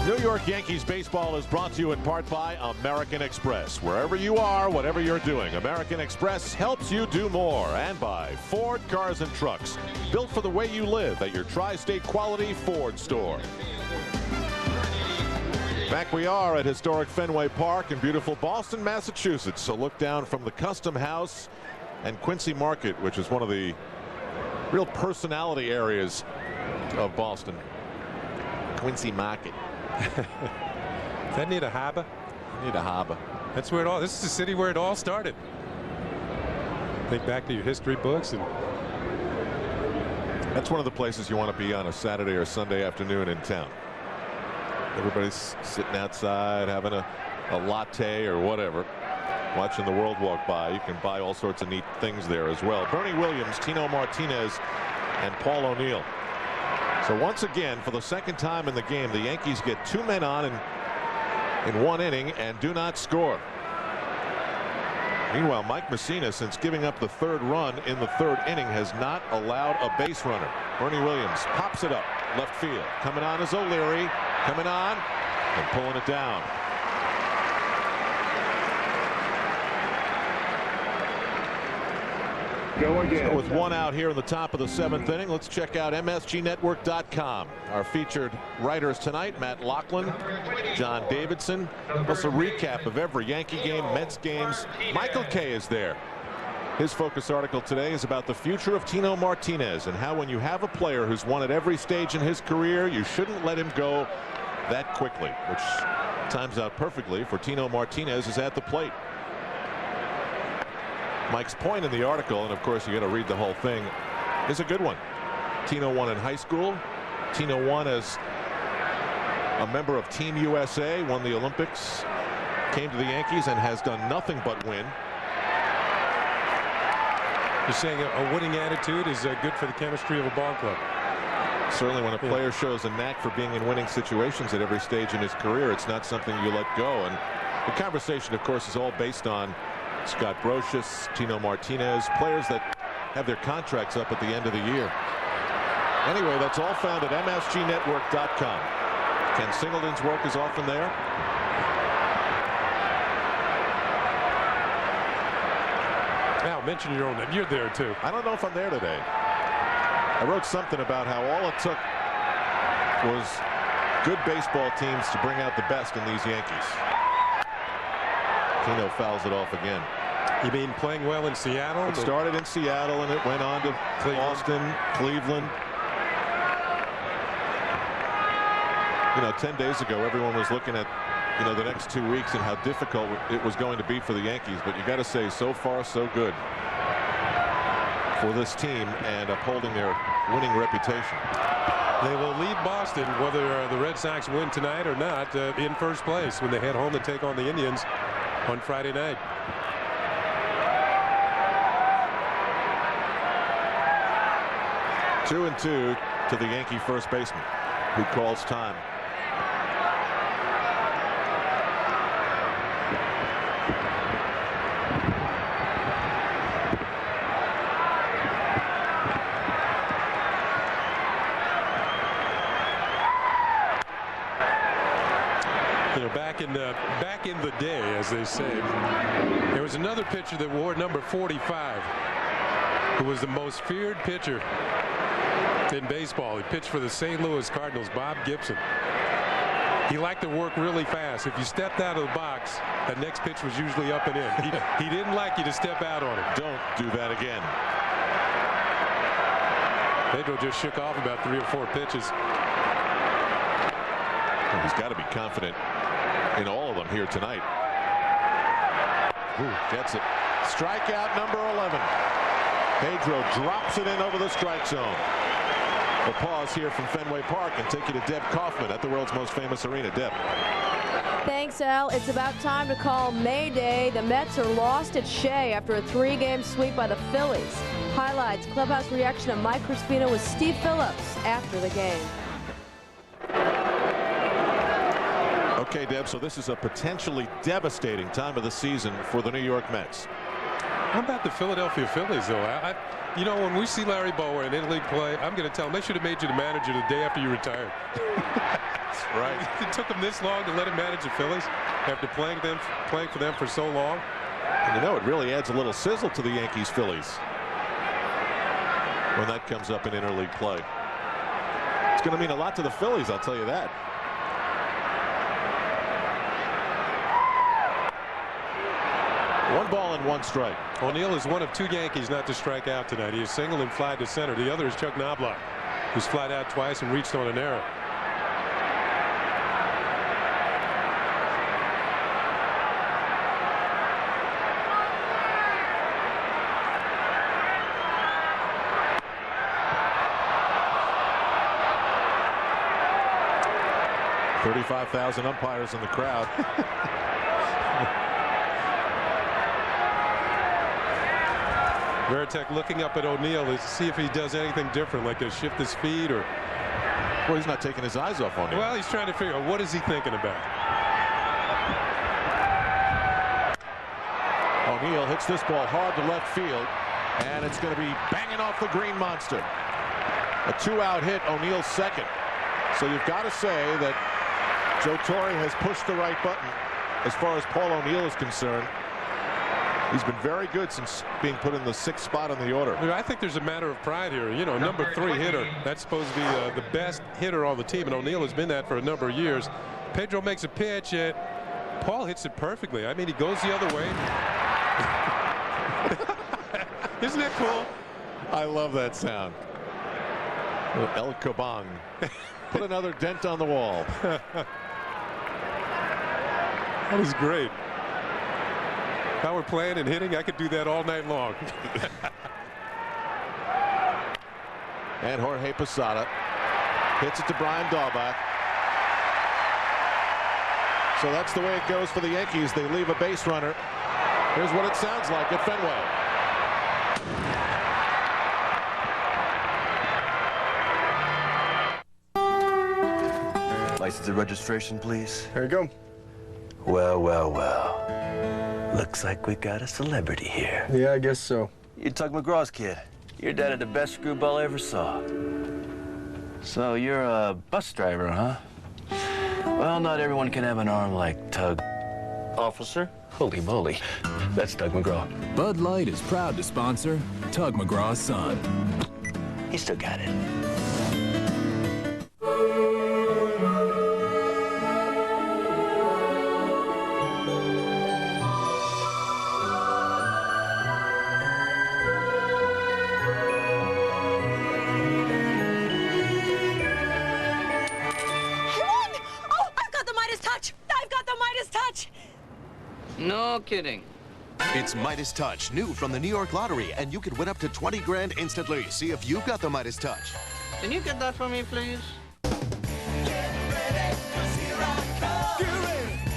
New York Yankees baseball is brought to you in part by American Express. Wherever you are, whatever you're doing, American Express helps you do more. And by Ford Cars and Trucks, built for the way you live at your tri-state quality Ford store. Back we are at historic Fenway Park in beautiful Boston, Massachusetts. A look down from the Custom House and Quincy Market, which is one of the real personality areas of Boston. Quincy Market. Does that need a harbor? Need a harbor. That's where it all. This is the city where it all started. Think back to your history books, and that's one of the places you want to be on a Saturday or Sunday afternoon in town. Everybody's sitting outside having a latte or whatever, watching the world walk by. You can buy all sorts of neat things there as well. Bernie Williams, Tino Martinez, and Paul O'Neill. So once again, for the second time in the game, the Yankees get 2 men on in 1 inning and do not score. Meanwhile, Mike Mussina, since giving up the 3rd run in the 3rd inning, has not allowed a base runner. Bernie Williams pops it up left field. Coming on is O'Leary. Coming on and pulling it down. Go again. So with 1 out here in the top of the 7th inning, let's check out MSGNetwork.com. Our featured writers tonight, Matt Lachlan, John Davidson, plus a recap of every Yankee game, Mets games. Michael Kay is there. His focus article today is about the future of Tino Martinez and how when you have a player who's won at every stage in his career, you shouldn't let him go that quickly, which times out perfectly for Tino Martinez is at the plate. Mike's point in the article, and of course you got to read the whole thing, is a good one. Tino won in high school. Tino won as a member of Team USA, won the Olympics, came to the Yankees and has done nothing but win. You're saying a winning attitude is good for the chemistry of a ball club. Certainly when a player shows a knack for being in winning situations at every stage in his career, it's not something you let go. And the conversation, of course, is all based on Scott Brocious, Tino Martinez, players that have their contracts up at the end of the year. Anyway, that's all found at MSGNetwork.com. Ken Singleton's work is often there. Now, mention your own name. You're there, too. I don't know if I'm there today. I wrote something about how all it took was good baseball teams to bring out the best in these Yankees. Tino fouls it off again. You mean playing well in Seattle? It started in Seattle and it went on to Boston, Cleveland. You know, 10 days ago, everyone was looking at, you know, the next 2 weeks and how difficult it was going to be for the Yankees. But you got to say, so far, so good for this team and upholding their winning reputation. They will lead Boston, whether the Red Sox win tonight or not, in first place when they head home to take on the Indians on Friday night. Two and two to the Yankee first baseman, who calls time. You know, back in the day, as they say, there was another pitcher that wore number 45, who was the most feared pitcher in baseball. He pitched for the St. Louis Cardinals, Bob Gibson. He liked to work really fast. If you stepped out of the box, that next pitch was usually up and in. He didn't like you to step out on it. Don't do that again. Pedro just shook off about 3 or 4 pitches. Well, he's got to be confident in all of them here tonight. Ooh, gets it. Strikeout number 11. Pedro drops it in over the strike zone. We'll pause here from Fenway Park and take you to Deb Kaufman at the world's most famous arena. Deb. Thanks, Al. It's about time to call Mayday. The Mets are lost at Shea after a 3-game sweep by the Phillies. Highlights, clubhouse reaction of Mike Crispino with Steve Phillips after the game. Okay, Deb, so this is a potentially devastating time of the season for the New York Mets. How about the Philadelphia Phillies, though? You know, when we see Larry Bowa in interleague play, I'm going to tell him they should have made you the manager the day after you retired. That's right. It took him this long to let him manage the Phillies after playing for them for so long. And you know, it really adds a little sizzle to the Yankees-Phillies when that comes up in interleague play. It's going to mean a lot to the Phillies, I'll tell you that. One ball and one strike. O'Neill is one of 2 Yankees not to strike out tonight. He is singled and flied to center. The other is Chuck Knobloch, who's flied out twice and reached on an error. $35,000 umpires in the crowd. Veritek looking up at O'Neill to see if he does anything different, like to shift his feet or. Well, he's not taking his eyes off O'Neill. Well, he's trying to figure out what is he thinking about. O'Neill hits this ball hard to left field, and it's going to be banging off the green monster. A 2-out hit, O'Neill's second. So you've got to say that Joe Torre has pushed the right button as far as Paul O'Neill is concerned. He's been very good since being put in the 6th spot on the order. I think there's a matter of pride here. You know, number 3 hitter. That's supposed to be the best hitter on the team, and O'Neill has been that for a number of years. Pedro makes a pitch, and Paul hits it perfectly. I mean, he goes the other way. Isn't that cool? I love that sound. El Kabong. Put another dent on the wall. That is great. If I were playing and hitting, I could do that all night long. And Jorge Posada hits it to Brian Daubach. So that's the way it goes for the Yankees. They leave a base runner. Here's what it sounds like at Fenway. License and registration, please. Here you go. Well, well, well. Looks like we got a celebrity here. Yeah, I guess so. You're Tug McGraw's kid. Your dad had the best screwball I ever saw. So you're a bus driver, huh? Well, not everyone can have an arm like Tug. Officer? Holy moly. That's Tug McGraw. Bud Light is proud to sponsor Tug McGraw's son. He still got it. No kidding. It's Midas Touch, new from the New York Lottery, and you could win up to 20 grand instantly. See if you've got the Midas Touch. Can you get that for me, please?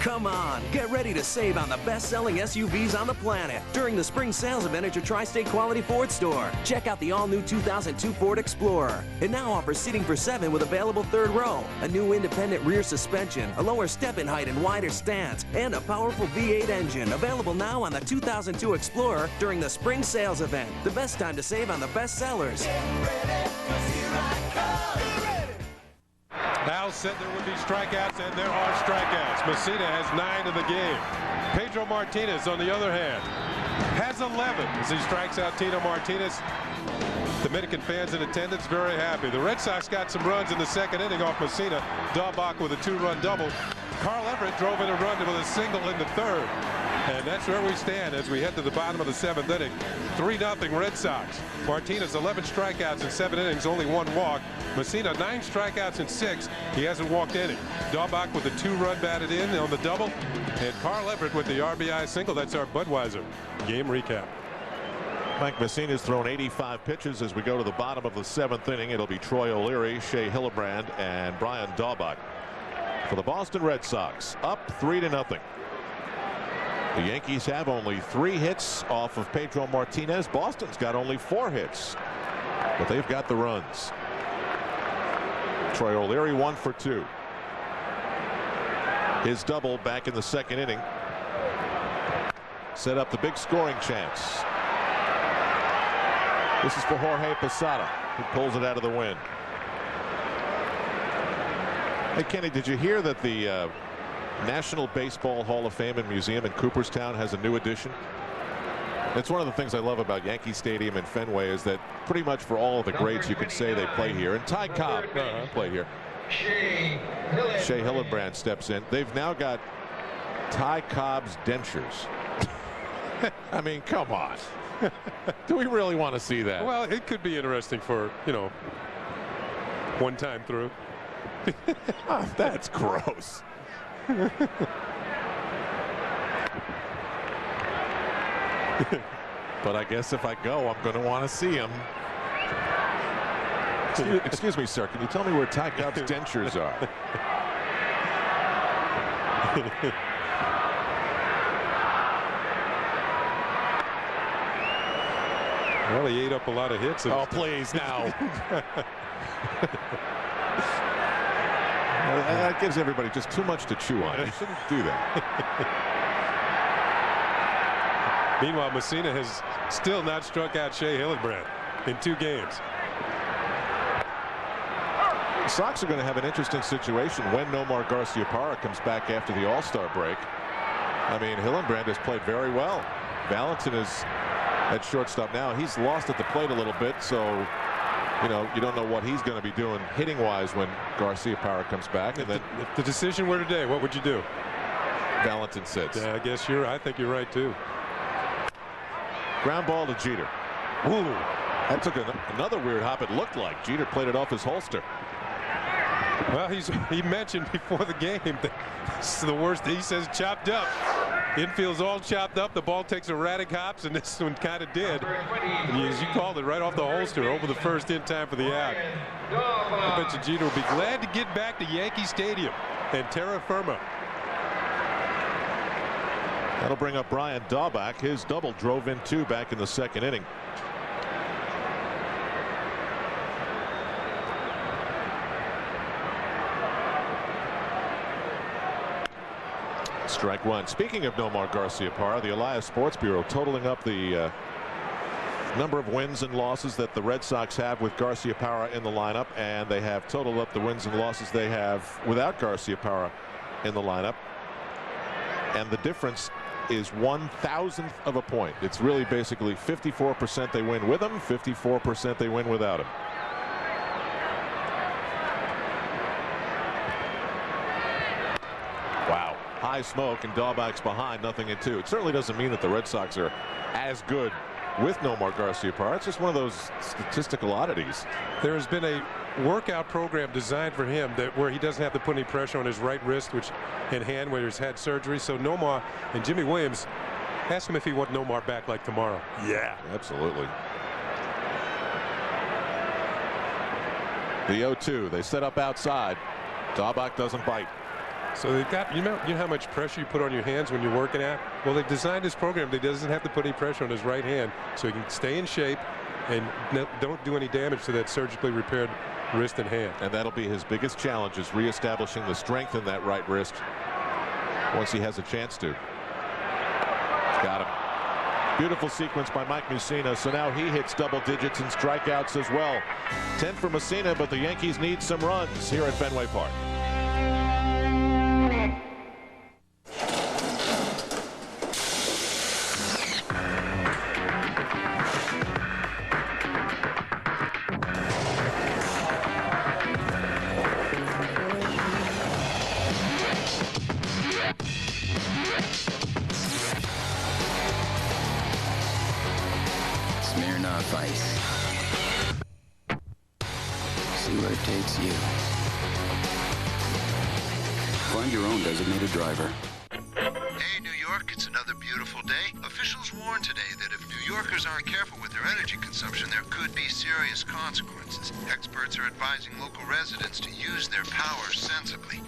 Come on, get ready to save on the best-selling SUVs on the planet during the spring sales event at your Tri-State Quality Ford store. Check out the all-new 2002 Ford Explorer. It now offers seating for 7 with available third row, a new independent rear suspension, a lower step-in height and wider stance, and a powerful V8 engine. Available now on the 2002 Explorer during the spring sales event. The best time to save on the best sellers. Al said there would be strikeouts, and there are strikeouts. Mussina has 9 in the game. Pedro Martinez, on the other hand, has 11 as he strikes out Tino Martinez. Dominican fans in attendance very happy. The Red Sox got some runs in the second inning off Mussina. Daubach with a 2-run double. Carl Everett drove in a run with a single in the third. And that's where we stand as we head to the bottom of the 7th inning. 3-0 Red Sox. Martinez 11 strikeouts in 7 innings, only 1 walk. Mussina 9 strikeouts in 6. He hasn't walked any. Daubach with a 2-run batted in on the double. And Carl Everett with the RBI single. That's our Budweiser game recap. Mike Mussina's thrown 85 pitches as we go to the bottom of the 7th inning. It'll be Troy O'Leary, Shea Hillenbrand, and Brian Daubach for the Boston Red Sox, up 3-0. The Yankees have only 3 hits off of Pedro Martinez. Boston's got only 4 hits, but they've got the runs. Troy O'Leary 1 for 2. His double back in the 2nd inning set up the big scoring chance. This is for Jorge Posada, who pulls it out of the wind. Hey, Kenny, did you hear that the National Baseball Hall of Fame and Museum in Cooperstown has a new addition? It's one of the things I love about Yankee Stadium and Fenway is that pretty much for all of the greats you can say they play here. And Ty Cobb play here. Shea Hillenbrand steps in. They've now got Ty Cobb's dentures. I mean, come on. Do we really want to see that? Well, it could be interesting for, you know, one time through. Oh, that's gross. But I guess if I go, I'm going to want to see him. Excuse me, sir. Can you tell me where Ty Cobb's dentures are? Well, he ate up a lot of hits. Oh, please, now. That gives everybody just too much to chew on. You shouldn't do that. Meanwhile, Mussina has still not struck out Shea Hillenbrand in 2 games. The Sox are going to have an interesting situation when Nomar Garciaparra comes back after the All-Star break. I mean, Hillenbrand has played very well. Valentin is at shortstop now. He's lost at the plate a little bit, so you know, you don't know what he's going to be doing hitting-wise when Garciaparra comes back. And then if the decision were today, what would you do? Valentin sits. Yeah, I guess I think you're right too. Ground ball to Jeter. Ooh, that took another weird hop. It looked like Jeter played it off his holster. Well, he mentioned before the game that this is the worst. He says chopped up. Infield's all chopped up. The ball takes erratic hops, and this one kind of did. And as you called it, right off the holster over the first in time for the out. I bet you Jeter will be glad to get back to Yankee Stadium and terra firma. That'll bring up Brian Daubach. His double drove in 2 back in the 2nd inning. Strike 1. Speaking of Nomar Garciaparra, the Elias Sports Bureau totaling up the number of wins and losses that the Red Sox have with Garciaparra in the lineup, and they have totaled up the wins and losses they have without Garciaparra in the lineup, and the difference is 1/1000th of a point. It's really basically 54% they win with him, 54% they win without him. Wow. High smoke, and Daubach's behind, nothing in 2. It certainly doesn't mean that the Red Sox are as good with Nomar Garciaparra. It's just one of those statistical oddities. There has been a workout program designed for him where he doesn't have to put any pressure on his right wrist, which in hand, where he's had surgery. So Nomar and Jimmy Williams, ask him if he wants Nomar back like tomorrow. Yeah, absolutely. The 0-2. They set up outside. Dahlbach doesn't bite. So they've got, you know how much pressure you put on your hands when you're working out? Well, they've designed this program that doesn't have to put any pressure on his right hand, so he can stay in shape and don't do any damage to that surgically repaired wrist and hand. And that'll be his biggest challenge, is reestablishing the strength in that right wrist once he has a chance to. Got him. Beautiful sequence by Mike Mussina. So now he hits double digits in strikeouts as well. 10 for Mussina, but the Yankees need some runs here at Fenway Park. Find your own designated driver. Hey, New York, it's another beautiful day. Officials warn today that if New Yorkers aren't careful with their energy consumption, there could be serious consequences. Experts are advising local residents to use their power sensibly.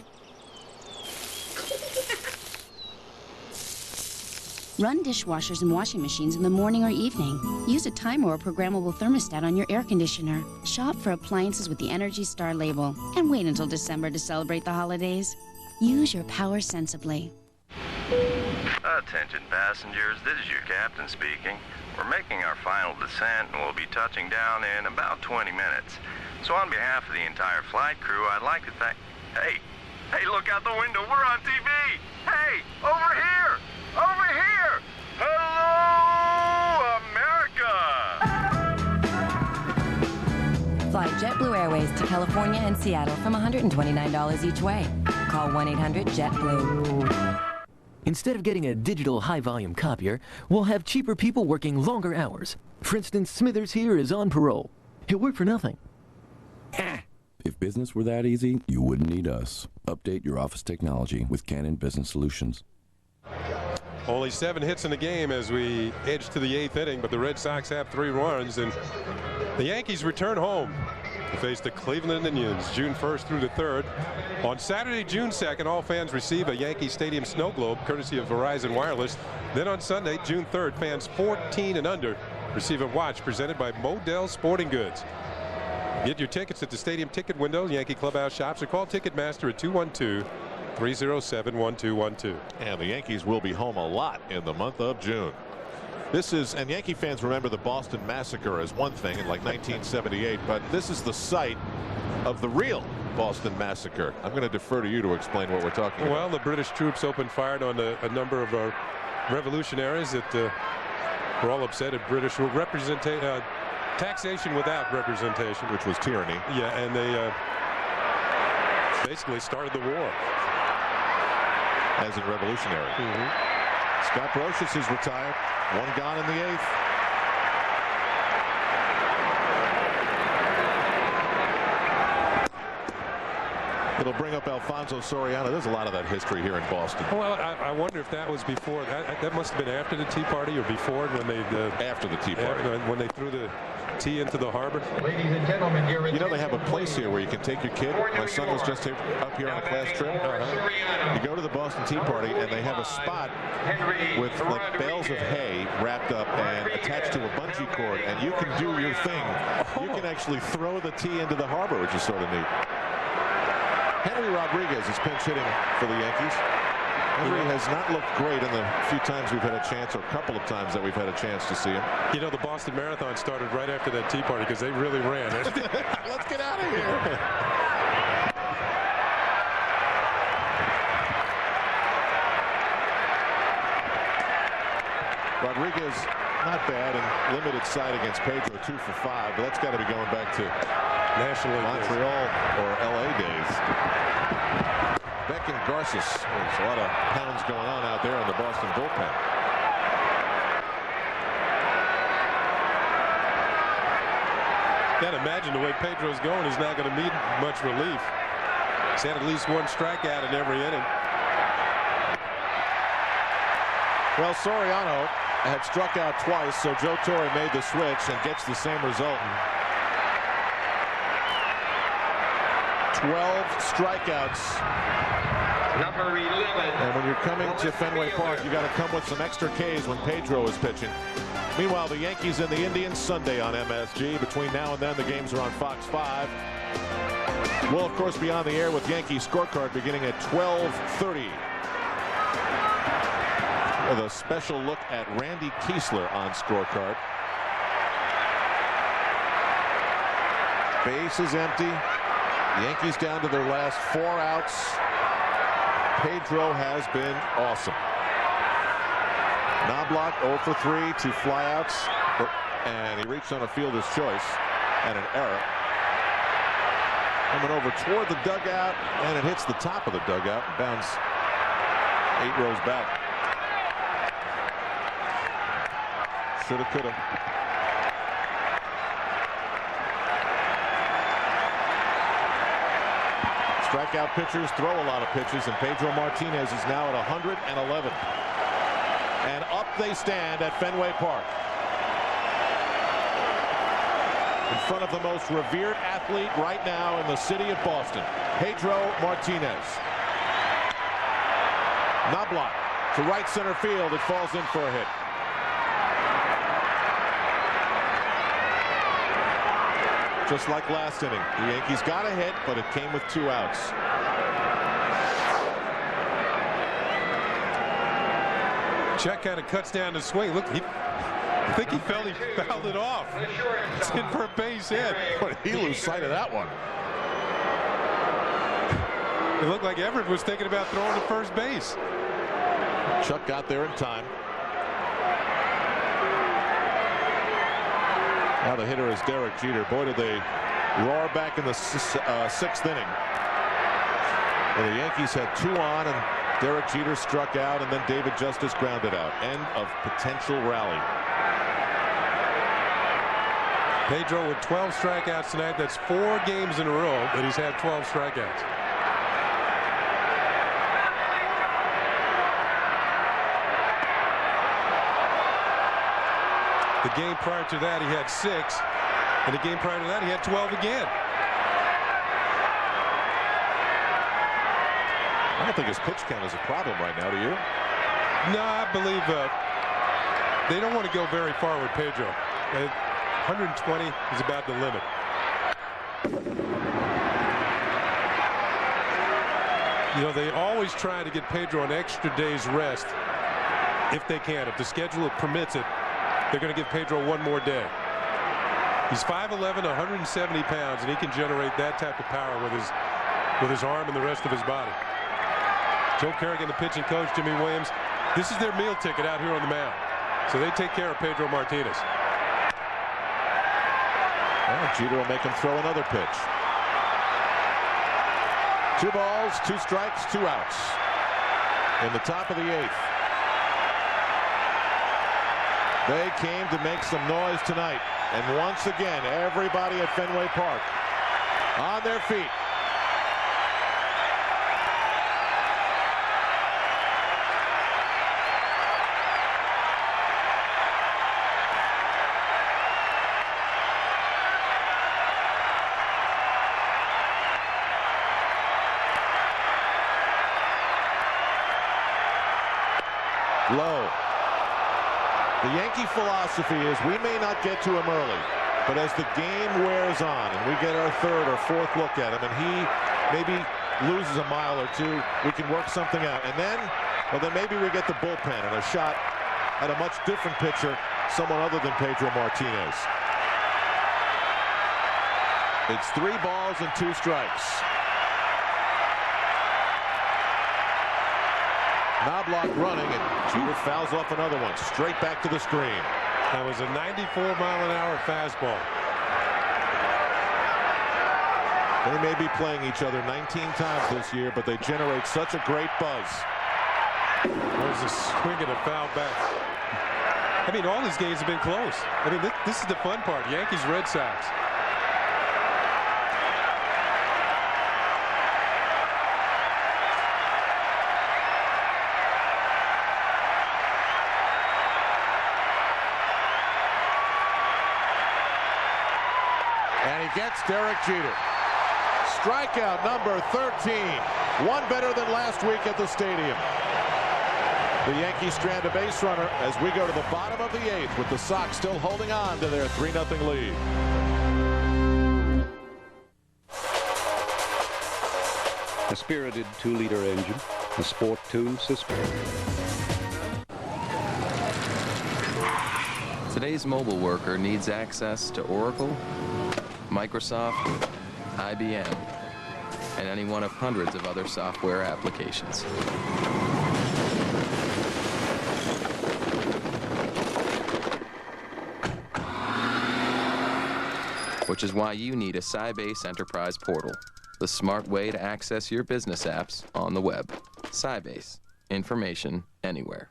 Run dishwashers and washing machines in the morning or evening. Use a timer or programmable thermostat on your air conditioner. Shop for appliances with the Energy Star label. And wait until December to celebrate the holidays. Use your power sensibly. Attention passengers, this is your captain speaking. We're making our final descent and we'll be touching down in about 20 minutes. So on behalf of the entire flight crew, I'd like to thank... Hey, look out the window, we're on TV! Hey, over here! Over here! Hello, America! Fly JetBlue Airways to California and Seattle from $129 each way. Call 1-800-JetBlue. Instead of getting a digital high-volume copier, we'll have cheaper people working longer hours. For instance, Smithers here is on parole. He'll work for nothing. If business were that easy, you wouldn't need us. Update your office technology with Canon Business Solutions. Only 7 hits in the game as we edge to the 8th inning, but the Red Sox have 3 runs, and the Yankees return home to face the Cleveland Indians June 1st through the 3rd. On Saturday, June 2nd, all fans receive a Yankee Stadium snow globe courtesy of Verizon Wireless. Then on Sunday, June 3rd, fans 14 and under receive a watch presented by Modell Sporting Goods. Get your tickets at the stadium ticket window, Yankee Clubhouse shops, or call Ticketmaster at 212-307-1212. And the Yankees will be home a lot in the month of June. This is, and Yankee fans remember the Boston Massacre as one thing in like 1978, but this is the site of the real Boston Massacre. I'm going to defer to you to explain what we're talking about. Well, the British troops opened fire on a number of our revolutionaries that were all upset at British taxation without representation, which was tyranny. Yeah, and they basically started the war. As in revolutionary. Scott Brocious is retired. 1 gone in the 8th. It'll bring up Alfonso Soriano. There's a lot of that history here in Boston. Well, I wonder if that was before. That must have been after the Tea Party or before, when they after the Tea Party, when they threw the tea into the harbor. Ladies and gentlemen, you know they have a place here where you can take your kid. My son was just up here on a class trip. You go to the Boston Tea Party and they have a spot with like bales of hay wrapped up and attached to a bungee cord, and you can do your thing. You can actually throw the tea into the harbor, which is sort of neat. Henry Rodriguez is pinch hitting for the Yankees. Henry has not looked great in the few times we've had a chance, or a couple of times that we've had a chance to see him. You know, the Boston Marathon started right after that Tea Party because they really ran. Let's get out of here. Rodriguez, not bad, and limited sight against Pedro, 2 for 5, but that's got to be going back to National Montreal or LA days. Beck and Garces. There's a lot of pounds going on out there in the Boston bullpen. Can't imagine the way Pedro's going. He's not going to need much relief. He's had at least one strikeout in every inning. Well, Soriano had struck out twice, so Joe Torre made the switch and gets the same result. 12 strikeouts. Number 11. And when you're coming to Fenway Park, you got to come with some extra Ks when Pedro is pitching. Meanwhile, the Yankees and the Indians Sunday on MSG. Between now and then, the games are on Fox 5. We'll, of course, be on the air with Yankee Scorecard beginning at 12:30. With a special look at Randy Kiesler on Scorecard. Base is empty. Yankees down to their last 4 outs. Pedro has been awesome. Knobloch 0 for 3, 2 flyouts, and he reached on a fielder's choice and an error. Coming over toward the dugout, and it hits the top of the dugout and bounds 8 rows back. Shoulda, coulda. Strikeout pitchers throw a lot of pitches, and Pedro Martinez is now at 111. And up they stand at Fenway Park. In front of the most revered athlete right now in the city of Boston, Pedro Martinez. Knobloch to right center field. It falls in for a hit. Just like last inning, the Yankees got a hit, but it came with 2 outs. Check kind of cuts down the swing. Look, I think he felt he fouled it off. It's in for a base hit. But he lose sight of that one. It looked like Everett was thinking about throwing to first base. Chuck got there in time. Now the hitter is Derek Jeter. Boy, did they roar back in the 6th inning. Well, the Yankees had 2 on, and Derek Jeter struck out, and then David Justice grounded out. End of potential rally. Pedro with 12 strikeouts tonight. That's 4 games in a row that he's had 12 strikeouts. The game prior to that, he had 6. And the game prior to that, he had 12 again. I don't think his pitch count is a problem right now, do you? No, I believe they don't want to go very far with Pedro. 120 is about the limit. You know, they always try to get Pedro an extra day's rest if they can. If the schedule permits it, they're going to give Pedro 1 more day. He's 5'11", 170 pounds, and he can generate that type of power with his arm and the rest of his body. Joe Kerrigan, the pitching coach, Jimmy Williams, this is their meal ticket out here on the mound. So they take care of Pedro Martinez. Well, Jeter will make him throw another pitch. 2 balls, 2 strikes, 2 outs. In the top of the 8th. They came to make some noise tonight. And once again, everybody at Fenway Park on their feet. Low. The Yankee philosophy is we may not get to him early, but as the game wears on and we get our 3rd or 4th look at him and he maybe loses a mile or 2, we can work something out. And then, well, then maybe we get the bullpen and a shot at a much different pitcher, someone other than Pedro Martinez. It's 3 balls and 2 strikes. Knobloch running, and Jeter fouls off another one. Straight back to the screen. That was a 94-mile-an-hour fastball. They may be playing each other 19 times this year, but they generate such a great buzz. There's a swing and a foul back. I mean, all these games have been close. I mean, this is the fun part. Yankees Red Sox. against Derek Jeter. Strikeout number 13. One better than last week at the stadium. The Yankees strand a base runner as we go to the bottom of the 8th with the Sox still holding on to their 3-0 lead. A spirited 2-liter engine, a sport-tuned system. Today's mobile worker needs access to Oracle, Microsoft, IBM, and any one of hundreds of other software applications. Which is why you need a Sybase Enterprise Portal, the smart way to access your business apps on the web. Sybase. Information anywhere.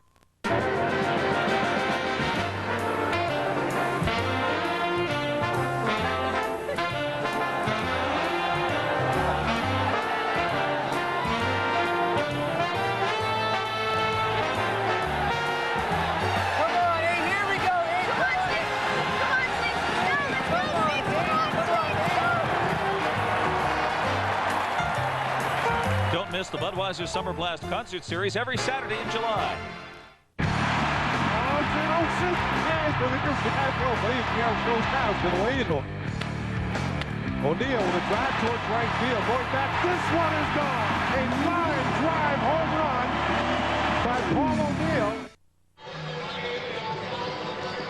Miss the Budweiser Summer Blast Concert Series every Saturday in July. O'Neill with a drive towards right field. Going back. This one is gone. A line drive home run by Paul O'Neill.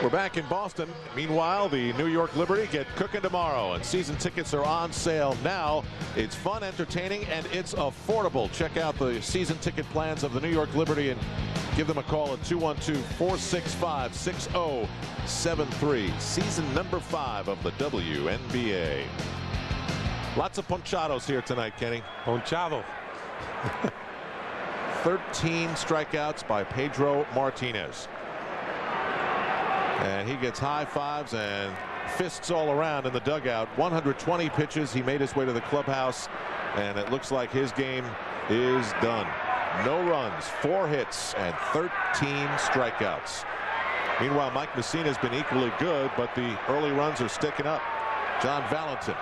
We're back in Boston. Meanwhile, the New York Liberty get cooking tomorrow, and season tickets are on sale now. It's fun, entertaining, and it's affordable. Check out the season ticket plans of the New York Liberty and give them a call at 212-465-6073. Season number 5 of the WNBA. Lots of ponchados here tonight, Kenny. Ponchado. 13 strikeouts by Pedro Martinez. And he gets high fives and fists all around in the dugout. 120 pitches. He made his way to the clubhouse, and it looks like his game is done. No runs, 4 hits, and 13 strikeouts. Meanwhile, Mike Mussina has been equally good, but the early runs are sticking up. John Valentin.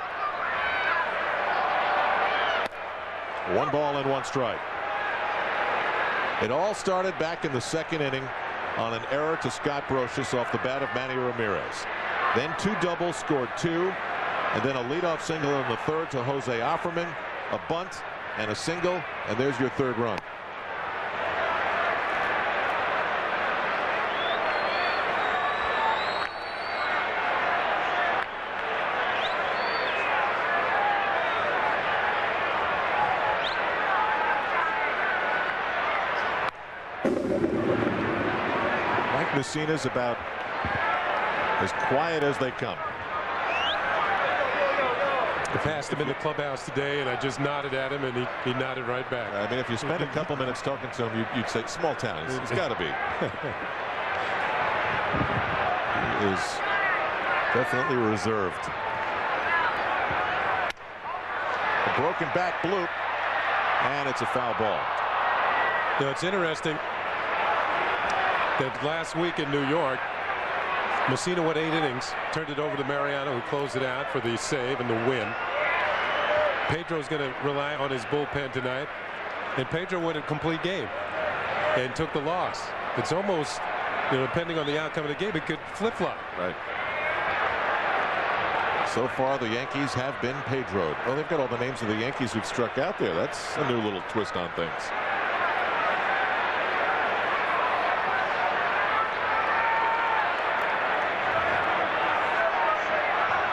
1 ball and 1 strike. It all started back in the 2nd inning on an error to Scott Brocious off the bat of Manny Ramirez. Then 2 doubles, scored 2, and then a leadoff single in the 3rd to Jose Offerman, a bunt and a single, and there's your 3rd run. Mussina's about as quiet as they come. I passed him in the clubhouse today, and I just nodded at him, and he nodded right back. I mean, if you spent a couple minutes talking to him, you'd say, small town. It's got to be. He is definitely reserved. A broken back bloop, and it's a foul ball. You know, it's interesting that last week in New York, Mussina went 8 innings, turned it over to Mariano, who closed it out for the save and the win. Pedro's going to rely on his bullpen tonight, and Pedro went a complete game and took the loss. It's almost, you know, depending on the outcome of the game, it could flip-flop. Right. So far, the Yankees have been Pedro'd. Well, they've got all the names of the Yankees who've struck out there. That's a new little twist on things.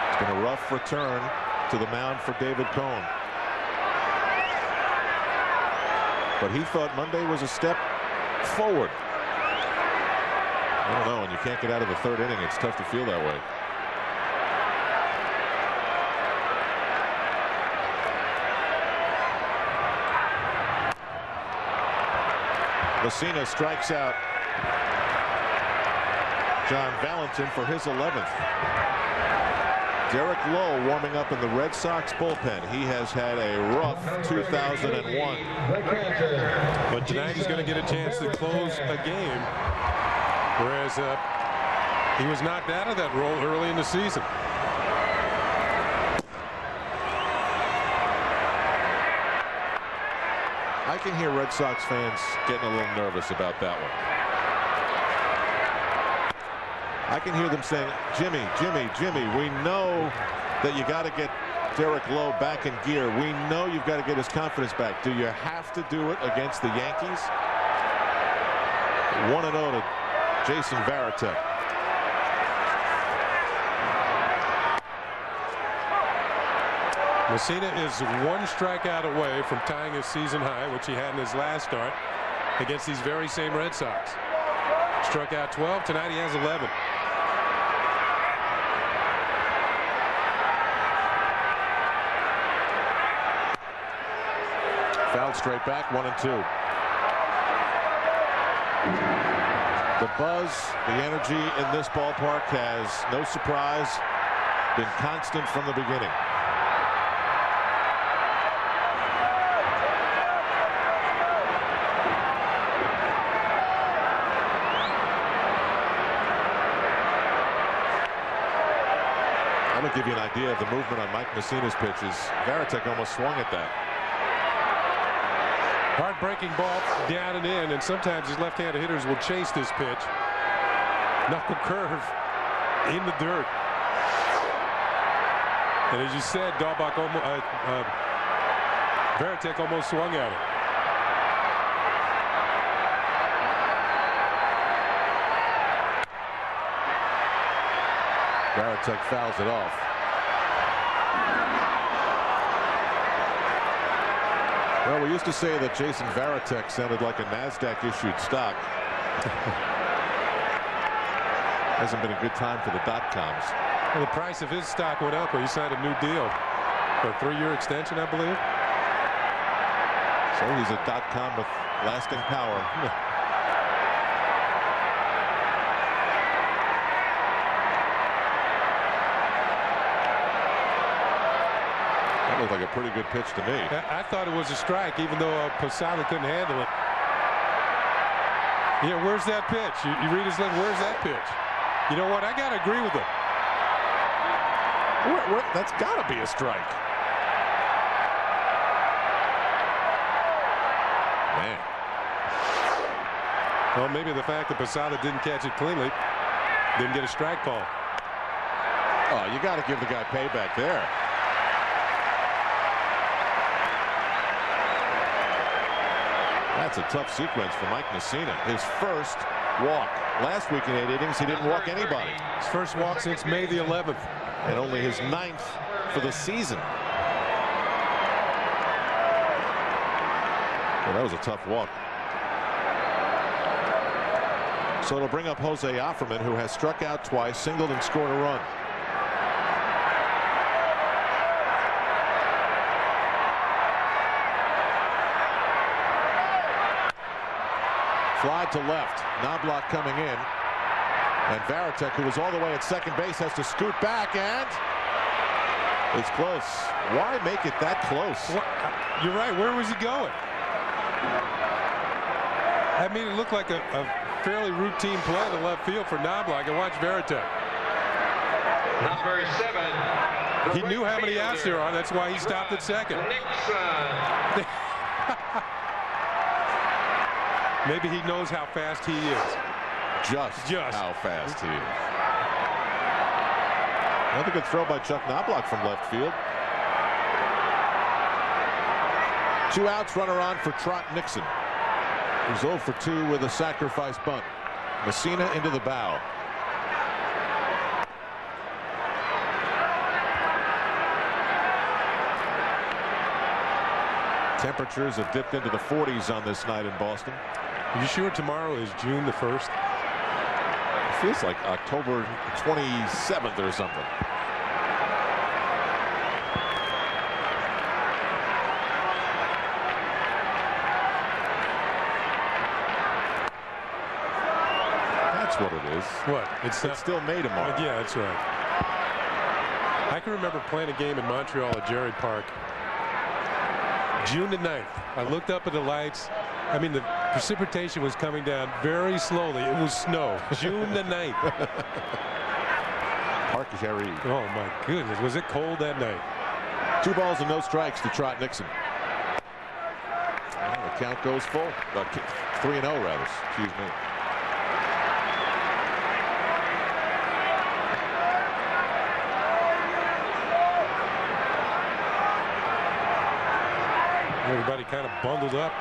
It's been a rough return to the mound for David Cone. But he thought Monday was a step forward. I don't know, when you can't get out of the 3rd inning, it's tough to feel that way. Mussina strikes out John Valentin for his 11th. Derek Lowe warming up in the Red Sox bullpen. He has had a rough 2001. But tonight he's going to get a chance to close a game, whereas he was knocked out of that role early in the season. I can hear Red Sox fans getting a little nervous about that one. I can hear them saying, Jimmy, Jimmy, Jimmy, we know that you got to get Derek Lowe back in gear. We know you've got to get his confidence back. Do you have to do it against the Yankees? 1-0 to Jason Varitek. Mussina is 1 strikeout away from tying his season high, which he had in his last start against these very same Red Sox. Struck out 12. Tonight he has 11. Fouled straight back, 1-2. The buzz, the energy in this ballpark has, no surprise, been constant from the beginning. That'll give you an idea of the movement on Mike Mussina's pitches. Varitek almost swung at that. Hard-breaking ball down and in, and sometimes these left-handed hitters will chase this pitch. Knuckle curve in the dirt. And as you said, Varitek almost swung at it. Varitek fouls it off. Well, we used to say that Jason Varitek sounded like a NASDAQ-issued stock. Hasn't been a good time for the .coms. Well, the price of his stock went up when he signed a new deal for a 3-year extension, I believe. So he's a .com with lasting power. That looked like a pretty good pitch to me. I thought it was a strike, even though Posada couldn't handle it. Yeah, where's that pitch? You read his lips, where's that pitch? You know what? I got to agree with him. That's got to be a strike. Man. Well, maybe the fact that Posada didn't catch it cleanly, didn't get a strike call. Oh, you got to give the guy payback there. That's a tough sequence for Mike Mussina. His first walk. Last week in 8 innings, he didn't walk anybody. His first walk since May the 11th. And only his 9th for the season. Well, that was a tough walk. So it'll bring up Jose Offerman, who has struck out twice, singled and scored a run. Fly to left. Knobloch coming in. And Varitek, who was all the way at second base, has to scoot back, and it's close. Why make it that close? You're right. Where was he going? I mean, it looked like a fairly routine play to left field for Knobloch. And watch Varitek. Number 7. He knew how many outs there are. That's why he stopped at second. Maybe he knows how fast he is. Just how fast he is. Another good throw by Chuck Knobloch from left field. 2 outs, runner on for Trot Nixon. He's 0 for 2 with a sacrifice bunt. Mussina into the bow. Temperatures have dipped into the 40s on this night in Boston. Are you sure tomorrow is June the 1st? It feels like October 27th or something. That's what it is. What? It's still May tomorrow. Yeah, that's right. I can remember playing a game in Montreal at Jarrett Park. June the 9th. I looked up at the lights. I mean, the precipitation was coming down very slowly. It was snow. June the 9th. Parc Jarry. Oh, my goodness. Was it cold that night? 2 balls and no strikes to Trot Nixon. Well, the count goes full. 3-0 rather. Excuse me. Everybody kind of bundled up.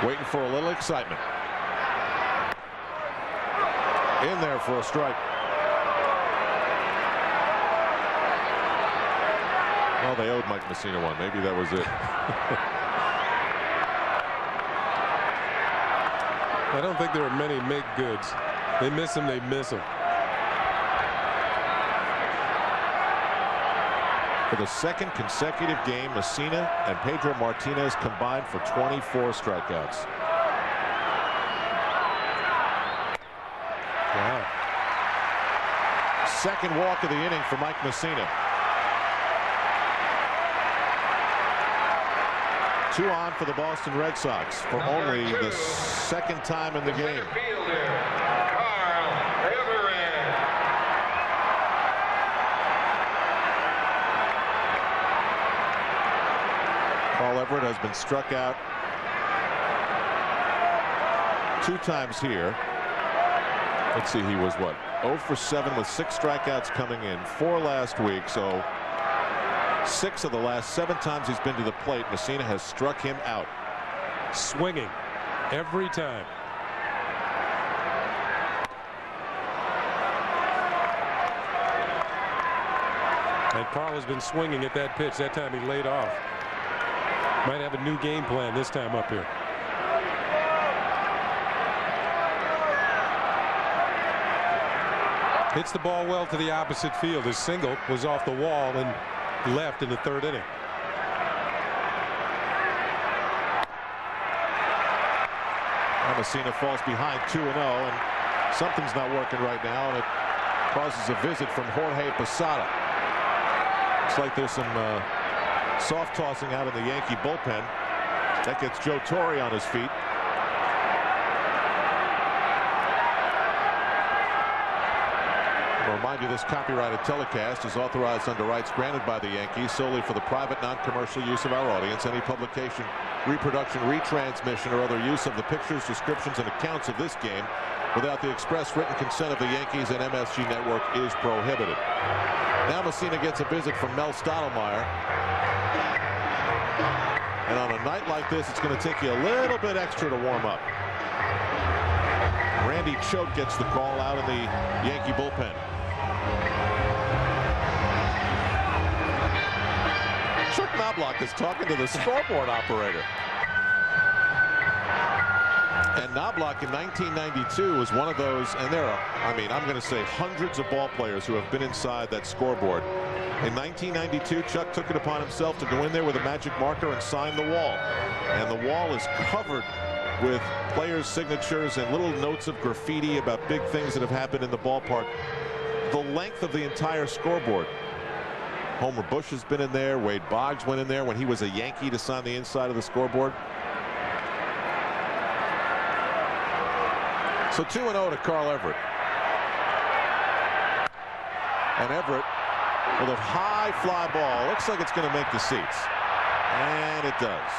Waiting for a little excitement. In there for a strike. Well, they owed Mike Mussina one. Maybe that was it. I don't think there are many make goods. They miss him, they miss him. For the second consecutive game, Mussina and Pedro Martinez combined for 24 strikeouts. Wow. Second walk of the inning for Mike Mussina. 2 on for the Boston Red Sox for only the second time in the game. Carl Everett has been struck out 2 times here. Let's see, he was what, 0 for 7 with 6 strikeouts coming in, 4 last week. So 6 of the last 7 times he's been to the plate, Mussina has struck him out. Swinging every time. And Carl has been swinging at that pitch. That time he laid off. Might have a new game plan this time up here. Hits the ball well to the opposite field. His single was off the wall and left in the 3rd inning. Mussina falls behind 2-0, and something's not working right now, and it causes a visit from Jorge Posada. Looks like there's some soft tossing out in the Yankee bullpen. That gets Joe Torre on his feet. I'll remind you, this copyrighted telecast is authorized under rights granted by the Yankees solely for the private, non-commercial use of our audience. Any publication, reproduction, retransmission, or other use of the pictures, descriptions, and accounts of this game without the express written consent of the Yankees and MSG Network is prohibited. Now Mussina gets a visit from Mel Stottlemyre. And on a night like this, it's going to take you a little bit extra to warm up. Randy Choate gets the call out in the Yankee bullpen. Chuck Knobloch is talking to the scoreboard operator. And Knobloch in 1992 was one of those, and there are, I mean, I'm going to say hundreds of ball players who have been inside that scoreboard. In 1992, Chuck took it upon himself to go in there with a magic marker and sign the wall. And the wall is covered with players' signatures and little notes of graffiti about big things that have happened in the ballpark. The length of the entire scoreboard. Homer Bush has been in there. Wade Boggs went in there when he was a Yankee to sign the inside of the scoreboard. So 2-0 to Carl Everett. And Everett with a high fly ball. Looks like it's going to make the seats. And it does.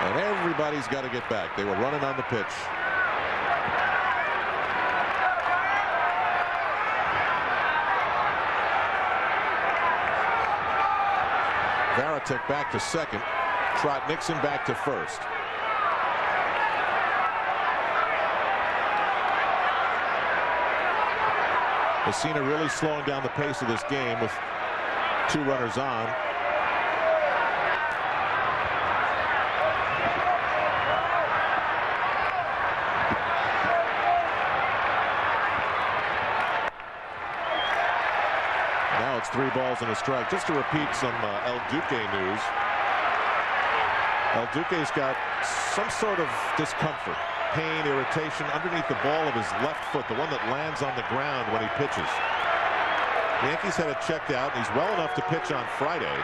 And everybody's got to get back. They were running on the pitch. Varitek back to second. Trot Nixon back to first. Mussina really slowing down the pace of this game with 2 runners on. Now it's 3 balls and a strike. Just to repeat some El Duque news. El Duque's got some sort of discomfort, pain, irritation underneath the ball of his left foot, the one that lands on the ground when he pitches. The Yankees had it checked out, and he's well enough to pitch on Friday.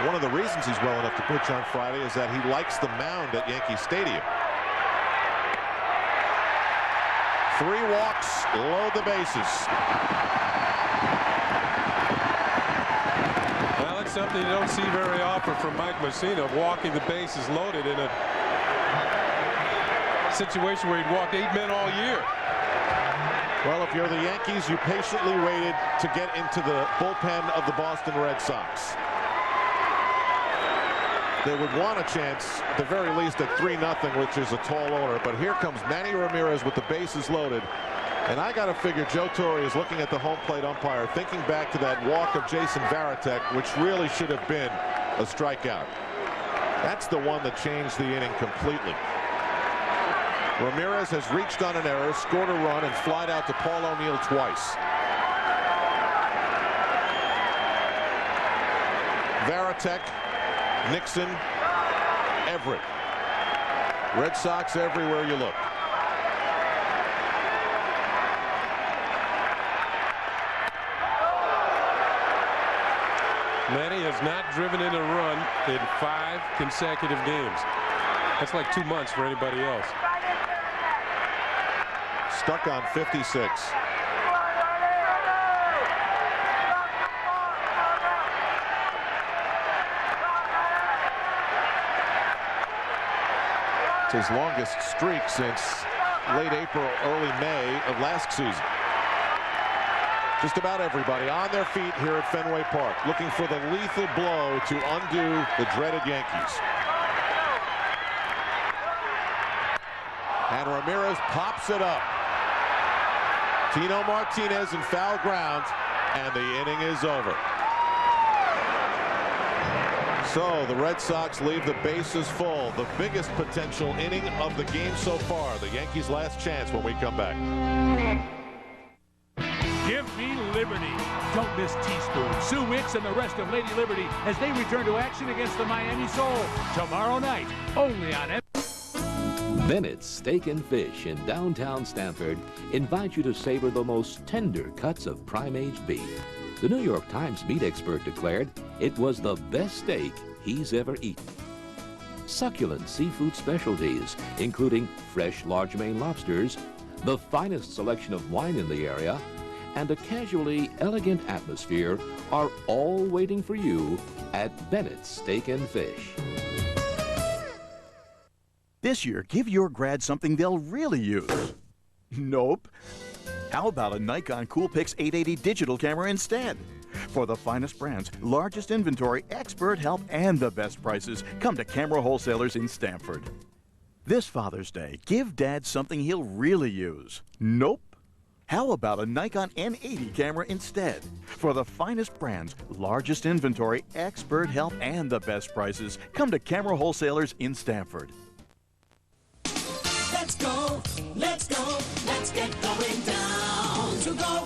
One of the reasons he's well enough to pitch on Friday is that he likes the mound at Yankee Stadium. 3 walks, load the bases. Well, let's something you don't see very often from Mike Mussina, walking the bases loaded in a situation where he'd walked 8 men all year. Well, if you're the Yankees, you patiently waited to get into the bullpen of the Boston Red Sox. They would want a chance, at the very least, at 3-0, which is a tall order. But here comes Manny Ramirez with the bases loaded. And I got to figure Joe Torre is looking at the home plate umpire, thinking back to that walk of Jason Varitek, which really should have been a strikeout. That's the one that changed the inning completely. Ramirez has reached on an error, scored a run, and flied out to Paul O'Neill twice. Varitek, Nixon, Everett. Red Sox everywhere you look. Manny has not driven in a run in 5 consecutive games. That's like 2 months for anybody else. Stuck on 56. It's his longest streak since late April, early May of last season. Just about everybody on their feet here at Fenway Park, looking for the lethal blow to undo the dreaded Yankees. And Ramirez pops it up. Tino Martinez in foul ground, and the inning is over. So the Red Sox leave the bases full. The biggest potential inning of the game so far. The Yankees' last chance when we come back. Give me Liberty. Don't miss Teaspoon, Sue Wicks, and the rest of Lady Liberty as they return to action against the Miami Soul tomorrow night, only on Bennett's Steak and Fish in downtown Stamford invite you to savor the most tender cuts of prime-aged beef. The New York Times meat expert declared it was the best steak he's ever eaten. Succulent seafood specialties, including fresh large Maine lobsters, the finest selection of wine in the area, and a casually elegant atmosphere are all waiting for you at Bennett's Steak and Fish. This year, give your grad something they'll really use. Nope. How about a Nikon Coolpix 880 digital camera instead? For the finest brands, largest inventory, expert help, and the best prices, come to Camera Wholesalers in Stamford. This Father's Day, give Dad something he'll really use. Nope. How about a Nikon N80 camera instead? For the finest brands, largest inventory, expert help, and the best prices, come to Camera Wholesalers in Stamford. Let's go, let's go, let's get going down to go.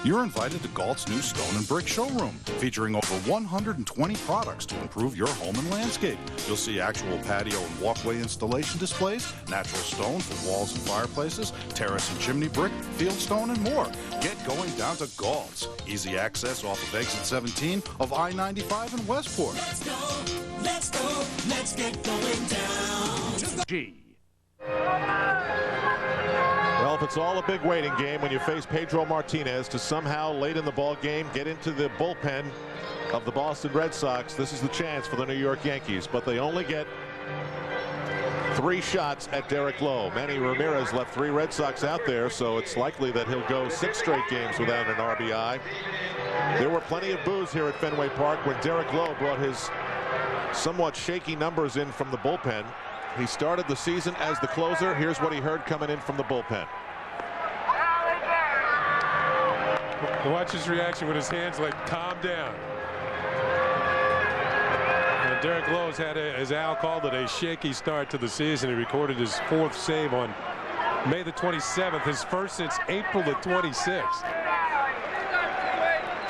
You're invited to Galt's new Stone and Brick showroom, featuring over 120 products to improve your home and landscape. You'll see actual patio and walkway installation displays, natural stone for walls and fireplaces, terrace and chimney brick, field stone, and more. Get going down to Galt's. Easy access off of exit 17 of I-95 in Westport. Let's go, let's go, let's get going down to go. Well, if it's all a big waiting game when you face Pedro Martinez to somehow late in the ball game get into the bullpen of the Boston Red Sox, this is the chance for the New York Yankees. But they only get 3 shots at Derek Lowe. Manny Ramirez left 3 Red Sox out there, so it's likely that he'll go 6 straight games without an RBI. There were plenty of boos here at Fenway Park when Derek Lowe brought his somewhat shaky numbers in from the bullpen. He started the season as the closer. Here's what he heard coming in from the bullpen. Watch his reaction with his hands like, calm down. And Derek Lowe's had, as Al called it, a shaky start to the season. He recorded his 4th save on May the 27th, his first since April the 26th.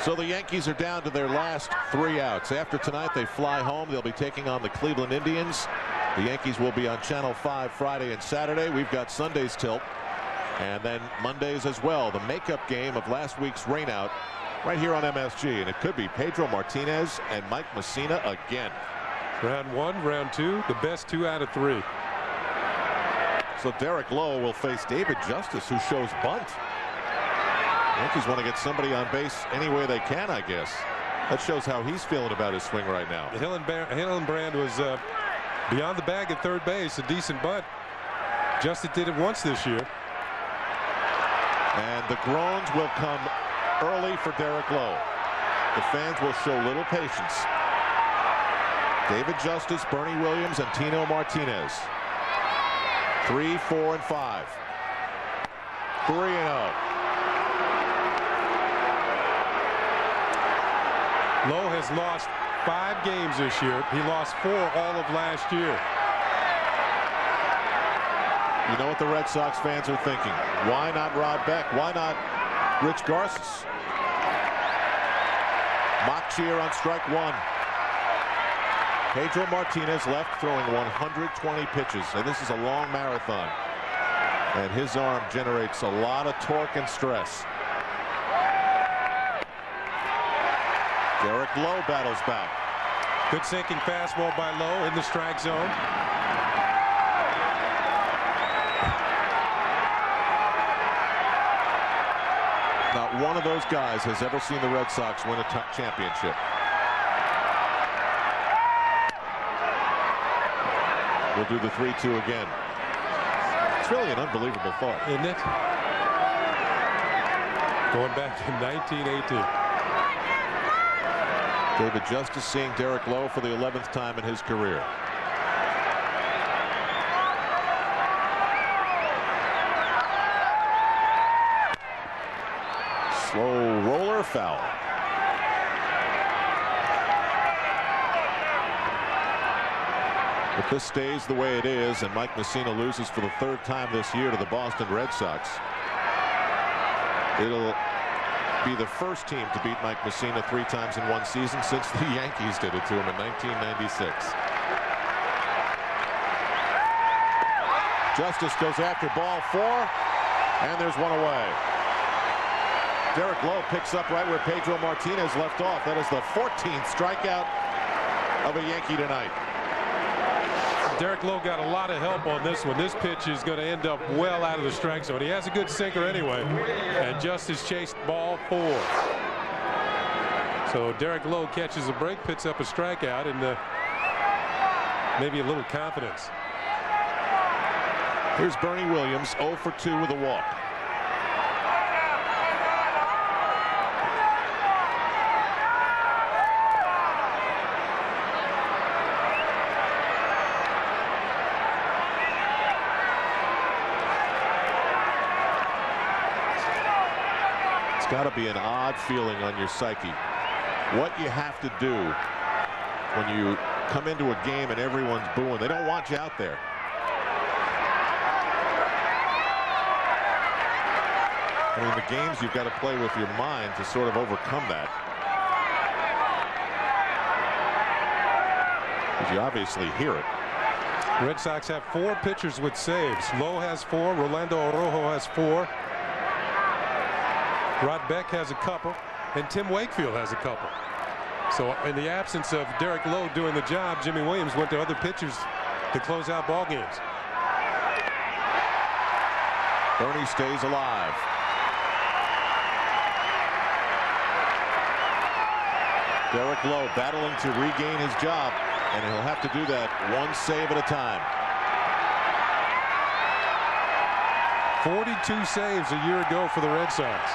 So the Yankees are down to their last 3 outs. After tonight, they fly home. They'll be taking on the Cleveland Indians. The Yankees will be on Channel 5 Friday and Saturday. We've got Sunday's tilt. And then Mondays as well. The makeup game of last week's rainout right here on MSG. And it could be Pedro Martinez and Mike Mussina again. Round 1, round 2, the best 2 out of 3. So Derek Lowe will face David Justice, who shows bunt. Yankees want to get somebody on base any way they can, I guess. That shows how he's feeling about his swing right now. Hillenbrand was beyond the bag at third base, a decent bunt. Justice did it once this year. And the groans will come early for Derek Lowe. The fans will show little patience. David Justice, Bernie Williams, and Tino Martinez. 3, 4, and 5. 3-0. Lowe has lost 5 games this year. He lost 4 all of last year. You know what the Red Sox fans are thinking? Why not Rod Beck? Why not Rich Garces? Mock cheer on strike 1. Pedro Martinez left, throwing 120 pitches, and this is a long marathon. And his arm generates a lot of torque and stress. Derek Lowe battles back. Good sinking fastball by Lowe in the strike zone. Not one of those guys has ever seen the Red Sox win a championship. We'll do the 3-2 again. It's really an unbelievable thought, isn't it? Going back to 1918. David Justice seeing Derek Lowe for the 11th time in his career. Slow roller, foul. If this stays the way it is and Mike Mussina loses for the 3rd time this year to the Boston Red Sox, it'll be the first team to beat Mike Mussina 3 times in one season since the Yankees did it to him in 1996. Justice goes after ball 4, and there's one away. Derek Lowe picks up right where Pedro Martinez left off. That is the 14th strikeout of a Yankee tonight. Derek Lowe got a lot of help on this one. This pitch is going to end up well out of the strike zone. He has a good sinker anyway. And Justice chased ball 4. So Derek Lowe catches a break, picks up a strikeout, and maybe a little confidence. Here's Bernie Williams, 0 for 2 with a walk. Got to be an odd feeling on your psyche. What you have to do when you come into a game and everyone's booing. They don't want you out there. I mean, the games you've got to play with your mind to sort of overcome that. Because you obviously hear it. Red Sox have 4 pitchers with saves. Lowe has 4. Rolando Araujo has 4. Rod Beck has a couple, and Tim Wakefield has a couple. So in the absence of Derek Lowe doing the job, Jimmy Williams went to other pitchers to close out ball games. Bernie stays alive. Derek Lowe battling to regain his job, and he'll have to do that one save at a time. 42 saves a year ago for the Red Sox.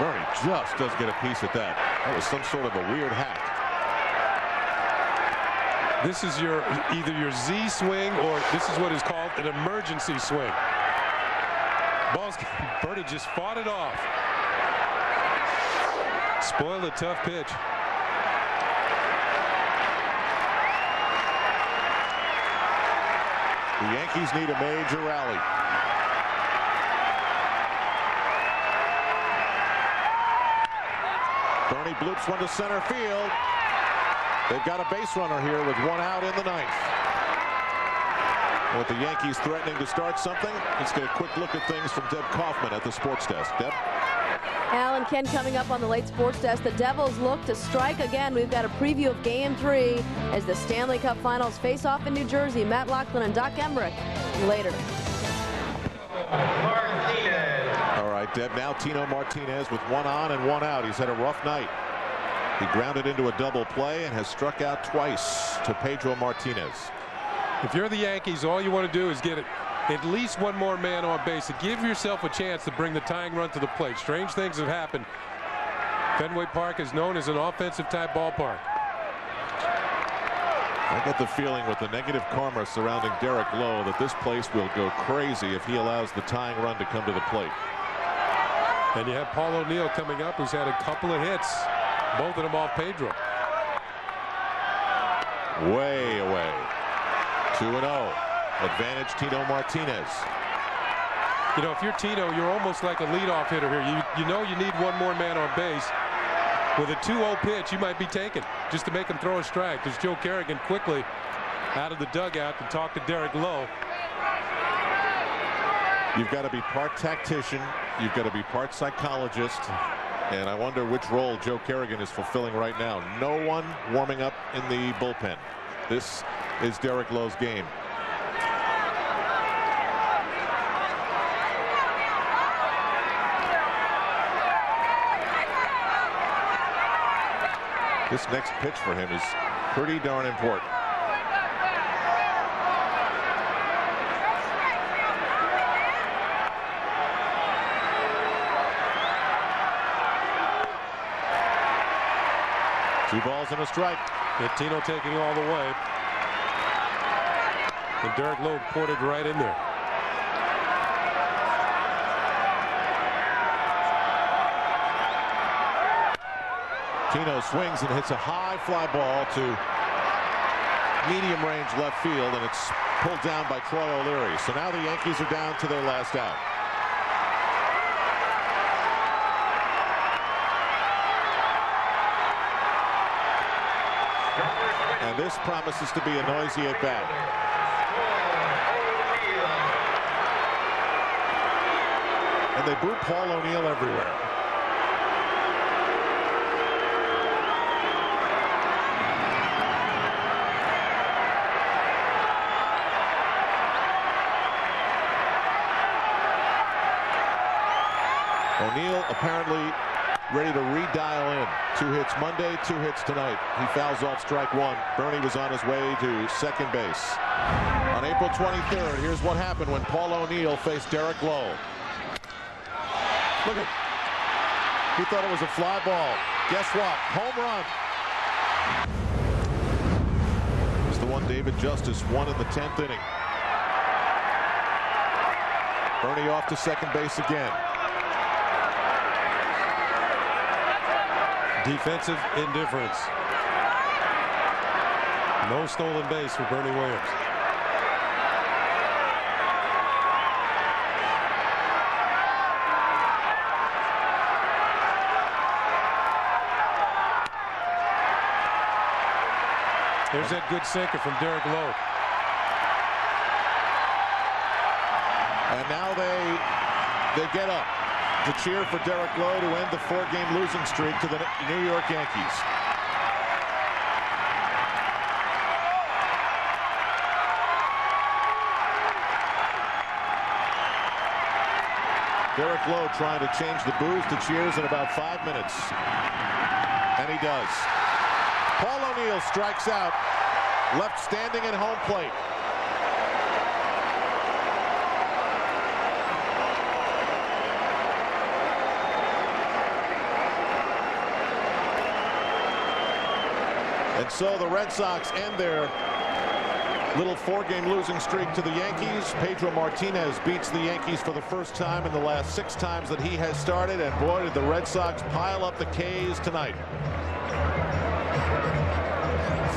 Bernie just does get a piece at that. That was some sort of a weird hack. This is either your Z swing or this is what is called an emergency swing. Bernie just fought it off. Spoiled a tough pitch. The Yankees need a major rally. Bernie bloops one to center field. They've got a base runner here with 1 out in the 9th. With the Yankees threatening to start something, let's get a quick look at things from Deb Kaufman at the sports desk. Deb? Al and Ken coming up on the late sports desk. The Devils look to strike again. We've got a preview of Game 3 as the Stanley Cup Finals face off in New Jersey. Matt Loughlin and Doc Emmerich later. All right, Deb, now Tino Martinez with 1 on and 1 out. He's had a rough night. He grounded into a double play and has struck out twice to Pedro Martinez. If you're the Yankees, all you want to do is get at least one more man on base and give yourself a chance to bring the tying run to the plate. Strange things have happened. Fenway Park is known as an offensive type ballpark. I get the feeling with the negative karma surrounding Derek Lowe that this place will go crazy if he allows the tying run to come to the plate. And you have Paul O'Neill coming up, who's had a couple of hits, both of them off Pedro. Way away. 2-0. Advantage Tino Martinez. You know, if you're Tino, you're almost like a leadoff hitter here. You know you need one more man on base. With a 2-0 pitch, you might be taken just to make him throw a strike. There's Joe Kerrigan quickly out of the dugout to talk to Derek Lowe. You've got to be part tactician. You've got to be part psychologist. And I wonder which role Joe Kerrigan is fulfilling right now. No one warming up in the bullpen. This is Derek Lowe's game. This next pitch for him is pretty darn important. Two balls and a strike. And Tino taking all the way. And Derek Lowe ported right in there. Tino swings and hits a high fly ball to medium range left field, and it's pulled down by Troy O'Leary. So now the Yankees are down to their last out. And this promises to be a noisy at bat. And they boo Paul O'Neill everywhere. O'Neill apparently ready to redial in. 2 hits Monday, 2 hits tonight. He fouls off strike 1. Bernie was on his way to second base. On April 23rd, here's what happened when Paul O'Neill faced Derek Lowe. Look at, he thought it was a fly ball. Guess what? Home run. It was the one David Justice won in the 10th inning. Bernie off to second base again. Defensive indifference. No stolen base for Bernie Williams. There's that good sinker from Derek Lowe. And now they get up to cheer for Derek Lowe to end the 4-game losing streak to the New York Yankees. Derek Lowe trying to change the boos to cheers in about 5 minutes. And he does. Paul O'Neill strikes out, left standing at home plate. And so the Red Sox end their little 4-game losing streak to the Yankees. Pedro Martinez beats the Yankees for the first time in the last 6 times that he has started. And boy, did the Red Sox pile up the K's tonight.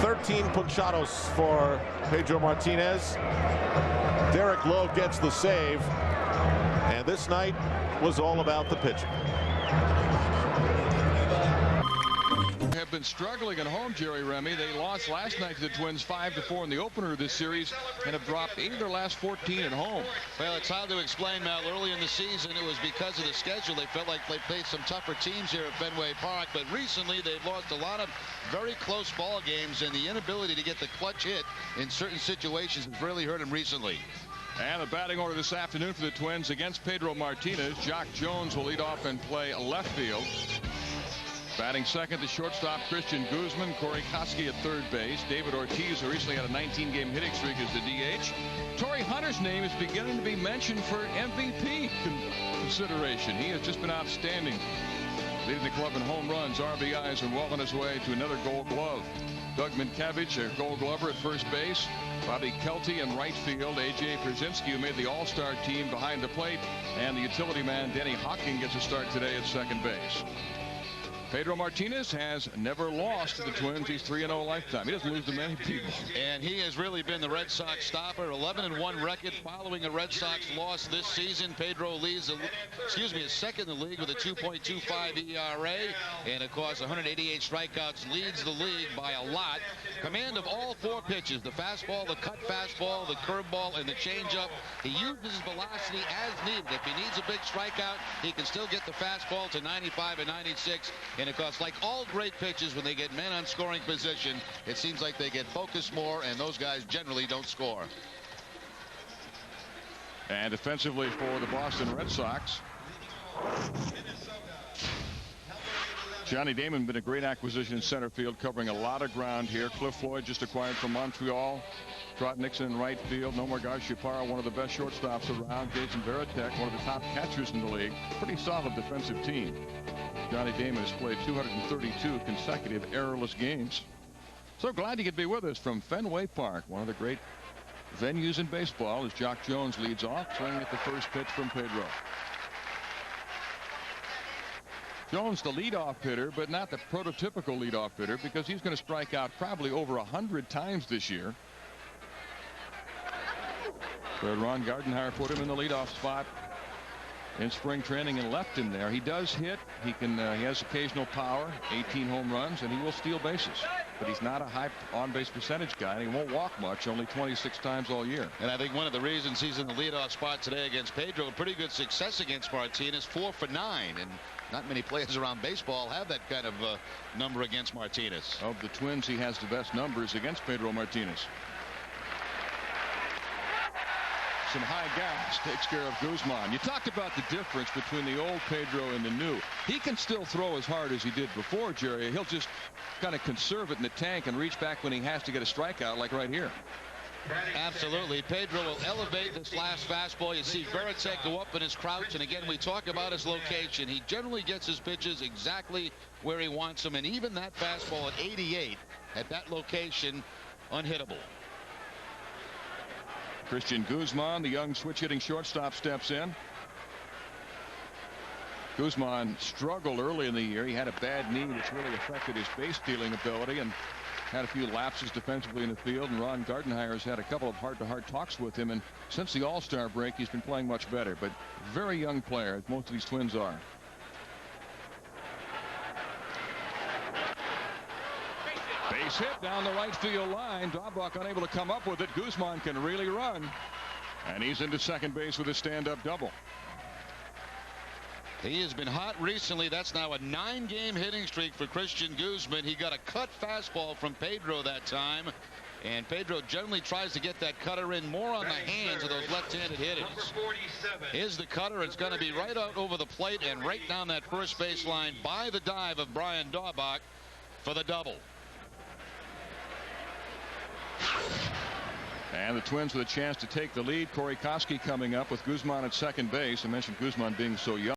13 punchados for Pedro Martinez. Derek Lowe gets the save. And this night was all about the pitching. Have been struggling at home, Jerry Remy. They lost last night to the Twins 5-4 in the opener of this series and have dropped 8 of their last 14 at home. Well, it's hard to explain, Mal. Early in the season, it was because of the schedule. They felt like they played some tougher teams here at Fenway Park, but recently they've lost a lot of very close ball games, and the inability to get the clutch hit in certain situations has really hurt them recently. And the batting order this afternoon for the Twins against Pedro Martinez. Jock Jones will lead off and play left field. Batting second, the shortstop Christian Guzman. Corey Koski at third base. David Ortiz, who recently had a 19-game hitting streak, is the DH. Torrey Hunter's name is beginning to be mentioned for MVP consideration. He has just been outstanding, leading the club in home runs, RBIs, and well on his way to another Gold Glove. Doug Minkiewicz, a Gold Glover at first base. Bobby Kelty in right field. A.J. Przinsky, who made the All-Star team, behind the plate. And the utility man, Denny Hocking, gets a start today at second base. Pedro Martinez has never lost to the Twins. He's 3-0 lifetime. He doesn't lose to many people. And he has really been the Red Sox stopper. 11-1 record following a Red Sox loss this season. Pedro leads, is second in the league with a 2.25 ERA. And of course, 188 strikeouts, leads the league by a lot. Command of all four pitches: the fastball, the cut fastball, the curveball, and the changeup. He uses his velocity as needed. If he needs a big strikeout, he can still get the fastball to 95 and 96. And of course, like all great pitches, when they get men on scoring position, it seems like they get focused more, and those guys generally don't score. And defensively for the Boston Red Sox, Johnny Damon been a great acquisition in center field, covering a lot of ground here. Cliff Floyd just acquired from Montreal. Trot Nixon in right field. Nomar Garciaparra, one of the best shortstops around. Jason Varitek, one of the top catchers in the league. Pretty solid defensive team. Johnny Damon has played 232 consecutive errorless games. So glad he could be with us from Fenway Park, one of the great venues in baseball, as Jock Jones leads off, swinging at the first pitch from Pedro. Jones, the leadoff hitter, but not the prototypical leadoff hitter, because he's going to strike out probably over 100 times this year. But Ron Gardenhire put him in the leadoff spot in spring training and left him there. He does hit. He has occasional power, 18 home runs, and he will steal bases. But he's not a high on-base percentage guy, and he won't walk much, only 26 times all year. And I think one of the reasons he's in the leadoff spot today against Pedro, pretty good success against Martinez, 4 for 9. And not many players around baseball have that kind of number against Martinez. Of the Twins, he has the best numbers against Pedro Martinez. Some high gas takes care of Guzman. You talked about the difference between the old Pedro and the new. He can still throw as hard as he did before, Jerry. He'll just kind of conserve it in the tank and reach back when he has to get a strikeout, like right here. Absolutely. Pedro will elevate this last fastball. You see Varitek go up in his crouch, and again, we talk about his location. He generally gets his pitches exactly where he wants them, and even that fastball at 88 at that location, unhittable. Christian Guzman, the young switch-hitting shortstop, steps in. Guzman struggled early in the year. He had a bad knee that's really affected his base-stealing ability and had a few lapses defensively in the field. And Ron Gardenhire has had a couple of heart-to-heart talks with him. And since the All-Star break, he's been playing much better. But very young player, as most of these Twins are. Base hit down the right field line. Daubach unable to come up with it. Guzman can really run. And he's into second base with a stand-up double. He has been hot recently. That's now a 9-game hitting streak for Christian Guzman. He got a cut fastball from Pedro that time. And Pedro generally tries to get that cutter in more on the hands of those left-handed hitters. Here's the cutter. It's going to be right out over the plate and right down that first base line by the dive of Brian Daubach for the double. And the Twins with a chance to take the lead. Corey Koski coming up with Guzman at second base. I mentioned Guzman being so young.